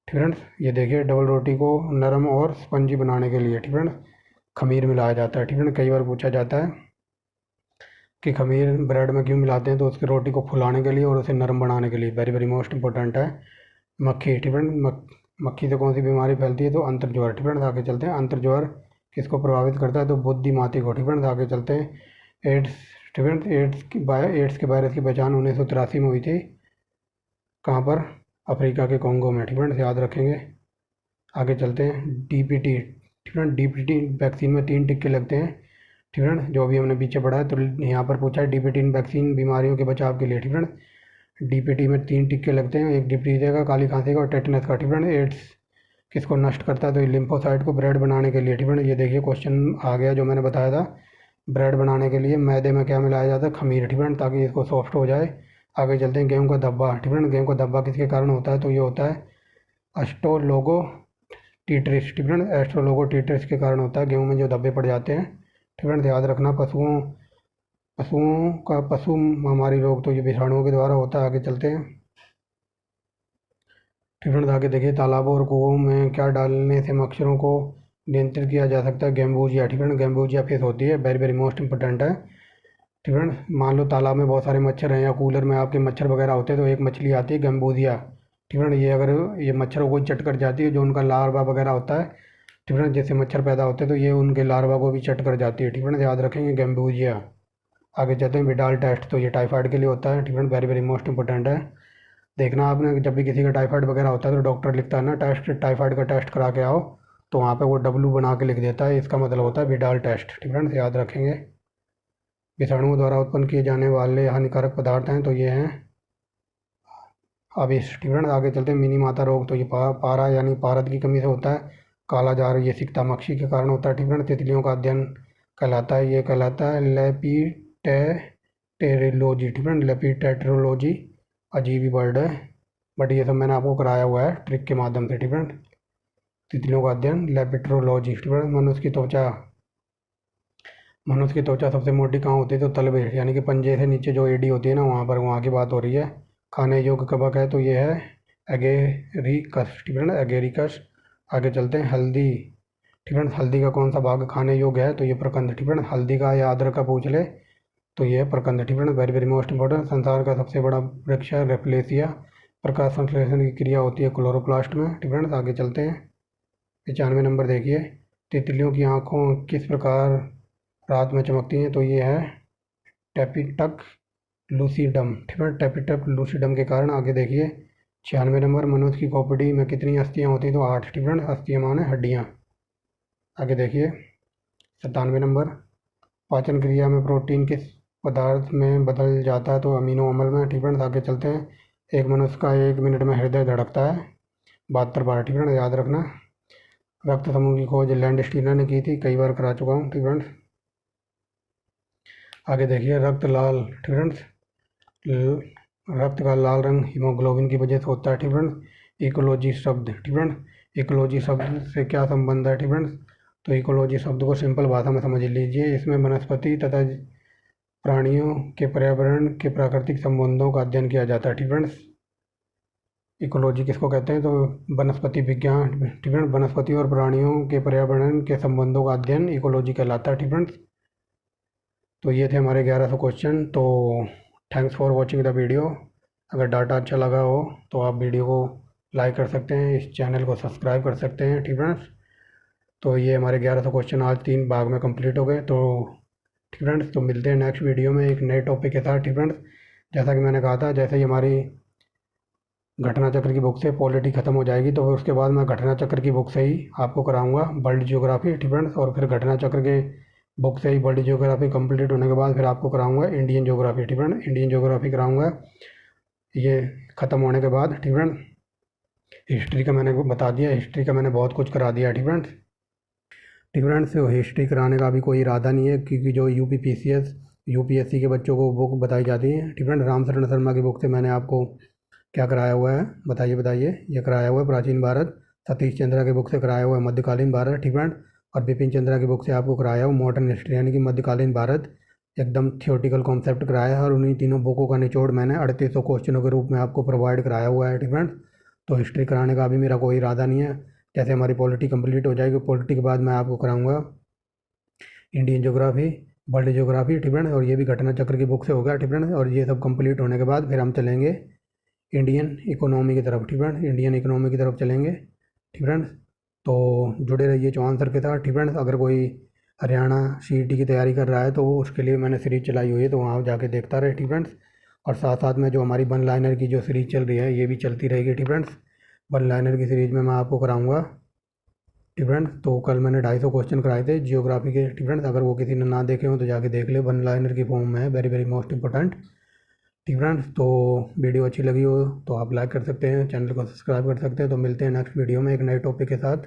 A: फ्रेंड्स। ये देखिए, डबल रोटी को नरम और स्पंजी बनाने के लिए, ठीक है, खमीर मिलाया जाता है, ठीक है। कई बार पूछा जाता है कि खमीर ब्रेड में क्यों मिलाते हैं, तो उसकी रोटी को फुलाने के लिए और उसे नरम बनाने के लिए। वेरी वेरी मोस्ट इंपॉर्टेंट है। मक्खी, ठीक है, मक्खी से कौन सी बीमारी फैलती है, तो अंतर ज्वर, ठीक है। आगे चलते हैं, अंतर ज्वर किसको प्रभावित करता है, तो बुद्धिमाती को, ठीक है। आगे चलते हैं, एड्स, ठीक है, एड्स के वायरस की पहचान 1983 में हुई थी, कहाँ पर, अफ्रीका के कोंगो में, ठीक है, याद रखेंगे। आगे चलते हैं, DPT, ठीक है, DPT वैक्सीन में 3 टिक्के लगते हैं, ठीक है, जो अभी हमने पीछे पढ़ा है, तो यहाँ पर पूछा है DPT वैक्सीन बीमारियों के बचाव के लिए, ठीक है। DPT में 3 टिक्के लगते हैं, एक डिप्थीरिया का, काली खांसी का और टेटनस का, ठीक है। एड्स किसको नष्ट करता है, तो लिम्फोसाइट को ब्रेड बनाने के लिए, ठीक है। ये देखिए क्वेश्चन आ गया जो मैंने बताया था, ब्रेड बनाने के लिए मैदे में क्या मिलाया जाता है, खमीर, ठीक है, ताकि इसको सॉफ्ट हो जाए। आगे चलते हैं, गेहूँ का धब्बा, ठीक है, गेहूँ का धब्बा किसके कारण होता है, तो ये होता है एस्ट्रोलोगो टीट्रिस, ठीक है, एस्ट्रोलोगो टीट्रिस के कारण होता है, गेहूँ में जो धब्बे पड़ जाते हैं, ठीक है। याद रखना, पशुओं का पशु महामारी रोग, तो ये विषाणुओं के द्वारा होता है। आगे चलते हैं, ठीक है। आगे देखिए, तालाबों और कुओं में क्या डालने से मच्छरों को नियंत्रित किया जा सकता है, गैम्बूजिया, ठीक है, गैम्बूजिया फिश होती है, वेरी वेरी मोस्ट इंपॉर्टेंट है, ठीक है। मान लो तालाब में बहुत सारे मच्छर हैं या कूलर में आपके मच्छर वगैरह होते हैं, तो एक मछली आती है गैम्बूजिया, ठीक है। ये अगर ये मच्छरों को चट कर जाती है, जो उनका लार्वा वगैरह होता है, ठीक है, जैसे मच्छर पैदा होते हैं, तो ये उनके लार्वा को भी चट कर जाती है, ठीक है, याद रखेंगे गैम्बूजिया। आगे चलते हैं, विडाल टेस्ट, तो ये टाइफाइड के लिए होता है, ठीक है, वेरी वेरी मोस्ट इंपॉर्टेंट है। देखना आपने, जब भी किसी का टाइफाइड वगैरह होता है तो डॉक्टर लिखता है ना, टेस्ट, टाइफाइड का टेस्ट करा के आओ, तो वहाँ पे वो W बना के लिख देता है, इसका मतलब होता है विडाल टेस्ट, ठीक है, याद रखेंगे। विषाणुओं द्वारा उत्पन्न किए जाने वाले हानिकारक पदार्थ हैं, तो ये हैं अविष, ठीक है। आगे चलते हैं, मिनी माता रोग, तो ये पारा यानी पारद की कमी से होता है। काला जार, ये सिकता मक्षी के कारण होता है, ठीक है। तितलियों का अध्ययन कहलाता है, ये कहलाता है लेपिटेरोलॉजी, ठीक है, लेपिटेरोलॉजी, अजीब ही वर्ड है, बट ये सब मैंने आपको कराया हुआ है ट्रिक के माध्यम से, ठीक है। तितलियों का अध्ययन लेपिटेरोलॉजी, ठीक है। मनुष्य की त्वचा सबसे मोटी कहाँ होती है, तो तलवे यानी कि पंजे से नीचे जो एडी होती है ना, वहाँ पर, वहाँ की बात हो रही है। खाने योग्य कवक है, तो ये है एगेरिकस, ठीक है ना, एगेरिकस। आगे चलते हैं, हल्दी, ठीक है, हल्दी का कौन सा भाग खाने योग्य है, तो ये प्रकंद, ठीक है। हल्दी का या अदरक का पूछ ले तो ये है प्रकंद, ठीक है, वेरी वेरी मोस्ट इंपॉर्टेंट। संसार का सबसे बड़ा वृक्ष है रेफलेसिया, प्रकाश संश्लेषण की क्रिया होती है क्लोरोप्लास्ट में, ठीक है। आगे चलते हैं, 95 नंबर देखिए, तितलियों की आँखों किस प्रकार रात में चमकती हैं, तो ये है टेपिटक लूसीडम, ठीक है, टेपिटक लूसीडम के कारण। आगे देखिए, 96 नंबर, मनुष्य की खोपड़ी में कितनी अस्थियाँ होती हैं, तो 8, ठीक है, अस्थियाँ माने हड्डियाँ। आगे देखिए, 97 नंबर, पाचन क्रिया में प्रोटीन किस पदार्थ में बदल जाता है, तो अमीनो अम्ल में, ठीक है। आगे चलते हैं, एक मनुष्य का 1 मिनट में हृदय धड़कता है 72 बार, ठीक है, याद रखना। रक्त समूह की खोज लैंड स्टीनर ने की थी, कई बार करा चुका हूँ, ठीक है। आगे देखिए, रक्त लाल, ठीक है, रक्त का लाल रंग हीमोग्लोबिन की वजह से होता है, ठीक है। इकोलॉजी शब्द, ठीक है, इकोलॉजी शब्द से क्या संबंध है, ठीक है। तो इकोलॉजी शब्द को सिंपल भाषा में समझ लीजिए, इसमें वनस्पति तथा प्राणियों के पर्यावरण के प्राकृतिक संबंधों का अध्ययन किया जाता है, ठीक है। इकोलॉजी किसको कहते हैं, तो वनस्पति विज्ञान, ठीक है, वनस्पति और प्राणियों के पर्यावरण के संबंधों का अध्ययन इकोलॉजी कहलाता है, ठीक है। तो ये थे हमारे 1100 क्वेश्चन। तो thanks for watching the video. अगर डाटा अच्छा लगा हो तो आप वीडियो को लाइक कर सकते हैं, इस चैनल को सब्सक्राइब कर सकते हैं, ठीक है। तो ये हमारे 1100 क्वेश्चन आज 3 भाग में कंप्लीट हो गए। तो ठीक फ्रेंड्स, तो मिलते हैं नेक्स्ट वीडियो में एक नए टॉपिक के साथ। ठीक फ्रेंड्स, जैसा कि मैंने कहा था, जैसे ही हमारी घटना चक्र की बुक से पॉलिटी ख़त्म हो जाएगी तो उसके बाद मैं घटना चक्र की बुक से ही आपको कराऊंगा वर्ल्ड जियोग्राफी। ठीक फ्रेंड्स, और फिर घटना चक्र के बुक से ही वर्ल्ड जियोग्राफी कंप्लीट होने के बाद फिर आपको कराऊंगा इंडियन जियोग्राफी। ठीक फ्रेंड, इंडियन जियोग्राफी कराऊंगा ये ख़त्म होने के बाद। ठीक फ्रेंड, हिस्ट्री का मैंने बता दिया, हिस्ट्री का मैंने बहुत कुछ करा दिया। ठीक फ्रेंड्स, ठीक फ्रेंड्स, हिस्ट्री कराने का अभी कोई इरादा नहीं है, क्योंकि जो यूपीएससी के बच्चों को बुक बताई जाती है। ठीक फ्रेंड, रामशरण शर्मा की बुक से मैंने आपको क्या कराया हुआ है, बताइए बताइए। ये कराया हुआ है प्राचीन भारत। सतीश चंद्रा की बुक से कराया हुआ है मध्यकालीन भारत। ठीक फ्रेंड, और बिपिन चंद्रा की बुक से आपको कराया हुआ मॉडर्न हिस्ट्री यानी कि मध्यकालीन भारत। एकदम थियोटिकल कॉन्सेप्ट कराया है, और उन्हीं तीनों बुकों का निचोड़ मैंने 3800 क्वेश्चनों के रूप में आपको प्रोवाइड कराया हुआ है। ठीक फ्रेंड, तो हिस्ट्री कराने का अभी मेरा कोई इरादा नहीं है। जैसे हमारी पॉलिटी कंप्लीट हो जाएगी, पॉलिटी के बाद मैं आपको कराऊंगा इंडियन ज्योग्राफी, वर्ल्ड ज्योग्राफी। ठीक फ्रेंड, और ये भी घटना चक्र की बुक से हो गया। ठीक फ्रेंड, और ये सब कंप्लीट होने के बाद फिर हम चलेंगे इंडियन इकोनॉमी की तरफ। ठीक फ्रेंड्स, इंडियन इकोनॉमी की तरफ चलेंगे। ठीक फ्रेंड्स, तो जुड़े रहिए चौहान सर के साथ। ठीक फ्रेंड्स, अगर कोई हरियाणा सीईटी की तैयारी कर रहा है तो उसके लिए मैंने सीरीज चलाई हुई है, तो वहाँ जाके देखता रहे। ठीक फ्रेंड्स, और साथ साथ में जो हमारी वन लाइनर की जो सीरीज़ चल रही है ये भी चलती रहेगी। ठीक फ्रेंड्स, वन लाइनर की सीरीज़ में मैं आपको कराऊंगा। ठीक फ्रेंड्स, तो कल मैंने 250 क्वेश्चन कराए थे जियोग्राफी के। ठीक फ्रेंड्स, अगर वो किसी ने ना देखे हो तो जाके देख ले, वन लाइनर की फॉर्म में है, वेरी वेरी मोस्ट इंपॉर्टेंट। ठीक फ्रेंड्स, तो वीडियो अच्छी लगी हो तो आप लाइक कर सकते हैं, चैनल को सब्सक्राइब कर सकते हैं। तो मिलते हैं नेक्स्ट वीडियो में एक नए टॉपिक के साथ।